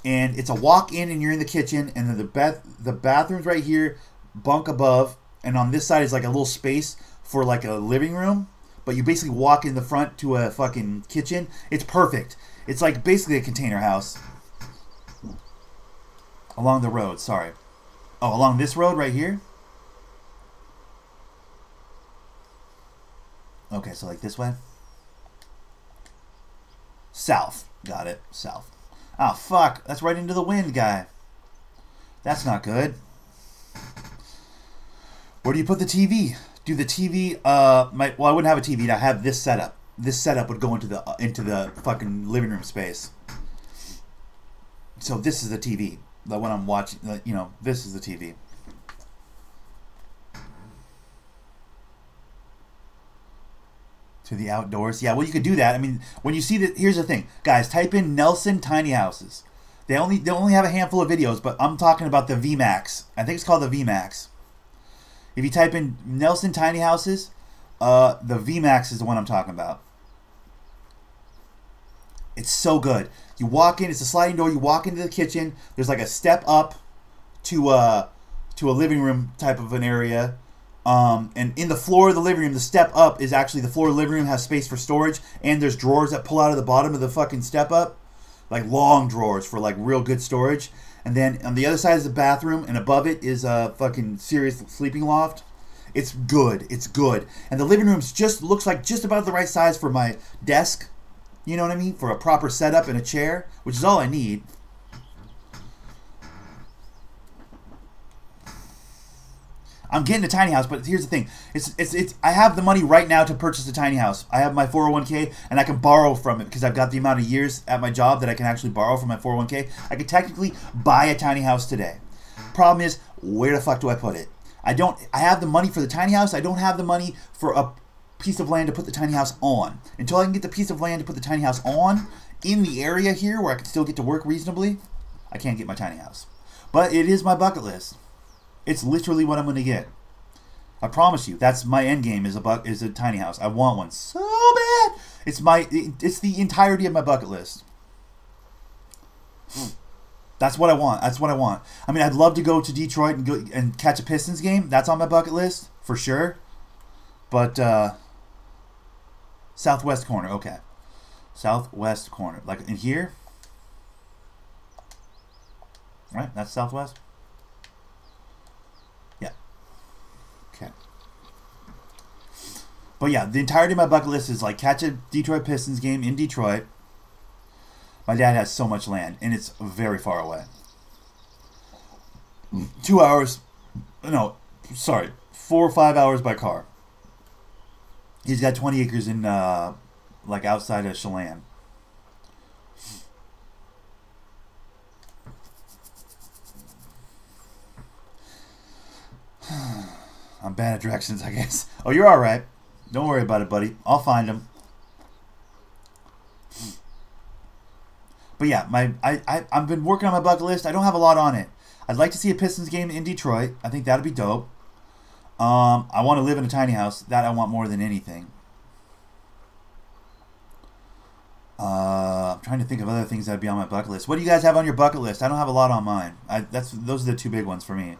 and it's a walk in and you're in the kitchen, and then the bathroom's right here, bunk above. And on this side is like a little space for like a living room. But you basically walk in the front to a fucking kitchen. It's perfect. It's like basically a container house. Along the road, sorry. Oh, along this road right here? Okay, so like this way? South. Got it. South. Oh, fuck. That's right into the wind, guy. That's not good. Where do you put the TV? Do the TV? Well, I wouldn't have a TV. I have this setup. This setup would go into the fucking living room space. So this is the TV. The one I'm watching. You know, this is the TV. To the outdoors. Yeah, well, you could do that. I mean, when you see that, here's the thing, guys. Type in Nelson tiny houses. They only have a handful of videos, but I'm talking about the VMAX. I think it's called the VMAX. If you type in Nelson tiny houses, the VMAX is the one I'm talking about. It's so good. You walk in, it's a sliding door. You walk into the kitchen. There's like a step up to a living room type of an area. And in the floor of the living room, the step up is actually the floor of the living room has space for storage, and there's drawers that pull out of the bottom of the fucking step up, like long drawers for like real good storage. And then on the other side is the bathroom, and above it is a fucking serious sleeping loft. It's good. It's good. And the living room's just looks like just about the right size for my desk. You know what I mean? For a proper setup and a chair, which is all I need. I'm getting a tiny house, but here's the thing. It's I have the money right now to purchase a tiny house. I have my 401k and I can borrow from it because I've got the amount of years at my job that I can actually borrow from my 401k. I could technically buy a tiny house today. Problem is, where the fuck do I put it? I have the money for the tiny house. I don't have the money for a piece of land to put the tiny house on. Until I can get the piece of land to put the tiny house on in the area here where I can still get to work reasonably, I can't get my tiny house. But it is my bucket list. It's literally what I'm going to get. I promise you, that's my end game is a tiny house. I want one so bad. It's the entirety of my bucket list. That's what I want. That's what I want. I mean, I'd love to go to Detroit and go and catch a Pistons game. That's on my bucket list for sure. But southwest corner, okay. Southwest corner, like in here. Right, that's southwest. Yeah. Okay. But yeah, the entirety of my bucket list is like catch a Detroit Pistons game in Detroit. My dad has so much land, and it's very far away. 2 hours, no, sorry, 4 or 5 hours by car. He's got 20 acres in, like outside of Chelan. I'm bad at directions, I guess. Oh, you're alright. Don't worry about it, buddy. I'll find him. But yeah, I've been working on my bucket list. I don't have a lot on it. I'd like to see a Pistons game in Detroit. I think that'd be dope. I want to live in a tiny house. That I want more than anything. I'm trying to think of other things that'd be on my bucket list. What do you guys have on your bucket list? I don't have a lot on mine. Those are the two big ones for me.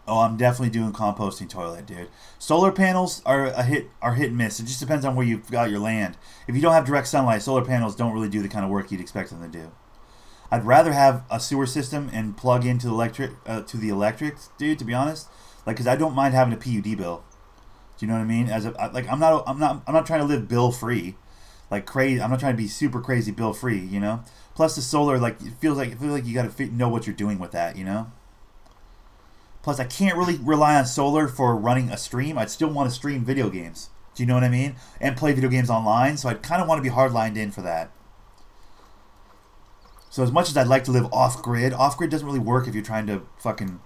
Oh, I'm definitely doing composting toilet, dude. Solar panels are hit and miss. It just depends on where you've got your land. If you don't have direct sunlight, solar panels don't really do the kind of work you'd expect them to do. I'd rather have a sewer system and plug into the electrics, dude. To be honest, like, because I don't mind having a PUD bill. Do you know what I mean? I'm not trying to live bill free, like crazy. I'm not trying to be super crazy bill free, you know. Plus the solar, like it feels like you got to know what you're doing with that, you know. Plus, I can't really rely on solar for running a stream. I'd still want to stream video games. Do you know what I mean? And play video games online. So I'd kind of want to be hardlined in for that. So as much as I'd like to live off-grid doesn't really work if you're trying to fucking,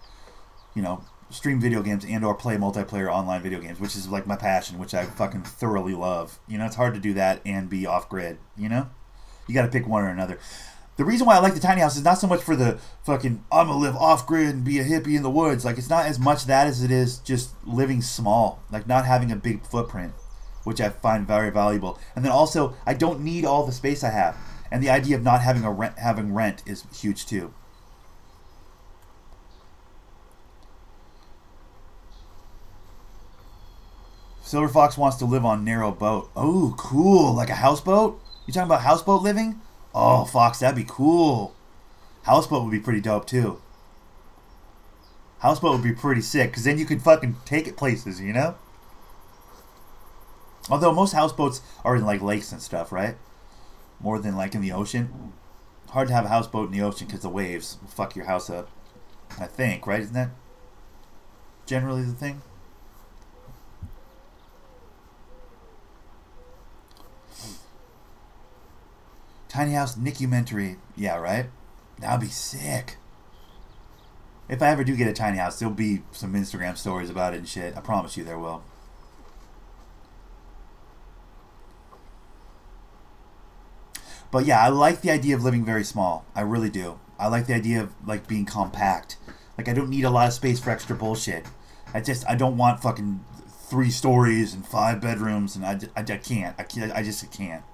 you know, stream video games and or play multiplayer online video games, which is like my passion, which I fucking thoroughly love. You know, it's hard to do that and be off-grid, you know? You got to pick one or another. The reason why I like the tiny house is not so much for the fucking, I'm going to live off-grid and be a hippie in the woods. Like, it's not as much that as it is just living small. Like, not having a big footprint, which I find very valuable. And then also, I don't need all the space I have. And the idea of not having rent is huge, too. Silver Fox wants to live on narrow boat. Oh, cool. Like a houseboat? You talking about houseboat living? Oh, Fox, that'd be cool. Houseboat would be pretty dope, too. Houseboat would be pretty sick, because then you could fucking take it places, you know? Although most houseboats are in, like, lakes and stuff, right? More than, like, in the ocean. Hard to have a houseboat in the ocean, because the waves will fuck your house up. I think, right? Isn't that generally the thing? Tiny house Nickumentary. Yeah, right? That'd be sick. If I ever do get a tiny house, there'll be some Instagram stories about it and shit. I promise you there will. But yeah, I like the idea of living very small. I really do. I like the idea of like being compact. Like, I don't need a lot of space for extra bullshit. I don't want fucking 3 stories and 5 bedrooms, and I can't. I just can't.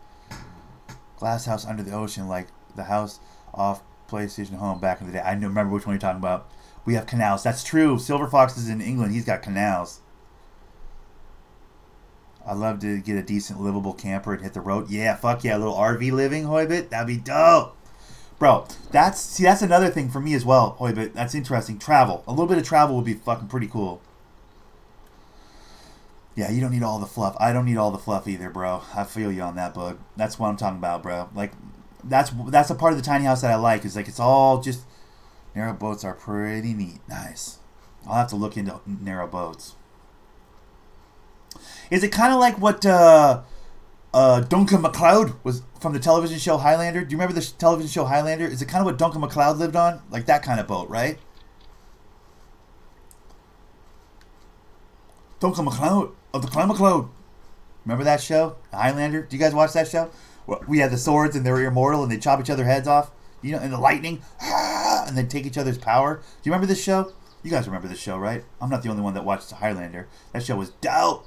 Glass house under the ocean, like the house off PlayStation Home back in the day. I don't remember which one you're talking about. We have canals. That's true. Silver Fox is in England. He's got canals. I'd love to get a decent livable camper and hit the road. Yeah, fuck yeah. A little RV living, Hoybit. That'd be dope. Bro, that's another thing for me as well. Boy, but that's interesting. Travel. A little bit of travel would be fucking pretty cool. Yeah, you don't need all the fluff. I don't need all the fluff either, bro. I feel you on that, bug. That's what I'm talking about, bro. Like, that's a part of the tiny house that I like. Is like it's all just narrow boats are pretty neat. Nice. I'll have to look into narrow boats. Is it kind of like what Duncan MacLeod was from the television show Highlander? Do you remember the television show Highlander? Is it kind of what Duncan MacLeod lived on? Like that kind of boat, right? Duncan MacLeod of the Clan MacLeod. Remember that show? Highlander? Do you guys watch that show? We had the swords and they were immortal and they chop each other's heads off. You know, and the lightning. And they take each other's power. Do you remember this show? You guys remember this show, right? I'm not the only one that watched Highlander. That show was dope.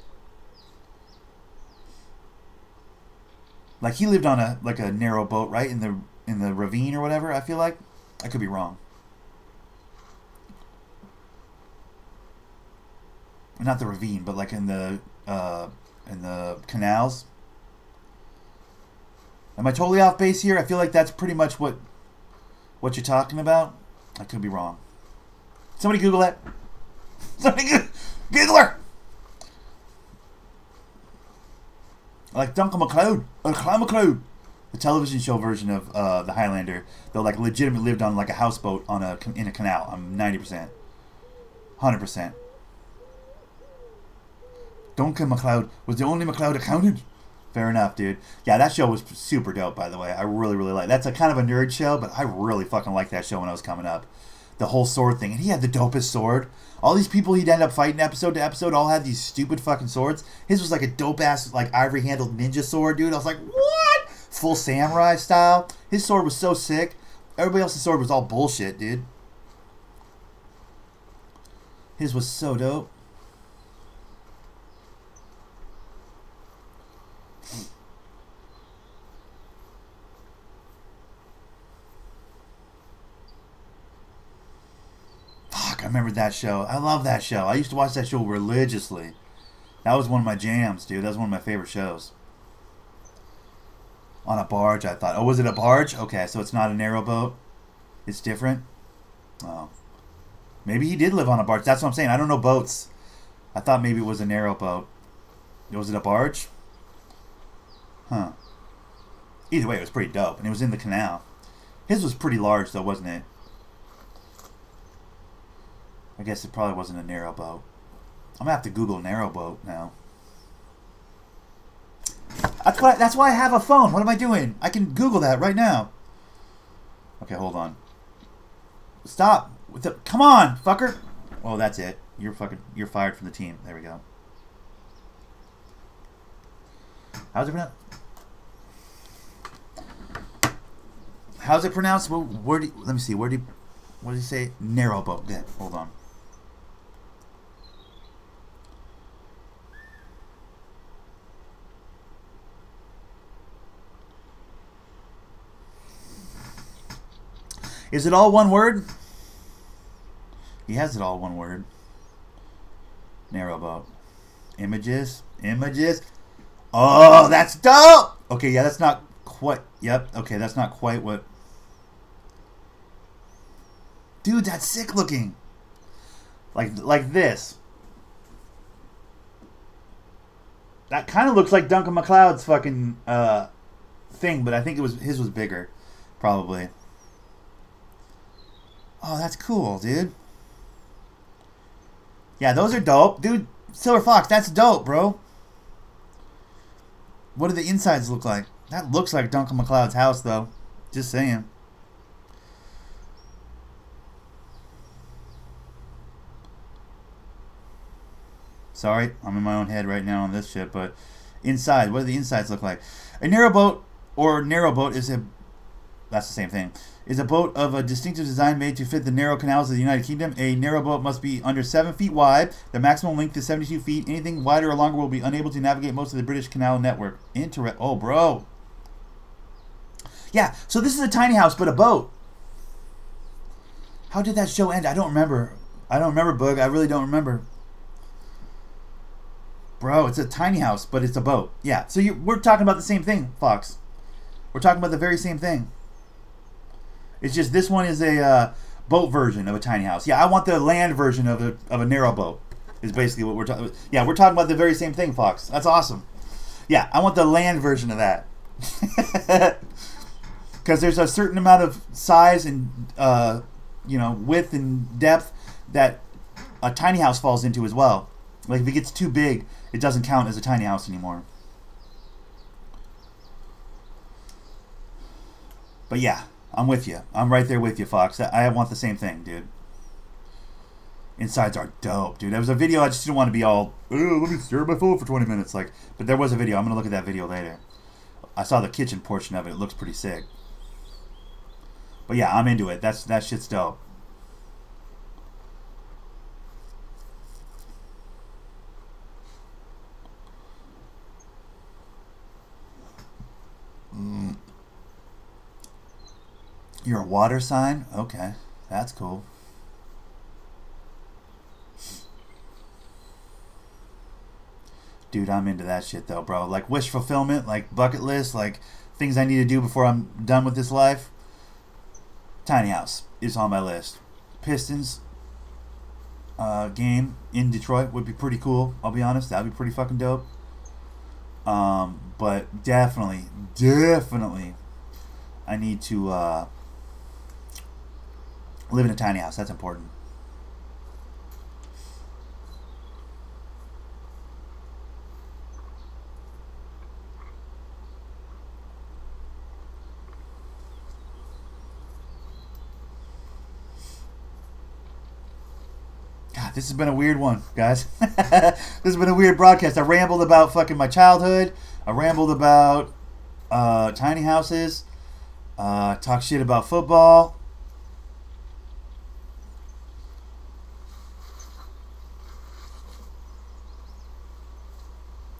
Like he lived on a narrow boat, right? In the ravine or whatever, I feel like. I could be wrong. Not the ravine, but like in the canals. Am I totally off base here? I feel like that's pretty much what you're talking about. I could be wrong. Somebody Google that. Somebody Google her. I like Duncan MacLeod or Clan MacLeod, the television show version of the Highlander. They like legitimately lived on like a houseboat in a canal. I'm 90%, 100%. Duncan MacLeod was the only MacLeod accountant. Fair enough, dude. Yeah, that show was super dope, by the way. I really, really like. That's a kind of a nerd show, but I really fucking liked that show when I was coming up. The whole sword thing, and he had the dopest sword. All these people he'd end up fighting episode to episode all had these stupid fucking swords. His was like a dope ass like ivory handled ninja sword, dude. I was like, what? Full samurai style. His sword was so sick. Everybody else's sword was all bullshit, dude. His was so dope. Fuck, I remember that show. I love that show. I used to watch that show religiously. That was one of my jams, dude. That was one of my favorite shows. On a barge, I thought. Oh, was it a barge? Okay, so it's not a narrow boat. It's different. Oh. Maybe he did live on a barge. That's what I'm saying. I don't know boats. I thought maybe it was a narrow boat. Was it a barge? Huh. Either way, it was pretty dope. And it was in the canal. His was pretty large, though, wasn't it? I guess it probably wasn't a narrow boat. I'm going to have to Google narrow boat now. That's why I have a phone. What am I doing? I can Google that right now. Okay, hold on. Stop. Come on, fucker. Oh, that's it. You're fired from the team. There we go. How's it pronounced? How's it pronounced? Well, let me see. What did he say? Narrow boat. Yeah, hold on. Is it all one word? He has it all one word. Narrow boat. Images. Oh, that's dope! Okay, yeah, that's not quite... Yep, okay, that's not quite what... Dude, that's sick looking. Like this. That kind of looks like Duncan MacLeod's fucking thing, but I think his was bigger. Probably. Oh, that's cool, dude. Yeah, those are dope. Dude, Silver Fox, that's dope, bro. What do the insides look like? That looks like Duncan MacLeod's house, though. Just saying. Sorry, I'm in my own head right now on this shit, but inside, what do the insides look like? A narrowboat or narrowboat is that's the same thing. Is a boat of a distinctive design made to fit the narrow canals of the United Kingdom. A narrowboat must be under 7 feet wide. The maximum length is 72 feet. Anything wider or longer will be unable to navigate most of the British canal network. Oh, bro. Yeah, so this is a tiny house, but a boat. How did that show end? I don't remember. I don't remember, Bug. I really don't remember. Bro, it's a tiny house, but it's a boat. Yeah, so we're talking about the same thing, Fox. We're talking about the very same thing. It's just this one is a boat version of a tiny house. Yeah, I want the land version of a narrow boat. Is basically what we're talking about. Yeah, we're talking about the very same thing, Fox. That's awesome. Yeah, I want the land version of that. Because there's a certain amount of size and width and depth that a tiny house falls into as well. Like if it gets too big, it doesn't count as a tiny house anymore. But yeah, I'm with you. I'm right there with you, Fox. I want the same thing, dude. Insides are dope, dude. There was a video, I just didn't want to be all, oh, let me stare at my phone for 20 minutes. Like, but there was a video. I'm going to look at that video later. I saw the kitchen portion of it. It looks pretty sick. But yeah, I'm into it. That shit's dope. You're a water sign? Okay. That's cool. Dude, I'm into that shit though, bro. Like wish fulfillment, like bucket list, like things I need to do before I'm done with this life. Tiny house is on my list. Pistons game in Detroit would be pretty cool. I'll be honest, that'd be pretty fucking dope. But definitely, I need to live in a tiny house. That's important. God, this has been a weird one, guys. This has been a weird broadcast. I rambled about fucking my childhood. I rambled about tiny houses. Talk shit about football.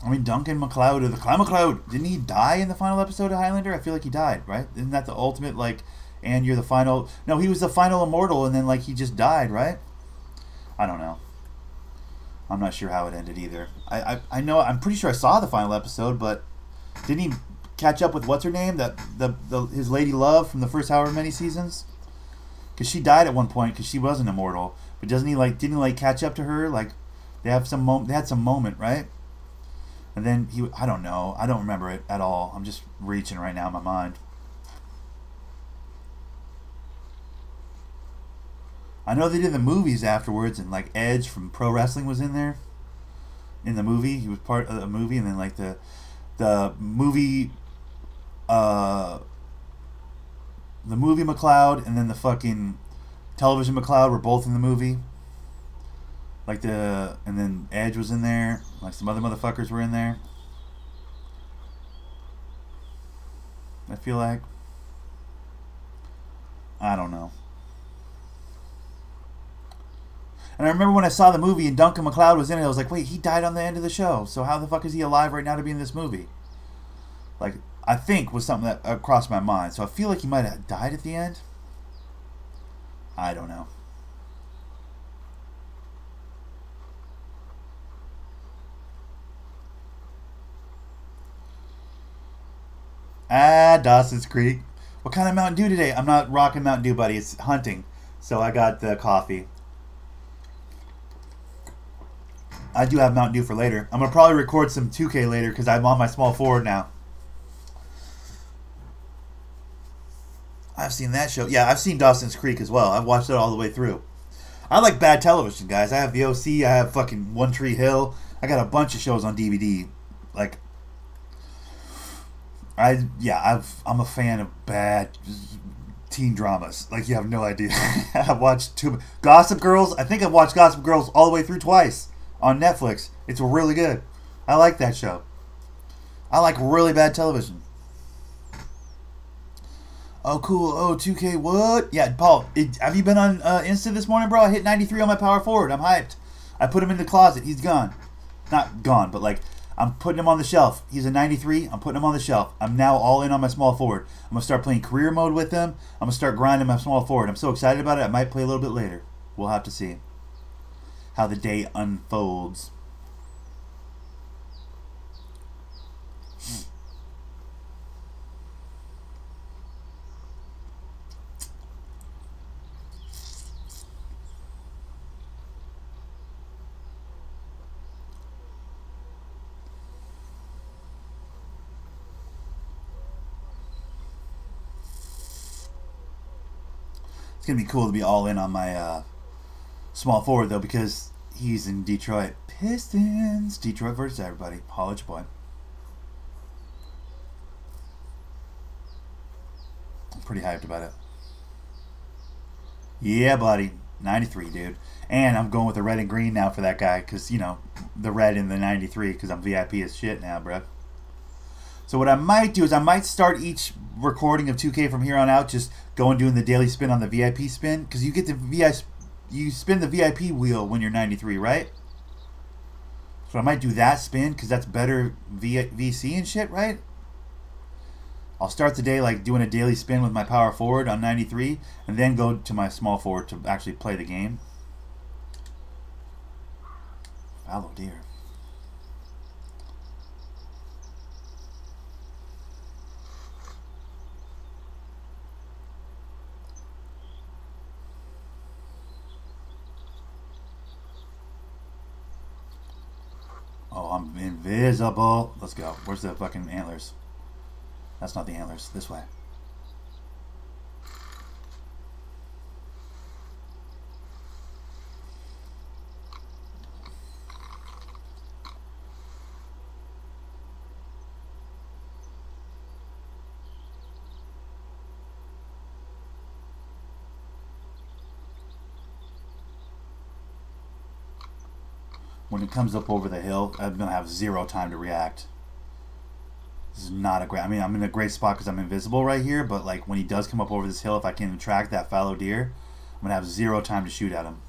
I mean, Duncan MacLeod or the Clown MacLeod. Didn't he die in the final episode of Highlander? I feel like he died, right? Isn't that the ultimate, like, and you're the final... No, he was the final immortal, and then, like, he just died, right? I don't know. I'm not sure how it ended either. I know, I'm pretty sure I saw the final episode, but didn't he catch up with what's her name? His lady love from the first however many seasons? Because she died at one point because she wasn't immortal. But didn't he catch up to her? Like, they had some moment, right? And then I don't know. I don't remember it at all. I'm just reaching right now in my mind. I know they did the movies afterwards, and like Edge from Pro Wrestling was in there. In the movie, he was part of the movie, and then like the movie, the movie MacLeod, and then the fucking television MacLeod were both in the movie. Like and then Edge was in there. Like some other motherfuckers were in there. I feel like. I don't know. And I remember when I saw the movie and Duncan MacLeod was in it, I was like, wait, he died on the end of the show. So how the fuck is he alive right now to be in this movie? Like, I think was something that crossed my mind. So I feel like he might have died at the end. I don't know. Dawson's Creek. What kind of Mountain Dew today? I'm not rocking Mountain Dew, buddy. It's hunting. So I got the coffee. I do have Mountain Dew for later. I'm going to probably record some 2K later because I'm on my small forward now. I've seen that show. Yeah, I've seen Dawson's Creek as well. I've watched it all the way through. I like bad television, guys. I have the OC. I have fucking One Tree Hill. I got a bunch of shows on DVD. Like, I'm a fan of bad teen dramas. Like, you have no idea. I've watched Gossip Girls. I think I've watched Gossip Girls all the way through twice on Netflix. It's really good. I like that show. I like really bad television. Oh, cool. Oh, 2K, what? Yeah, Paul, have you been on Insta this morning, bro? I hit 93 on my power forward. I'm hyped. I put him in the closet. He's gone. Not gone, but like, I'm putting him on the shelf. He's a 93. I'm putting him on the shelf. I'm now all in on my small forward. I'm going to start playing career mode with him. I'm going to start grinding my small forward. I'm so excited about it. I might play a little bit later. We'll have to see how the day unfolds. going to be cool to be all in on my small forward, though, because he's in Detroit. Pistons. Detroit versus everybody. Holla at your boy. I'm pretty hyped about it. Yeah, buddy. 93, dude. And I'm going with the red and green now for that guy because, you know, the red in the 93 because I'm VIP as shit now, bro. So what I might do is I might start each recording of 2K from here on out just going doing the daily spin on the VIP spin because you get the you spin the VIP wheel when you're 93, right? So I might do that spin because that's better VC and shit, right? I'll start the day like doing a daily spin with my power forward on 93 and then go to my small forward to actually play the game. Fallow deer. Oh, I'm invisible. Let's go. Where's the fucking antlers? That's not the antlers. This way. When it comes up over the hill, I'm going to have zero time to react. This is not a great... I mean, I'm in a great spot because I'm invisible right here, but like when he does come up over this hill, if I can track that fallow deer, I'm going to have zero time to shoot at him.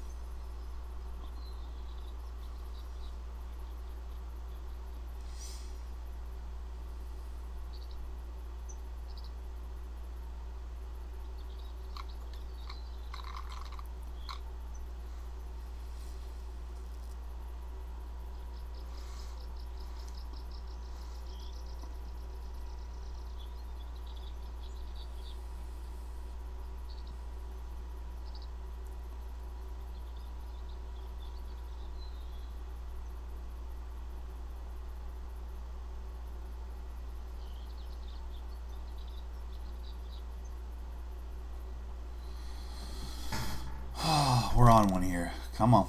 We're on one here. Come on.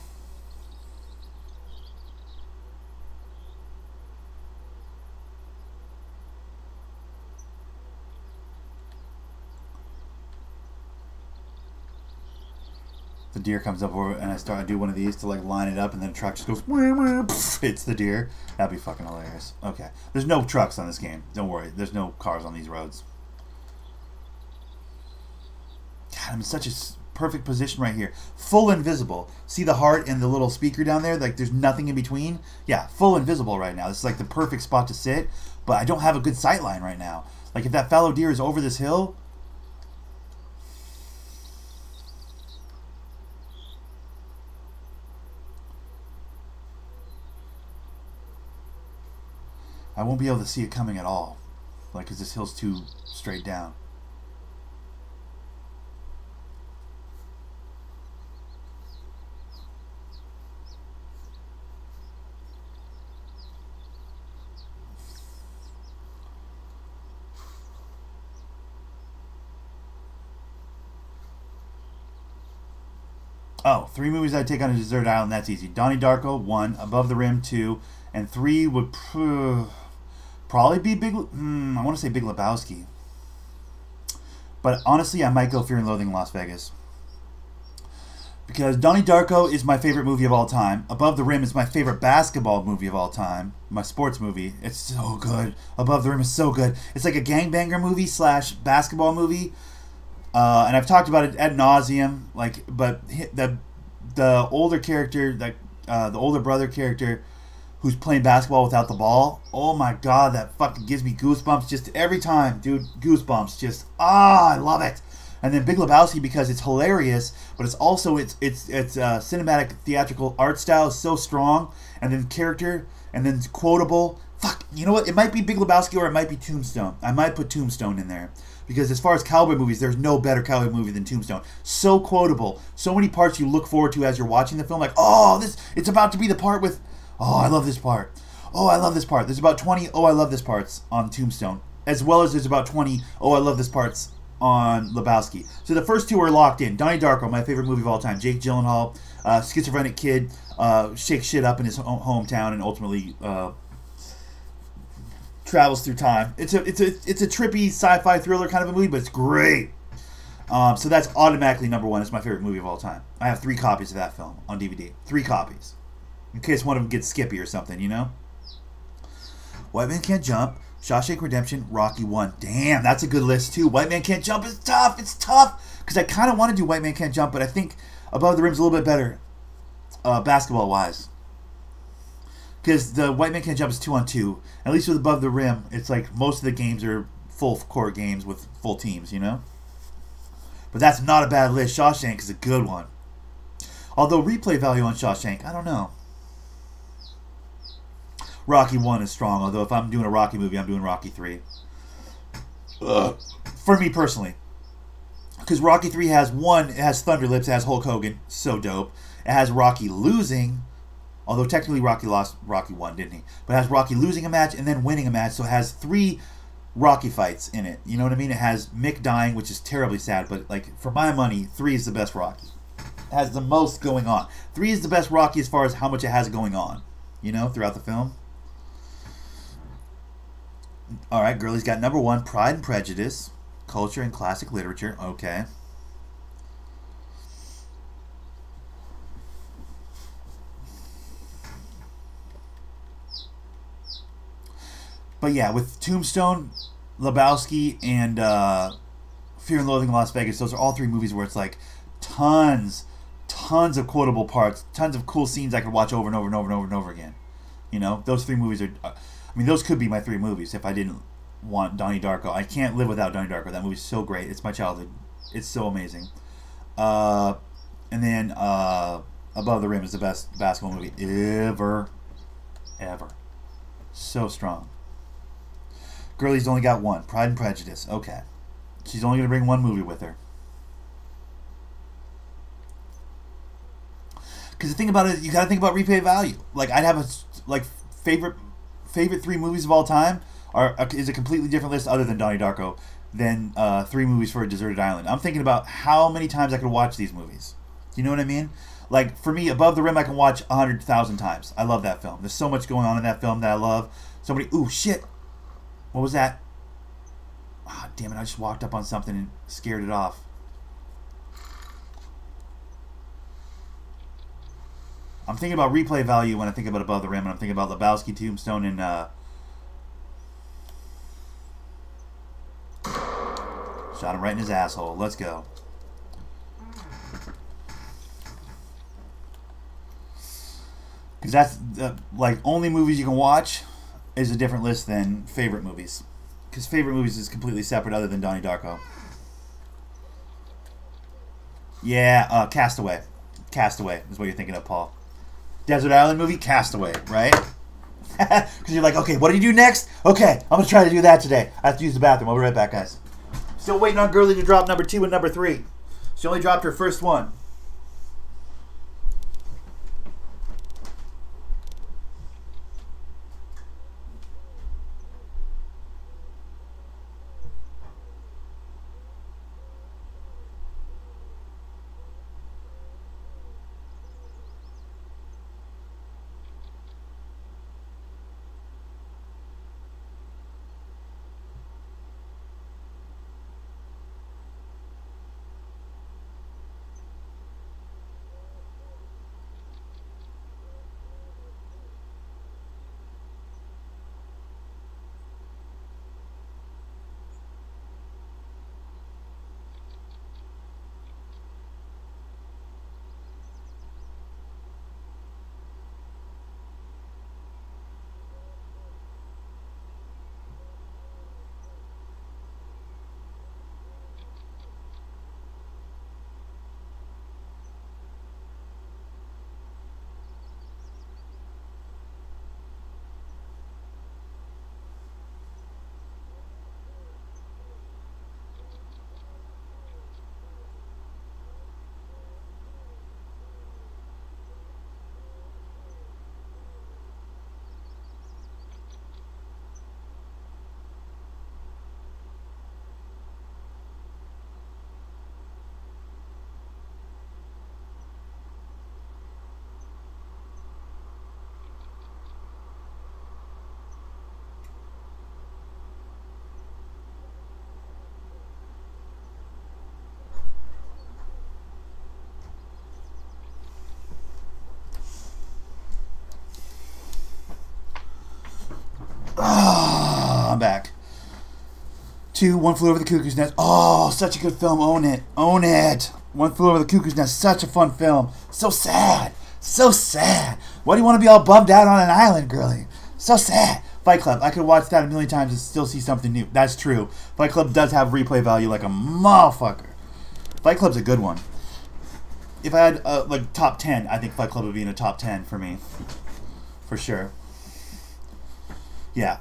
The deer comes up over and I do one of these to like line it up and then the truck just goes hits the deer. That'd be fucking hilarious. Okay. There's no trucks on this game. Don't worry. There's no cars on these roads. God, I'm in such a perfect position right here. Full invisible. See the heart and the little speaker down there? Like there's nothing in between. Yeah, full invisible right now. This is like the perfect spot to sit, but I don't have a good sight line right now. Like if that fallow deer is over this hill, I won't be able to see it coming at all. Like because this hill's too straight down. Oh, 3 movies I'd take on a desert island. That's easy. Donnie Darko, 1. Above the Rim, 2. And 3 would probably be Big... I want to say Big Lebowski. But honestly, I might go Fear and Loathing in Las Vegas. Because Donnie Darko is my favorite movie of all time. Above the Rim is my favorite basketball movie of all time. My sports movie. It's so good. Above the Rim is so good. It's like a gangbanger movie / basketball movie. And I've talked about it ad nauseum, like, but the older character, like the older brother character, who's playing basketball without the ball. Oh my god, that fucking gives me goosebumps just every time, dude. Goosebumps, just I love it. And then Big Lebowski because it's hilarious, but it's also its cinematic theatrical art style is so strong, and then character, and then it's quotable. Fuck, you know what? It might be Big Lebowski or it might be Tombstone. I might put Tombstone in there. Because as far as cowboy movies, there's no better cowboy movie than Tombstone. So quotable. So many parts you look forward to as you're watching the film. Like, oh, it's about to be the part with, oh, I love this part. Oh, I love this part. There's about 20, oh, I love this parts on Tombstone. As well as there's about 20, oh, I love this parts on Lebowski. So the first two are locked in. Donnie Darko, my favorite movie of all time. Jake Gyllenhaal, schizophrenic kid, shakes shit up in his hometown and ultimately travels through time. It's a trippy sci-fi thriller kind of a movie, but it's great. So that's automatically number one. It's my favorite movie of all time. I have 3 copies of that film on DVD. 3 copies. In case one of them gets skippy or something, you know? White Man Can't Jump, Shawshank Redemption, Rocky 1. Damn, that's a good list too. White Man Can't Jump is tough. It's tough. Because I kind of want to do White Man Can't Jump, but I think Above the Rim's a little bit better basketball-wise. Because the White Man Can't Jump is 2-on-2. At least with Above the Rim, it's like most of the games are full-court games with full teams, you know? But that's not a bad list. Shawshank is a good one. Although replay value on Shawshank, I don't know. Rocky 1 is strong, although if I'm doing a Rocky movie, I'm doing Rocky 3. For me personally. Because Rocky 3 has it has Thunder Lips, it has Hulk Hogan, so dope. It has Rocky losing, although technically Rocky lost Rocky 1, didn't he? But it has Rocky losing a match and then winning a match, so it has 3 Rocky fights in it. You know what I mean? It has Mick dying, which is terribly sad, but like for my money, 3 is the best Rocky. It has the most going on. 3 is the best Rocky as far as how much it has going on, you know, throughout the film. All right, Girlie's got number 1, Pride and Prejudice, culture and classic literature. Okay. But yeah, with Tombstone, Lebowski, and Fear and Loathing in Las Vegas, those are all 3 movies where it's like tons of quotable parts, tons of cool scenes I could watch over and over and over and over and over again. You know, those 3 movies are... I mean, those could be my 3 movies if I didn't want Donnie Darko. I can't live without Donnie Darko. That movie's so great. It's my childhood. It's so amazing. And then Above the Rim is the best basketball movie ever. So strong. Girlie's only got 1, Pride and Prejudice. Okay. She's only going to bring 1 movie with her. Because the thing about it, you got to think about replay value. Like, I'd have a favorite 3 movies of all time is a completely different list other than Donnie Darko than 3 movies for a deserted island. I'm thinking about how many times I could watch these movies. You know what I mean? Like, for me, Above the Rim I can watch 100,000 times. I love that film. There's so much going on in that film that I love. Ooh, shit. What was that? Ah, damn it, I just walked up on something and scared it off. I'm thinking about replay value when I think about Above the Rim, and I'm thinking about Lebowski, Tombstone, and shot him right in his asshole. Let's go. Because that's like only movies you can watch is a different list than favorite movies. Because favorite movies is completely separate other than Donnie Darko. Yeah, Castaway. Castaway is what you're thinking of, Paul. Desert Island movie, Castaway, right? Because you're like, okay, what do you do next? Okay, I'm going to try to do that today. I have to use the bathroom. I'll be right back, guys. Still waiting on Girlie to drop number 2 and number 3. She only dropped her first one. I'm back. 2, One Flew Over the Cuckoo's Nest. Oh, such a good film. Own it. Own it. One Flew Over the Cuckoo's Nest. Such a fun film. So sad. So sad. Why do you want to be all bummed out on an island, girlie? So sad. Fight Club. I could watch that a million times and still see something new. That's true. Fight Club does have replay value like a motherfucker. Fight Club's a good one. If I had like top 10, I think Fight Club would be in a top 10 for me. For sure. Yeah.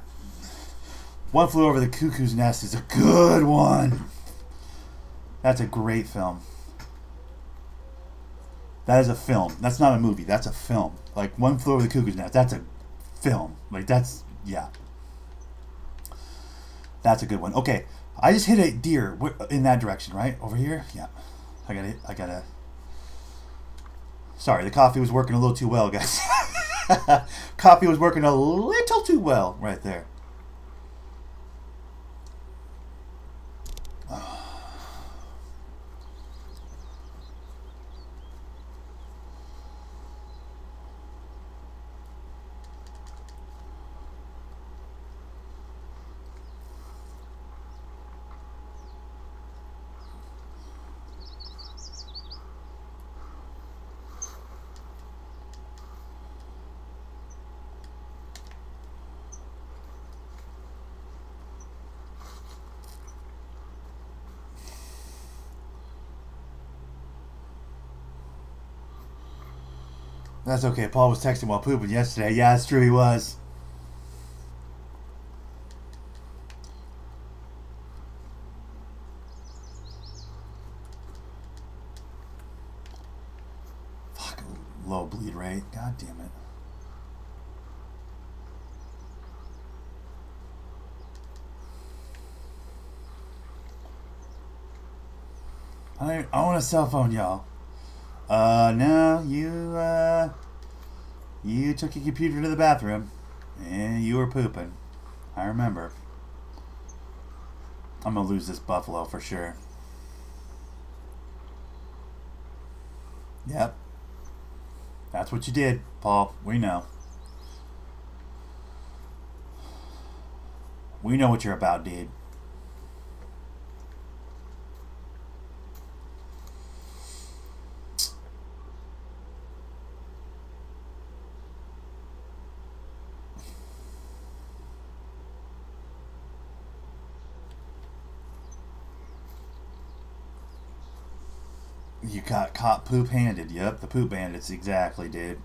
One Flew Over the Cuckoo's Nest is a good one. That's a great film. That is a film. That's not a movie. That's a film. Like One Flew Over the Cuckoo's Nest. That's a film. Like that's, yeah. That's a good one. Okay. I just hit a deer in that direction, right? Over here? Yeah. I gotta. Sorry, the coffee was working a little too well, guys. Coffee was working a little too well right there. That's okay. Paul was texting while pooping yesterday. Yeah, it's true, he was. Fuck, low bleed rate. God damn it. I own a cell phone, y'all. No, you took your computer to the bathroom, and you were pooping. I remember. I'm gonna lose this buffalo for sure. Yep. That's what you did, Paul. We know. We know what you're about, dude. You got caught poop-handed. Yep, the poop bandits. Exactly, dude.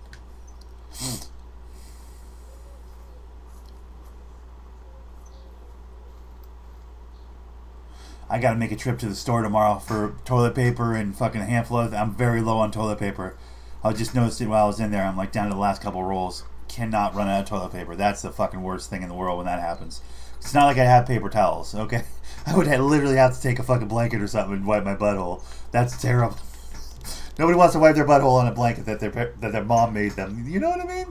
I gotta make a trip to the store tomorrow for toilet paper and fucking a handful of... I'm very low on toilet paper. I just noticed it while I was in there. I'm like down to the last couple rolls. Cannot run out of toilet paper. That's the fucking worst thing in the world when that happens. It's not like I have paper towels, okay? I would literally have to take a fucking blanket or something and wipe my butthole. That's terrible. Nobody wants to wipe their butthole on a blanket that their mom made them. You know what I mean?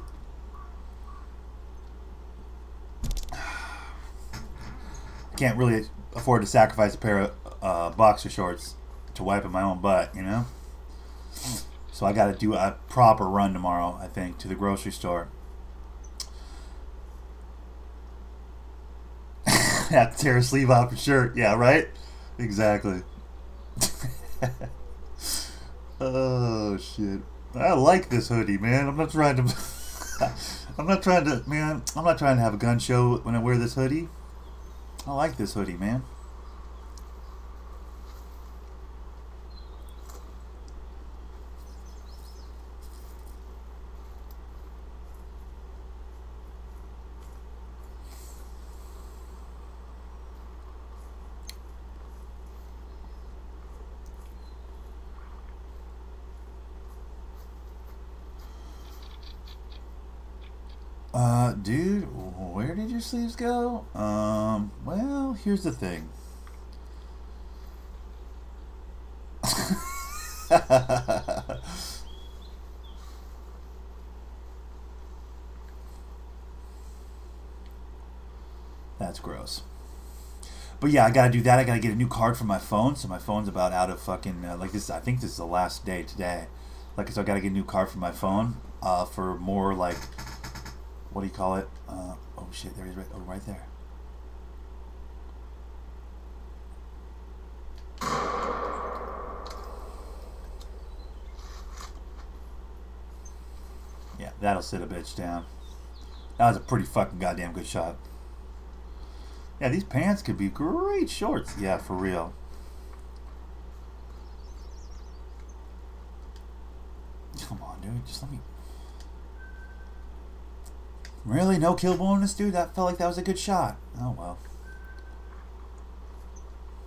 I can't really afford to sacrifice a pair of boxer shorts to wipe my own butt, you know? So I got to do a proper run tomorrow, I think, to the grocery store. Have to tear a sleeve off your shirt. Yeah, right? Exactly. Oh shit! I like this hoodie, man. I'm not trying to. Man. I'm not trying to have a gun show when I wear this hoodie. I like this hoodie, man. Dude, where did your sleeves go? Well, here's the thing. That's gross. But yeah, I gotta do that. I gotta get a new card for my phone. So my phone's about out of fucking, like this, I think this is the last day today. Like, so I gotta get a new card for my phone, for more like, what do you call it? Oh shit, there he is, right, oh, right there. Yeah, that'll sit a bitch down. That was a pretty fucking goddamn good shot. Yeah, these pants could be great shorts. Yeah, for real. Come on, dude. Just let me... Really? No kill bonus, dude? That felt like that was a good shot. Oh, well.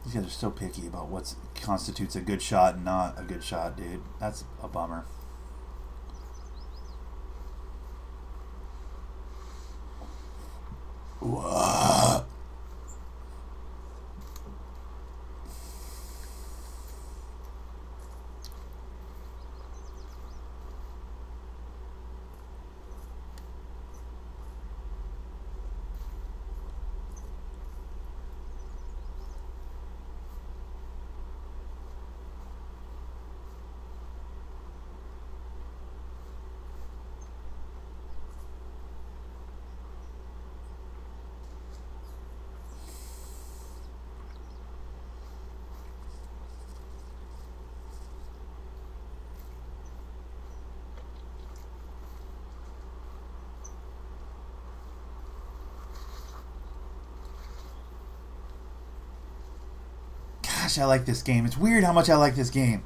These guys are so picky about what constitutes a good shot and not a good shot, dude. That's a bummer. Whoa. Gosh, I like this game. It's weird how much I like this game.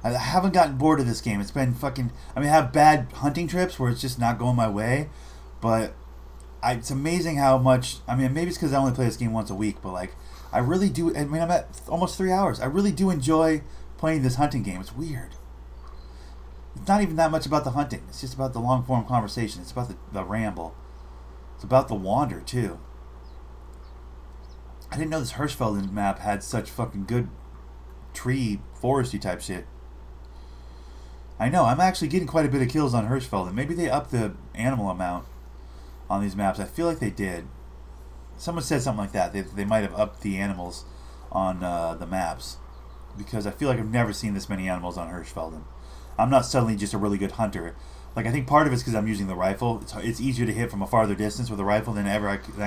I haven't gotten bored of this game. It's been fucking... I mean, I have bad hunting trips where it's just not going my way, but it's amazing how much... I mean, maybe it's because I only play this game once a week, but like, I really do... I mean, I'm at almost 3 hours. I really do enjoy playing this hunting game. It's weird. It's not even that much about the hunting. It's just about the long-form conversation. It's about the ramble. It's about the wander, too. I didn't know this Hirschfelden map had such fucking good tree, foresty type shit. I know, I'm actually getting quite a bit of kills on Hirschfelden. Maybe they upped the animal amount on these maps. I feel like they did. Someone said something like that. They might have upped the animals on the maps. Because I feel like I've never seen this many animals on Hirschfelden. I'm not suddenly just a really good hunter. Like, I think part of it's because I'm using the rifle. It's easier to hit from a farther distance with a rifle than I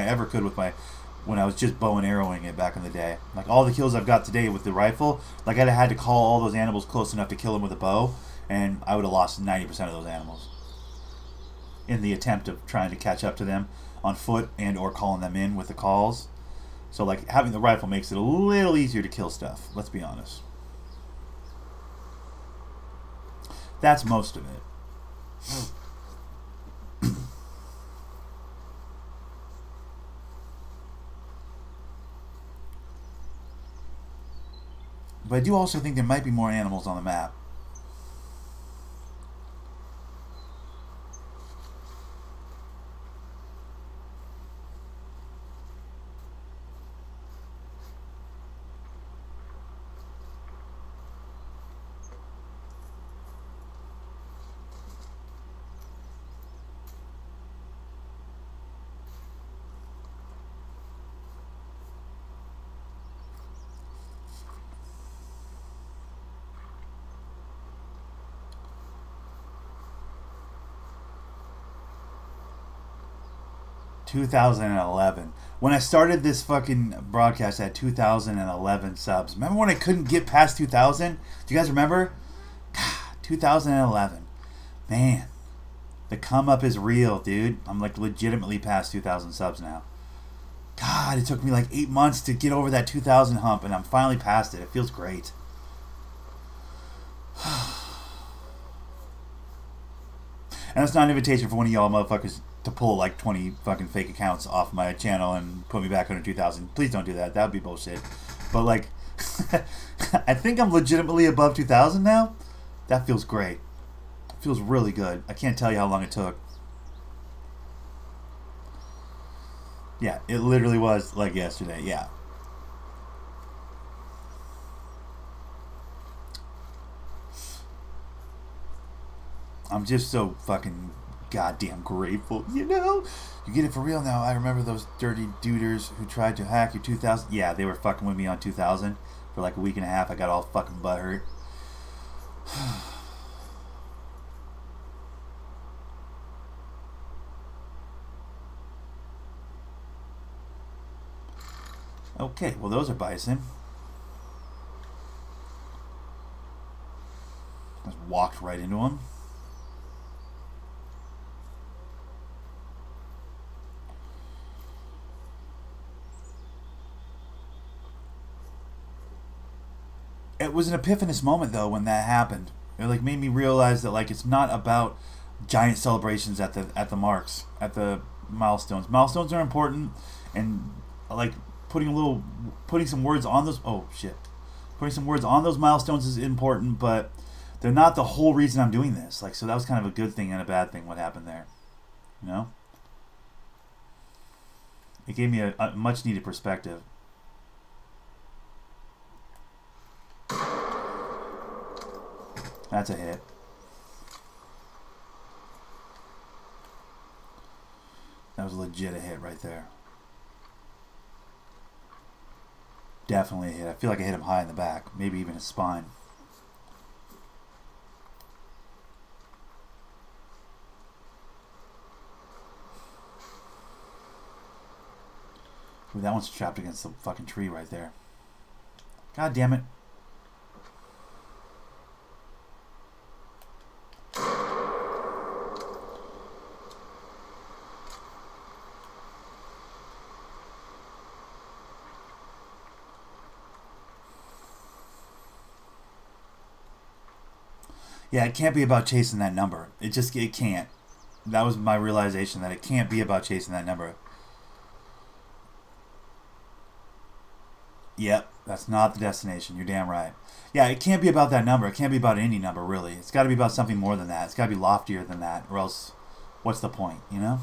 ever could with my... when I was just bow and arrowing it back in the day. Like, all the kills I've got today with the rifle, like, I'd have had to call all those animals close enough to kill them with a bow, and I would have lost 90% of those animals in the attempt of trying to catch up to them on foot and or calling them in with the calls. So, like, having the rifle makes it a little easier to kill stuff, let's be honest. That's most of it. But I do also think there might be more animals on the map. $2011. When I started this fucking broadcast at 2011 subs. Remember when I couldn't get past 2000? Do you guys remember? 2011. Man, the come up is real, dude. I'm like legitimately past 2,000 subs now. God, it took me like 8 months to get over that 2,000 hump, and I'm finally past it. It feels great. And it's not an invitation for one of y'all motherfuckers to pull like 20 fucking fake accounts off my channel and put me back under 2,000. Please don't do that. That would be bullshit. But like, I think I'm legitimately above 2,000 now. That feels great. It feels really good. I can't tell you how long it took. Yeah, it literally was like yesterday. Yeah. I'm just so fucking goddamn grateful, you know? You get it for real now. I remember those dirty duders who tried to hack your 2,000. Yeah, they were fucking with me on 2,000 for like a week and a half. I got all fucking butthurt. Okay, well those are bison. Just walked right into them. It was an epiphanous moment though when that happened. It like made me realize that like it's not about giant celebrations at the marks, at the milestones. Milestones are important, and like putting some words on those. Oh shit, putting some words on those milestones is important, but they're not the whole reason I'm doing this. Like, so that was kind of a good thing and a bad thing what happened there. You know, it gave me a much needed perspective. That's a hit. That was legit a hit right there. Definitely a hit. I feel like I hit him high in the back. Maybe even his spine. Ooh, that one's trapped against the fucking tree right there. God damn it. Yeah, it can't be about chasing that number. It can't. That was my realization, that it can't be about chasing that number. Yep, that's not the destination. You're damn right. Yeah, it can't be about that number. It can't be about any number, really. It's got to be about something more than that. It's got to be loftier than that, or else what's the point, you know?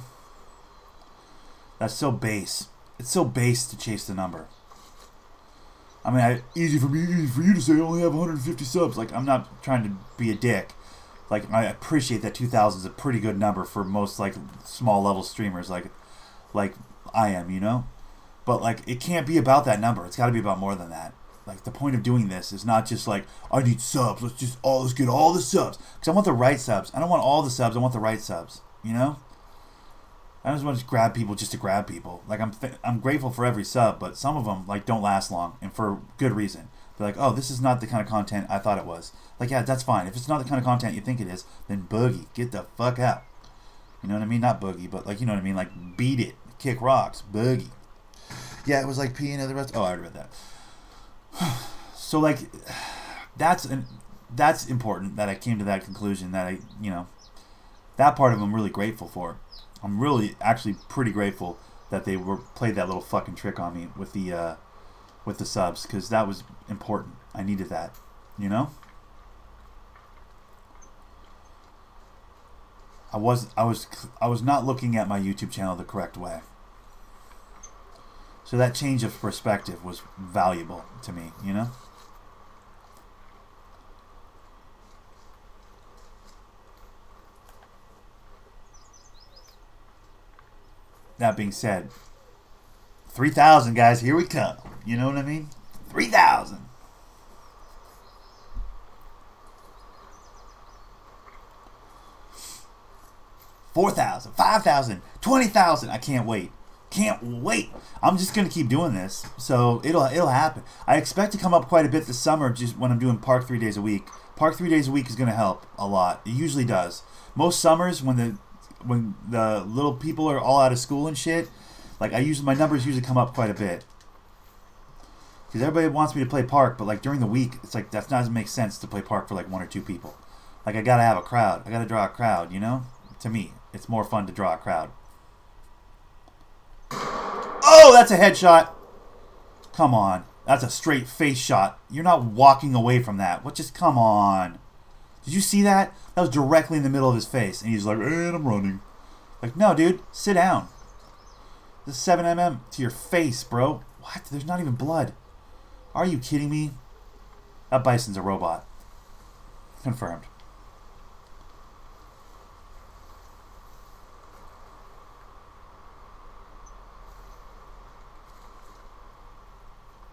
That's so base. It's so base to chase the number. I mean, easy for you to say I only have 150 subs. Like, I'm not trying to be a dick. Like, I appreciate that 2,000 is a pretty good number for most, like, small level streamers, like I am, you know? But, like, it can't be about that number. It's got to be about more than that. Like, the point of doing this is not just like, I need subs. Let's get all the subs. Because I want the right subs. I don't want all the subs. I want the right subs. You know? I don't just want to grab people just to grab people. Like, I'm grateful for every sub, but some of them, like, don't last long, and for good reason. They're like, oh, this is not the kind of content I thought it was. Like, yeah, that's fine. If it's not the kind of content you think it is, then boogie. Get the fuck out. You know what I mean? Not boogie, but, like, you know what I mean? Like, beat it. Kick rocks. Boogie. Yeah, it was like peeing in the rest. Oh, I already read that. So, like, that's important that I came to that conclusion, that I, you know, that part of them I'm really grateful for. I'm really actually pretty grateful that they played that little fucking trick on me with the subs, because that was important. I needed that, you know. I was not looking at my YouTube channel the correct way. So that change of perspective was valuable to me, you know. That being said, 3,000 guys, here we come. You know what I mean? 3,000. $4,000, $5,000, $20,000. I can't wait. Can't wait. I'm just gonna keep doing this, so it'll happen. I expect to come up quite a bit this summer, just when I'm doing Park 3 days a week. Park 3 days a week is gonna help a lot. It usually does. Most summers, when the little people are all out of school and shit, like my numbers usually come up quite a bit. Because everybody wants me to play Park, but like during the week, it's like that doesn't make sense to play Park for like 1 or 2 people. Like, I gotta have a crowd. I gotta draw a crowd, you know? To me, it's more fun to draw a crowd. Oh, that's a headshot. Come on. That's a straight face shot. You're not walking away from that. What? Just come on. Did you see that? That was directly in the middle of his face. And he's like, and I'm running. Like, no, dude. Sit down. This is 7mm to your face, bro. What? There's not even blood. Are you kidding me? That bison's a robot. Confirmed.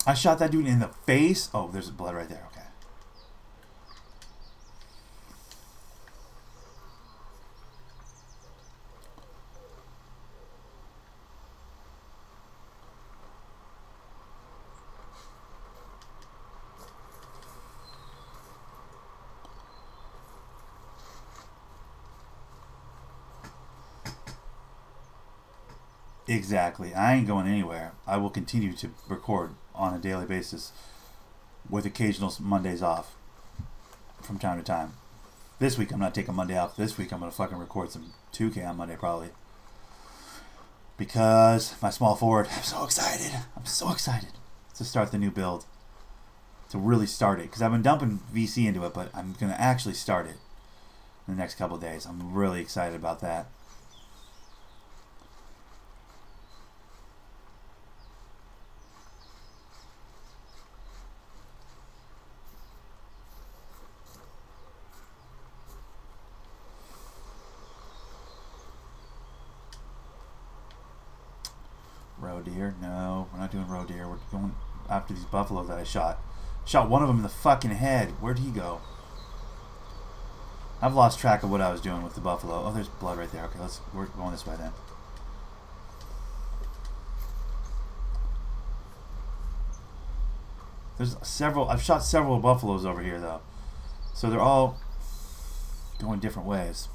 I shot that dude in the face. Oh, there's blood right there. Okay. Exactly. I ain't going anywhere. I will continue to record on a daily basis with occasional Mondays off from time to time. This week I'm not taking Monday off. This week I'm going to fucking record some 2K on Monday probably. Because my small forward, I'm so excited. I'm so excited to start the new build. To really start it. Because I've been dumping VC into it, but I'm going to actually start it in the next couple of days. I'm really excited about that. Roe deer? No, we're not doing roe deer. We're going after these buffalo that I shot. Shot one of them in the fucking head. Where'd he go? I've lost track of what I was doing with the buffalo. Oh, there's blood right there. Okay, we're going this way then. There's several. I've shot several buffaloes over here though, so they're all going different ways.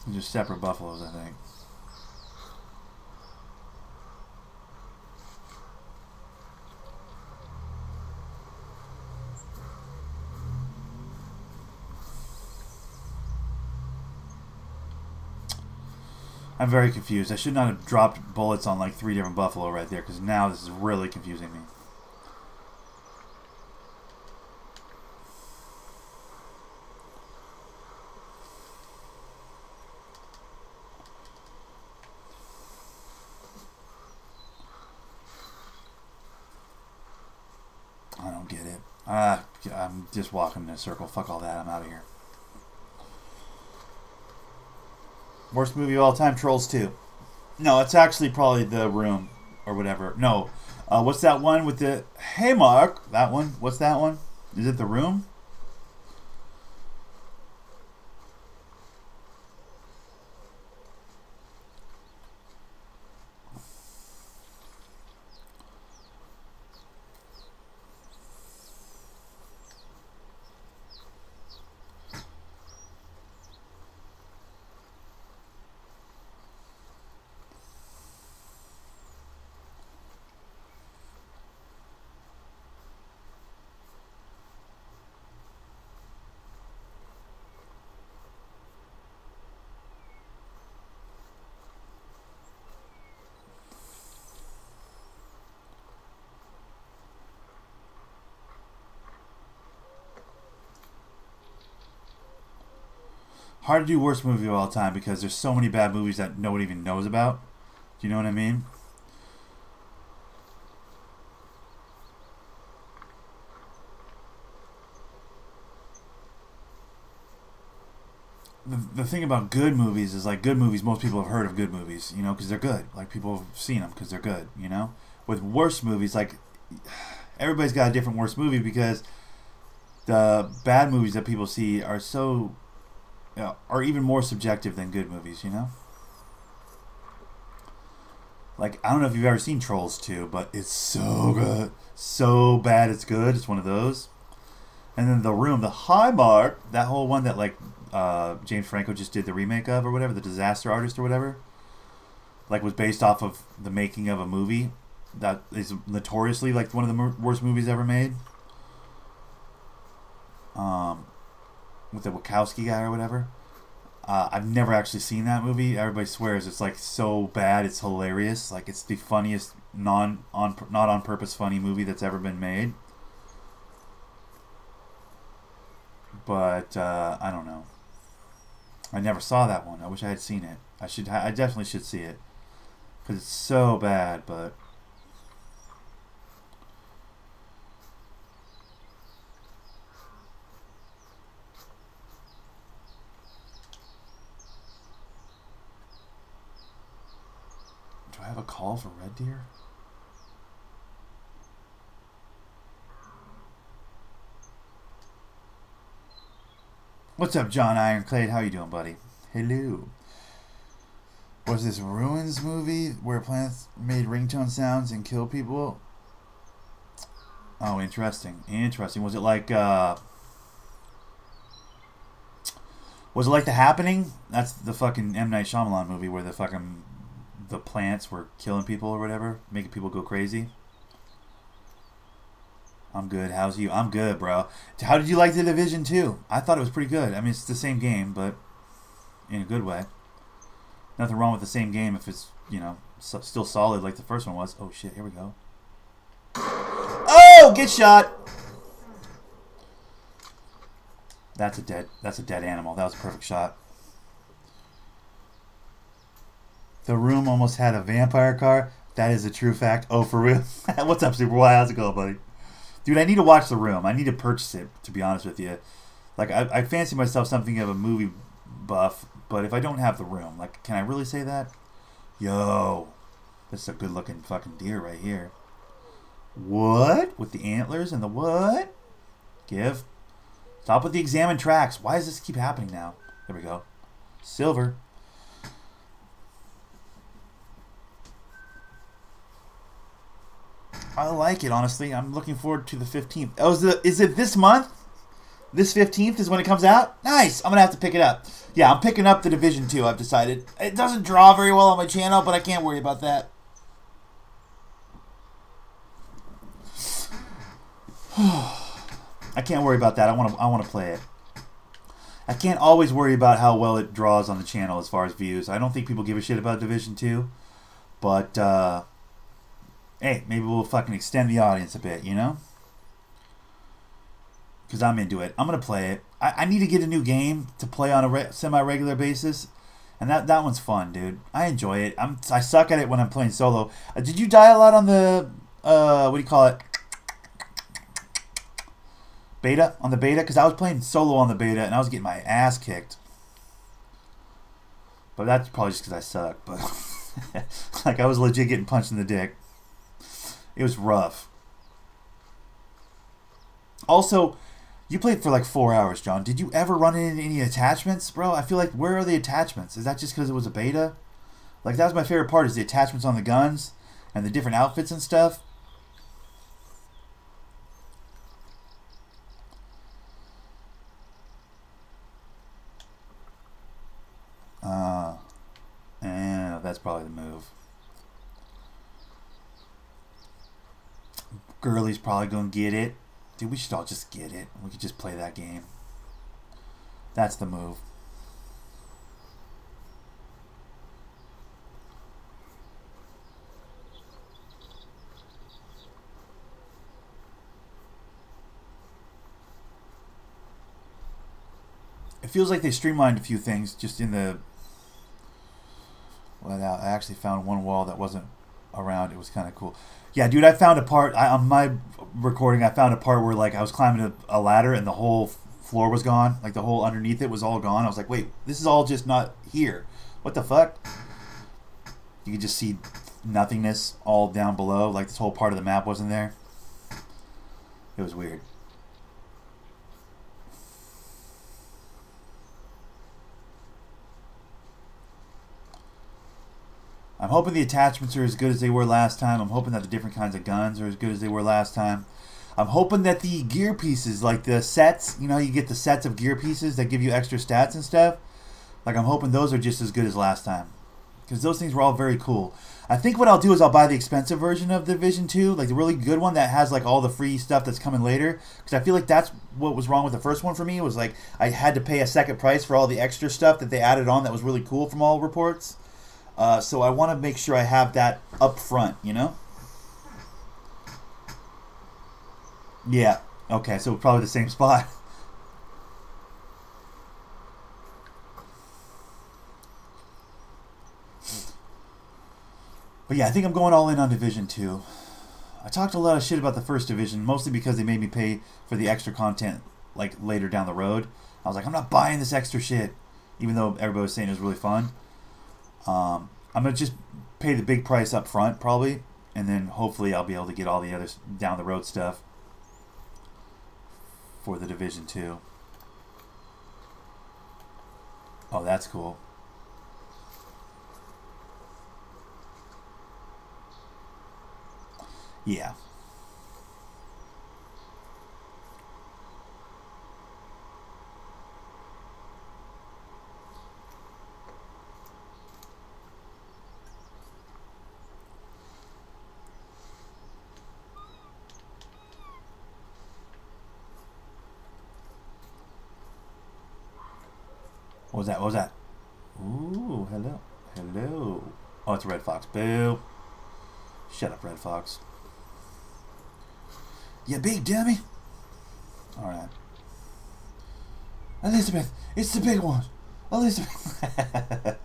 They're just separate buffaloes, I think. I'm very confused. I should not have dropped bullets on like 3 different buffalo right there, because now this is really confusing me. I don't get it. I'm just walking in a circle. Fuck all that. I'm out of here. Worst movie of all time, Trolls 2. No, it's actually probably The Room or whatever. No. What's that one with the... Hey, Mark. That one. What's that one? Is it The Room? Hard to do worst movie of all time because there's so many bad movies that nobody even knows about. Do you know what I mean? The thing about good movies is like good movies, most people have heard of good movies, you know, because they're good. Like people have seen them because they're good, you know? With worst movies, like everybody's got a different worst movie because the bad movies that people see are so... are even more subjective than good movies, you know? Like, I don't know if you've ever seen Trolls 2, but it's so good. So bad it's good. It's one of those. And then The Room, the High Mark, that whole one that, like, James Franco just did the remake of or whatever, The Disaster Artist or whatever, like, was based off of the making of a movie that is notoriously, like, one of the worst movies ever made. With the Wachowski guy or whatever. I've never actually seen that movie. Everybody swears it's like so bad it's hilarious. Like it's the funniest not on purpose funny movie that's ever been made. But I don't know. I never saw that one. I wish I had seen it. I definitely should see it because it's so bad. But do I have a call for red deer? What's up, John Ironclad? How you doing, buddy? Hello. Was this Ruins movie where plants made ringtone sounds and kill people? Oh, interesting. Interesting. Was it like was it like The Happening? That's the fucking M. Night Shyamalan movie where the plants were killing people or whatever, making people go crazy. I'm good. How's you? I'm good, bro. How did you like The Division 2? I thought it was pretty good. I mean, it's the same game, but in a good way. Nothing wrong with the same game if it's, you know, still solid like the first one was. Oh, shit. Here we go. Oh, get shot. That's a dead animal. That was a perfect shot. The room almost had a vampire car. That is a true fact. Oh, for real? What's up, Super Y? How's it going, buddy? Dude, I need to watch The Room. I need to purchase it, to be honest with you. Like, I fancy myself something of a movie buff, but if I don't have The Room, like, can I really say that? Yo, this is a good-looking fucking deer right here. What? With the antlers and the what? Give. Stop with the examine tracks. Why does this keep happening now? There we go. Silver. I like it, honestly. I'm looking forward to the 15th. Oh, is it this month? This 15th is when it comes out? Nice. I'm going to have to pick it up. Yeah, I'm picking up The Division 2, I've decided. It doesn't draw very well on my channel, but I can't worry about that. I can't worry about that. I want to play it. I can't always worry about how well it draws on the channel as far as views. I don't think people give a shit about Division 2. But, hey, maybe we'll fucking extend the audience a bit, you know? Because I'm into it. I'm going to play it. I need to get a new game to play on a semi-regular basis. And that one's fun, dude. I enjoy it. I suck at it when I'm playing solo. Did you die a lot on the, what do you call it? Beta? On the beta? Because I was playing solo on the beta and I was getting my ass kicked. But that's probably just because I suck. But like, I was legit getting punched in the dick. It was rough. Also, you played for like 4 hours, John. Did you ever run into any attachments, bro? I feel like, where are the attachments? Is that just because it was a beta? Like, that was my favorite part, is the attachments on the guns and the different outfits and stuff. Yeah, that's probably the move. Girlie's probably gonna get it. Dude, we should all just get it. We could just play that game. That's the move. It feels like they streamlined a few things just in the... Well, I actually found one wall that wasn't around. It was kind of cool. Yeah, dude, I found a part... on my recording, I found a part where, like, I was climbing a ladder and the whole floor was gone. Like, the whole underneath it was all gone. I was like, wait, this is all just not here. What the fuck? You could just see nothingness all down below. Like, this whole part of the map wasn't there. It was weird. I'm hoping the attachments are as good as they were last time. I'm hoping that the different kinds of guns are as good as they were last time. I'm hoping that the gear pieces, like the sets, you know, you get the sets of gear pieces that give you extra stats and stuff. Like, I'm hoping those are just as good as last time. Because those things were all very cool. I think what I'll do is I'll buy the expensive version of Division 2, like the really good one that has like all the free stuff that's coming later. Because I feel like that's what was wrong with the first one for me. It was like I had to pay a second price for all the extra stuff that they added on that was really cool from all reports. So I want to make sure I have that up front, you know? Yeah. Okay, so probably the same spot. But yeah, I think I'm going all in on Division 2. I talked a lot of shit about the first Division, mostly because they made me pay for the extra content, like, later down the road. I was like, I'm not buying this extra shit, even though everybody was saying it was really fun. I'm going to just pay the big price up front, probably, and then hopefully I'll be able to get all the other down the road stuff for the Division 2. Oh, that's cool. Yeah. What was that? What was that? Ooh, hello. Hello. Oh, it's a red fox. Boo. Shut up, red fox. You big dummy. Alright. Elizabeth, it's the big one. Elizabeth.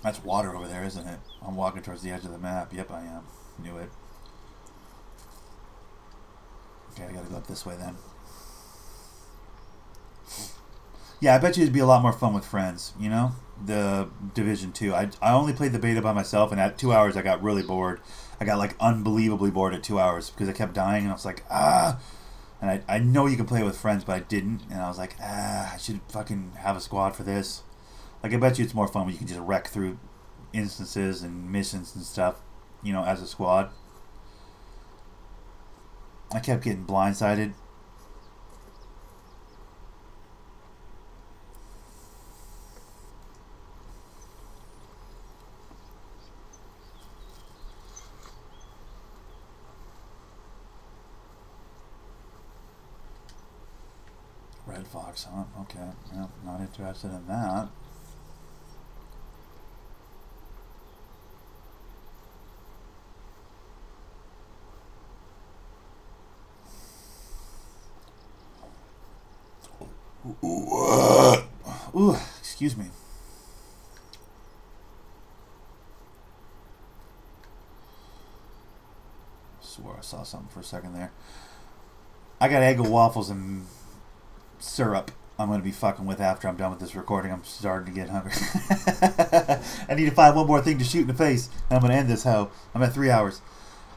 That's water over there, isn't it? I'm walking towards the edge of the map. Yep, I am. Knew it. Okay, I gotta go up this way then. Yeah, I bet you it'd be a lot more fun with friends, you know? The Division 2. I only played the beta by myself, and at 2 hours I got really bored. I got, like, unbelievably bored at 2 hours because I kept dying, and I was like, ah! And I know you can play with friends, but I didn't, and I was like, ah, I should fucking have a squad for this. Like, I bet you it's more fun when you can just wreck through instances and missions and stuff, you know, as a squad. I kept getting blindsided. Red fox, huh? Okay. Well, not interested in that. Ooh, excuse me. Swore I saw something for a second there. I got Eggo waffles and syrup I'm going to be fucking with after I'm done with this recording. I'm starting to get hungry. I need to find one more thing to shoot in the face, and I'm going to end this hoe. I'm at 3 hours.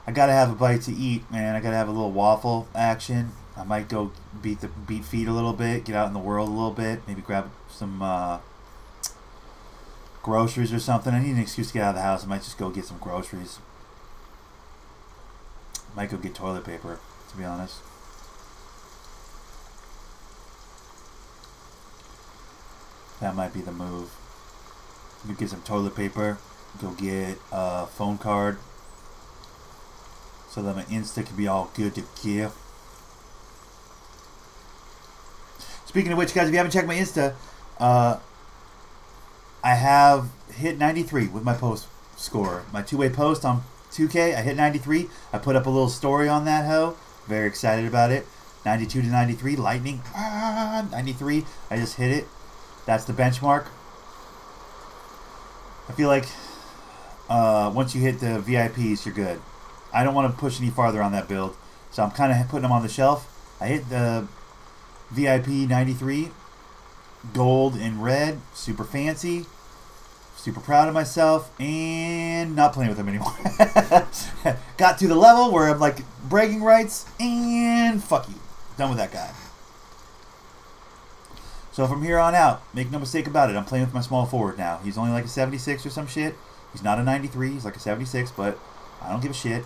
I got to have a bite to eat, man. I got to have a little waffle action. I might go beat feet a little bit, get out in the world a little bit, maybe grab some groceries or something. I need an excuse to get out of the house. I might just go get some groceries. Might go get toilet paper, to be honest. That might be the move. You get some toilet paper, go get a phone card, so that my Insta can be all good to go. Speaking of which, guys, if you haven't checked my Insta, I have hit 93 with my post score. My two-way post on 2K, I hit 93. I put up a little story on that hoe. Very excited about it. 92 to 93, lightning. 93, I just hit it. That's the benchmark. I feel like once you hit the VIPs, you're good. I don't want to push any farther on that build, so I'm kind of putting them on the shelf. I hit the VIP 93, gold and red, super fancy, super proud of myself, and not playing with them anymore. Got to the level where I'm like bragging rights, and fuck you. Done with that guy. So from here on out, make no mistake about it, I'm playing with my small forward now. He's only like a 76 or some shit. He's not a 93, he's like a 76, but I don't give a shit.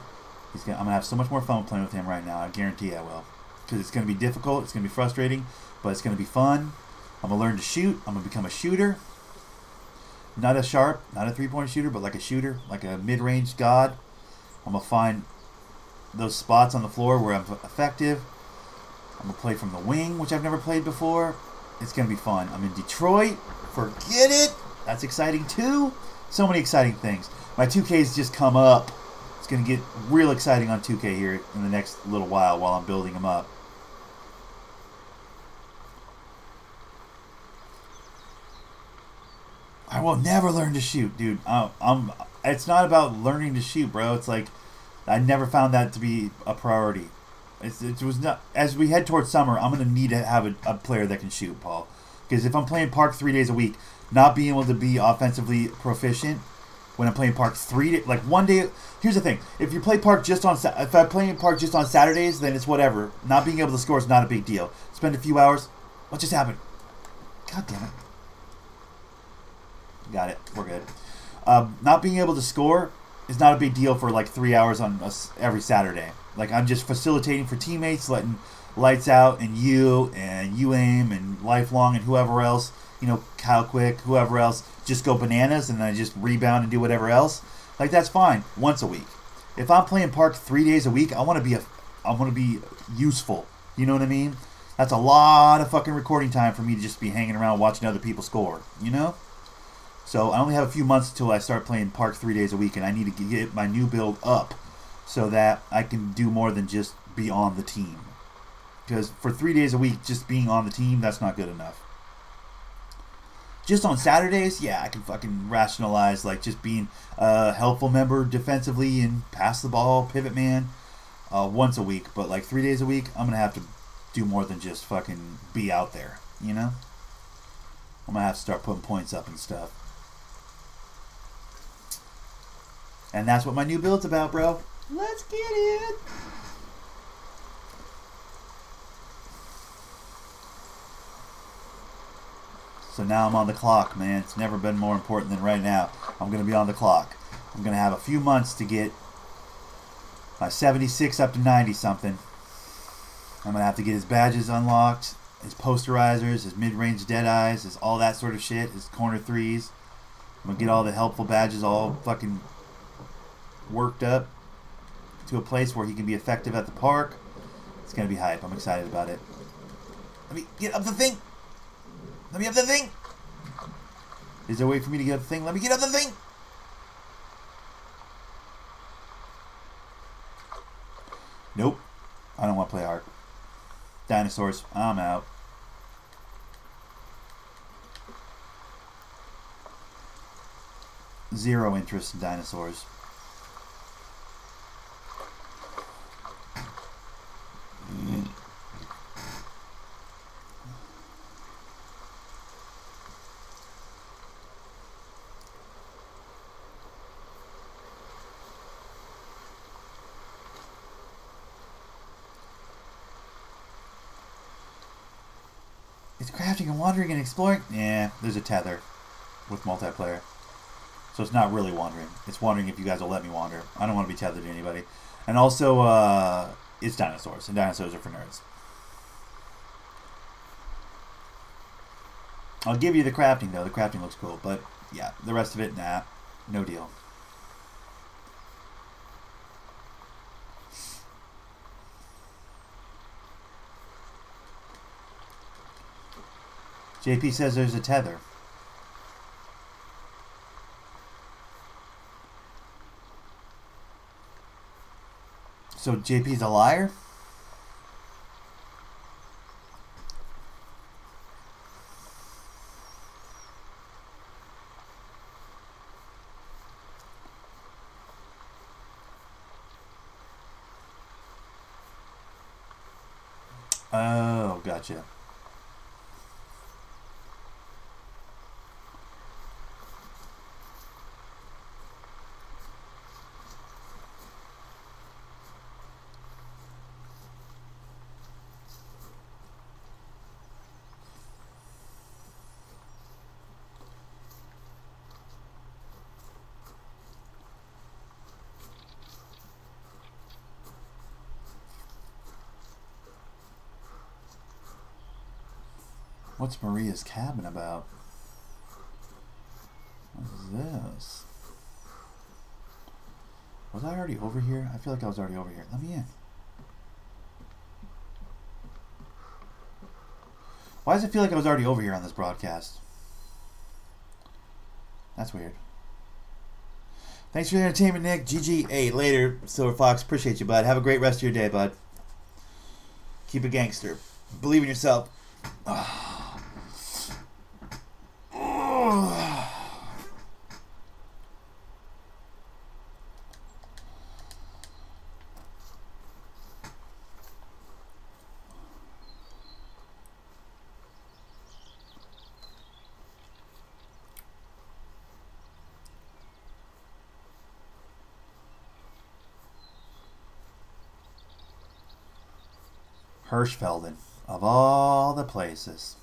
I'm going to have so much more fun playing with him right now. I guarantee I will. Because it's going to be difficult, it's going to be frustrating, but it's going to be fun. I'm going to learn to shoot. I'm going to become a shooter. Not a sharp, not a three-point shooter, but like a shooter, like a mid-range god. I'm going to find those spots on the floor where I'm effective. I'm going to play from the wing, which I've never played before. It's going to be fun. I'm in Detroit. Forget it. That's exciting too. So many exciting things. My 2K's just come up. It's going to get real exciting on 2K here in the next little while I'm building them up. I will never learn to shoot, dude. It's not about learning to shoot, bro. It's like I never found that to be a priority. It was not. As we head towards summer, I'm gonna need to have a player that can shoot, Paul. Because if I'm playing Park 3 days a week, not being able to be offensively proficient when I'm playing Park 3 days, like one day. Here's the thing: if you play Park if I'm playing Park just on Saturdays, then it's whatever. Not being able to score is not a big deal. Spend a few hours. What just happened? God damn it! Got it. We're good. Not being able to score is not a big deal for like 3 hours on every Saturday. Like, I'm just facilitating for teammates, letting Lights Out and you aim and Lifelong and whoever else, you know, Kyle Quick, whoever else, just go bananas, and then I just rebound and do whatever else. Like, that's fine once a week. If I'm playing Park 3 days a week, I want to be useful. You know what I mean? That's a lot of fucking recording time for me to just be hanging around watching other people score, you know? So I only have a few months until I start playing Park 3 days a week, and I need to get my new build up so that I can do more than just be on the team. Because for 3 days a week, just being on the team, that's not good enough. Just on Saturdays, yeah, I can fucking rationalize like just being a helpful member defensively and pass the ball, pivot man, once a week. But like 3 days a week, I'm going to have to do more than just fucking be out there, you know? I'm going to have to start putting points up and stuff. And that's what my new build's about, bro. Let's get it! So now I'm on the clock, man. It's never been more important than right now. I'm going to be on the clock. I'm going to have a few months to get my 76 up to 90 something. I'm going to have to get his badges unlocked, his posterizers, his mid-range deadeyes, his all that sort of shit, his corner threes. I'm going to get all the helpful badges all fucking worked up to a place where he can be effective at the park. It's going to be hype. I'm excited about it. Let me get up the thing. Let me up the thing. Is there a way for me to get up the thing? Let me get up the thing. Nope. I don't want to play hard. Dinosaurs. I'm out. Zero interest in dinosaurs. It's crafting and wandering and exploring. Yeah, there's a tether with multiplayer. So it's not really wandering. It's wandering if you guys will let me wander. I don't want to be tethered to anybody. And also, it's dinosaurs. And dinosaurs are for nerds. I'll give you the crafting, though. The crafting looks cool. But, yeah, the rest of it, nah. No deal. JP says there's a tether. So JP's a liar? Oh, gotcha. What's Maria's cabin about? What is this? Was I already over here? I feel like I was already over here. Let me in. Why does it feel like I was already over here on this broadcast? That's weird. Thanks for the entertainment, Nick. GG. Hey, later, Silver Fox. Appreciate you, bud. Have a great rest of your day, bud. Keep it gangster. Believe in yourself. Hirschfelden, of all the places.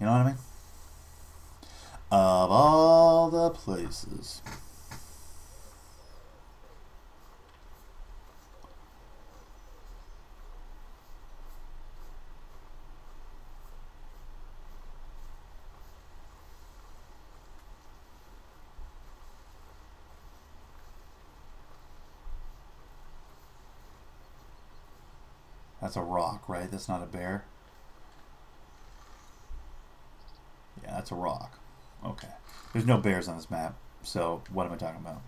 You know what I mean? Of all the places. That's a rock, right? That's not a bear. Yeah, that's a rock. Okay. There's no bears on this map, so what am I talking about?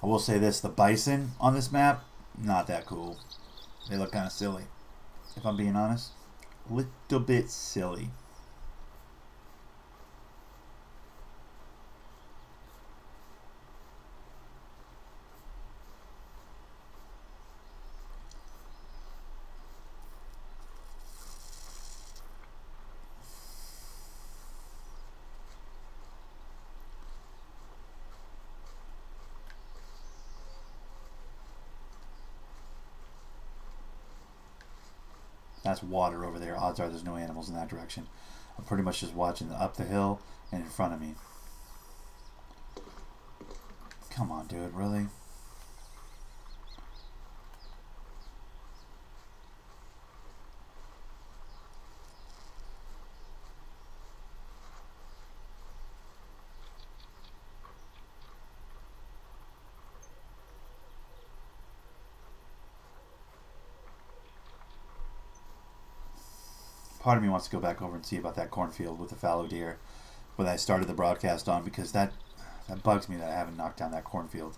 I will say this, the bison on this map, not that cool. They look kind of silly, if I'm being honest. A little bit silly. That's water over there. Odds are there's no animals in that direction. I'm pretty much just watching up the hill and in front of me. Come on, dude, really? Part of me wants to go back over and see about that cornfield with the fallow deer when I started the broadcast on, because that bugs me that I haven't knocked down that cornfield.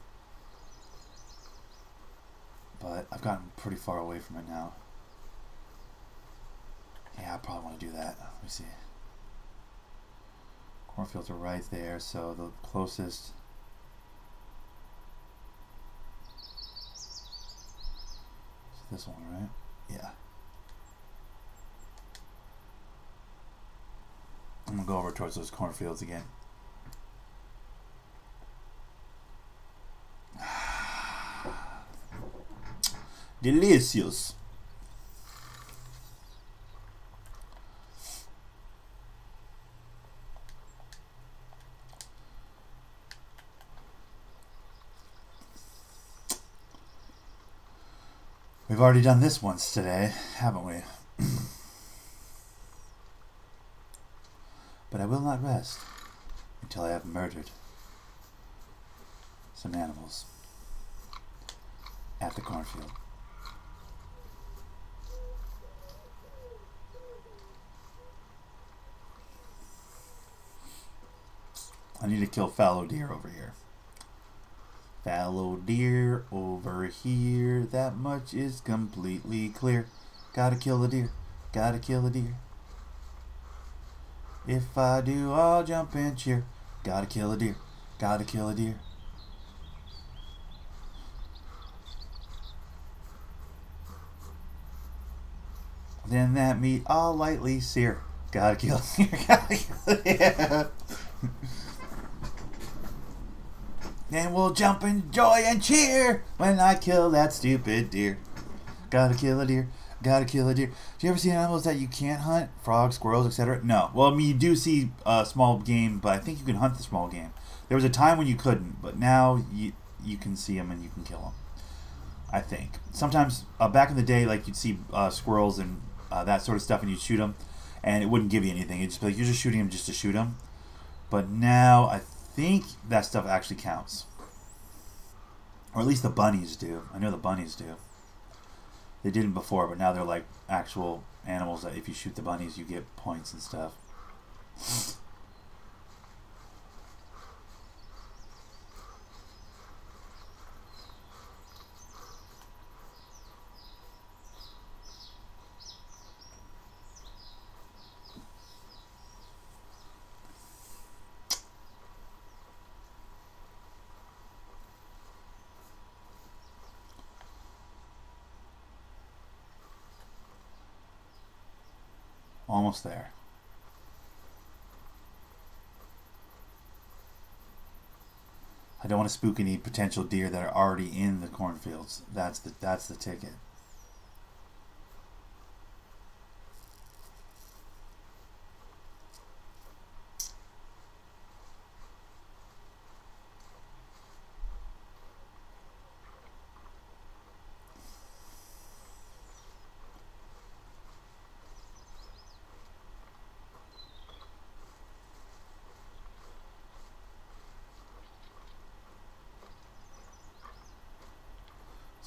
But I've gotten pretty far away from it now. Yeah, I probably want to do that. Let me see. Cornfields are right there, so the closest... is this one, right? Yeah. I'm going to go over towards those cornfields again. Delicious. We've already done this once today, haven't we? But I will not rest until I have murdered some animals at the cornfield. I need to kill fallow deer over here. Fallow deer over here. That much is completely clear. Gotta kill the deer. Gotta kill the deer. If I do, I'll jump and cheer. Gotta kill a deer. Gotta kill a deer. Then that meat I'll lightly sear. Gotta kill a deer. Gotta kill a deer. And we'll jump in joy and cheer when I kill that stupid deer. Gotta kill a deer. Gotta kill a deer. Do you ever see animals that you can't hunt? Frogs, squirrels, etc.? No. Well, I mean, you do see small game, but I think you can hunt the small game. There was a time when you couldn't, but now you can see them and you can kill them. I think. Sometimes, back in the day, like, you'd see squirrels and that sort of stuff, and you'd shoot them, and it wouldn't give you anything. It'd just be like, you're just shooting them just to shoot them. But now, I think that stuff actually counts. Or at least the bunnies do. I know the bunnies do. They didn't before, but now they're like actual animals that if you shoot the bunnies, you get points and stuff. Almost there. I don't want to spook any potential deer that are already in the cornfields. That's the ticket.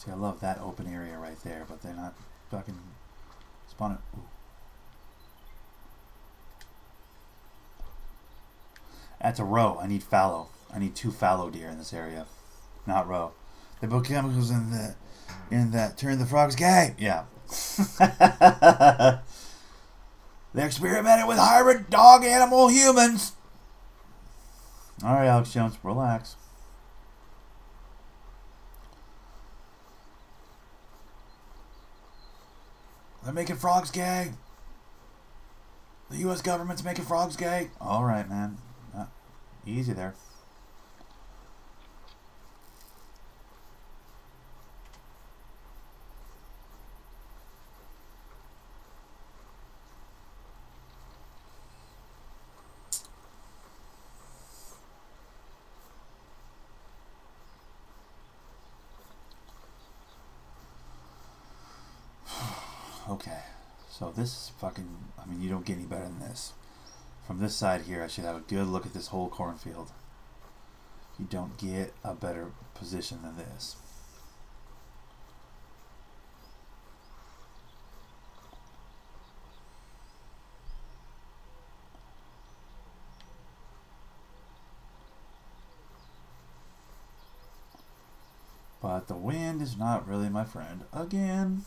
See, I love that open area right there, but they're not fucking spawning. Ooh. That's a roe. I need fallow. I need 2 fallow deer in this area, not roe. They put chemicals in that turn the frogs gay. Yeah. They experimented with hybrid dog, animal, humans. All right, Alex Jones, relax. They're making frogs gay. The U.S. government's making frogs gay. All right, man. Easy there. Okay, so this is fucking, I mean, you don't get any better than this. From this side here, I should have a good look at this whole cornfield. You don't get a better position than this. But the wind is not really my friend again.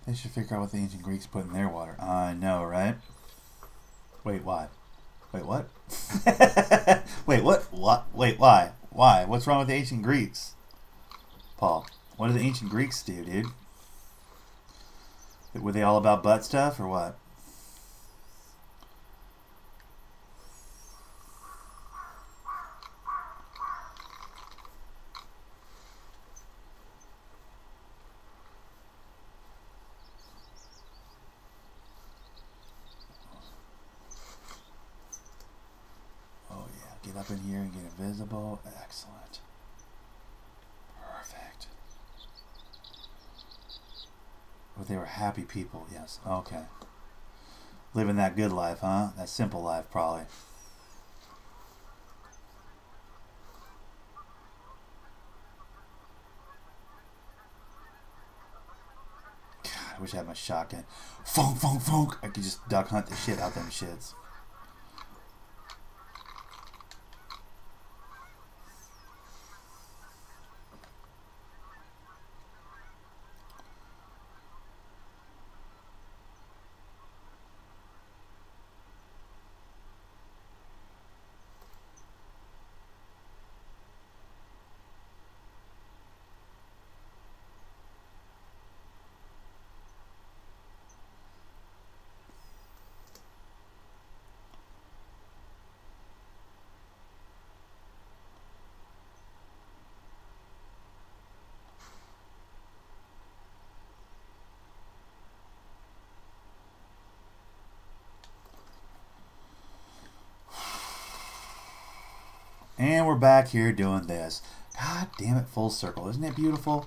They should figure out what the ancient Greeks put in their water. I know, right? Wait, why? Wait, what? Wait, what? What? Wait, why? Why? What's wrong with the ancient Greeks? Paul, what did the ancient Greeks do, dude? Were they all about butt stuff or what? Get up in here and get invisible. Excellent. Perfect. Well, they were happy people. Yes. Okay. Living that good life, huh? That simple life, probably. God, I wish I had my shotgun. Funk, funk, funk. I could just duck hunt the shit out them shits. And we're back here doing this. God damn it, full circle. Isn't it beautiful?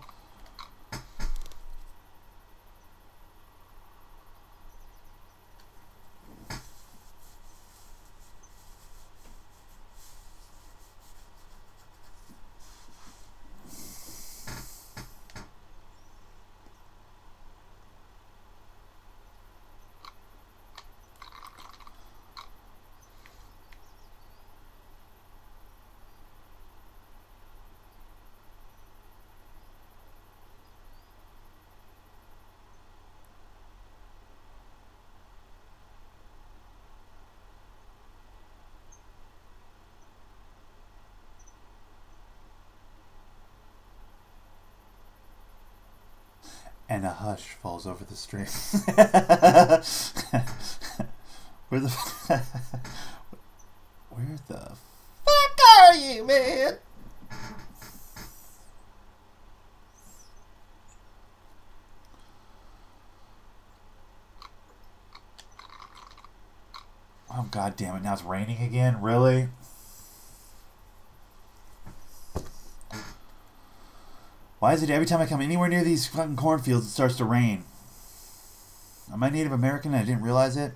And a hush falls over the stream. Where the fuck are you, man? Oh, God damn it. Now it's raining again? Really? Why is it every time I come anywhere near these fucking cornfields, it starts to rain? Am I Native American and I didn't realize it?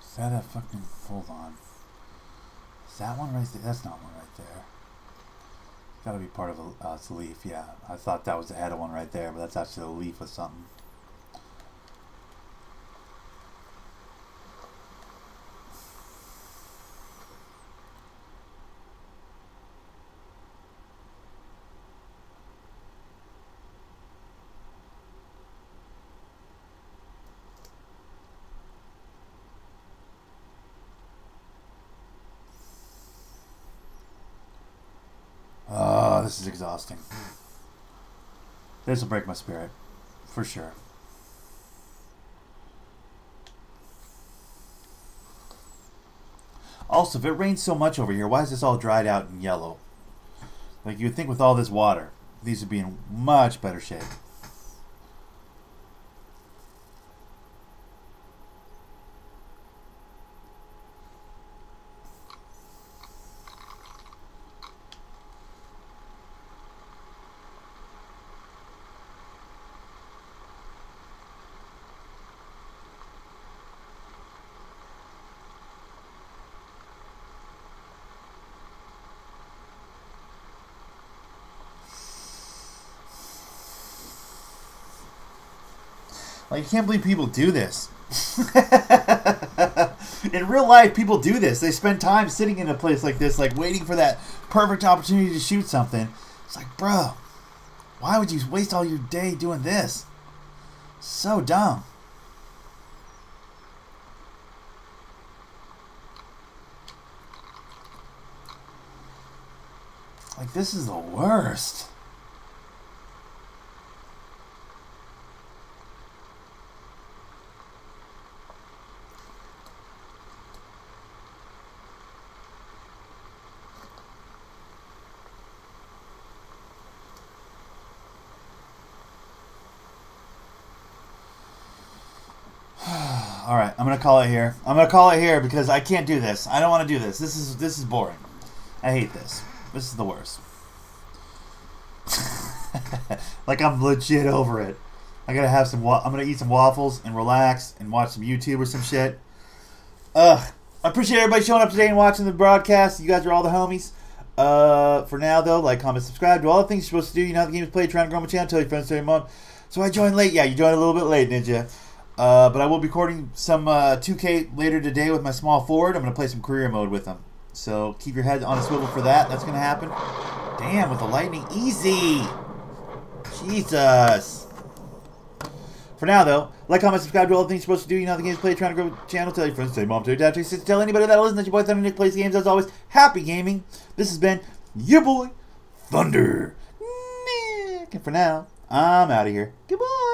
Is that a fucking... Hold on. Is that one right there? That's not one right there. Gotta be part of a... it's a leaf, yeah. I thought that was the head of one right there, but that's actually a leaf of something. Oh, this is exhausting. This will break my spirit. For sure. Also, if it rains so much over here, why is this all dried out and yellow? Like, you would think with all this water, these would be in much better shape. Like, I can't believe people do this. In real life, people do this. They spend time sitting in a place like this, like, waiting for that perfect opportunity to shoot something. It's like, bro, why would you waste all your day doing this? So dumb. Like, this is the worst. All right, I'm gonna call it here. I'm gonna call it here because I can't do this. I don't want to do this. This is boring. I hate this. This is the worst. Like, I'm legit over it. I gotta have some. I'm gonna eat some waffles and relax and watch some YouTube or some shit. I appreciate everybody showing up today and watching the broadcast. You guys are all the homies. For now though, like, comment, subscribe, do all the things you're supposed to do. You know how the game is played. Trying to grow my channel. Tell your friends, tell your mom. So I joined late. Yeah, you joined a little bit late, didn't you? But I will be recording some 2K later today with my small forward. I'm going to play some career mode with them. So keep your head on a swivel for that. That's going to happen. Damn, with the lightning. Easy. Jesus. For now, though, like, comment, subscribe, do all the things you're supposed to do. You know how the game's played. Trying to grow the channel. Tell your friends, tell your mom, tell your dad, tell your sister, tell anybody that'll listen that your boy Thundernick plays games. As always, happy gaming. This has been your boy, Thundernick. And for now, I'm out of here. Goodbye.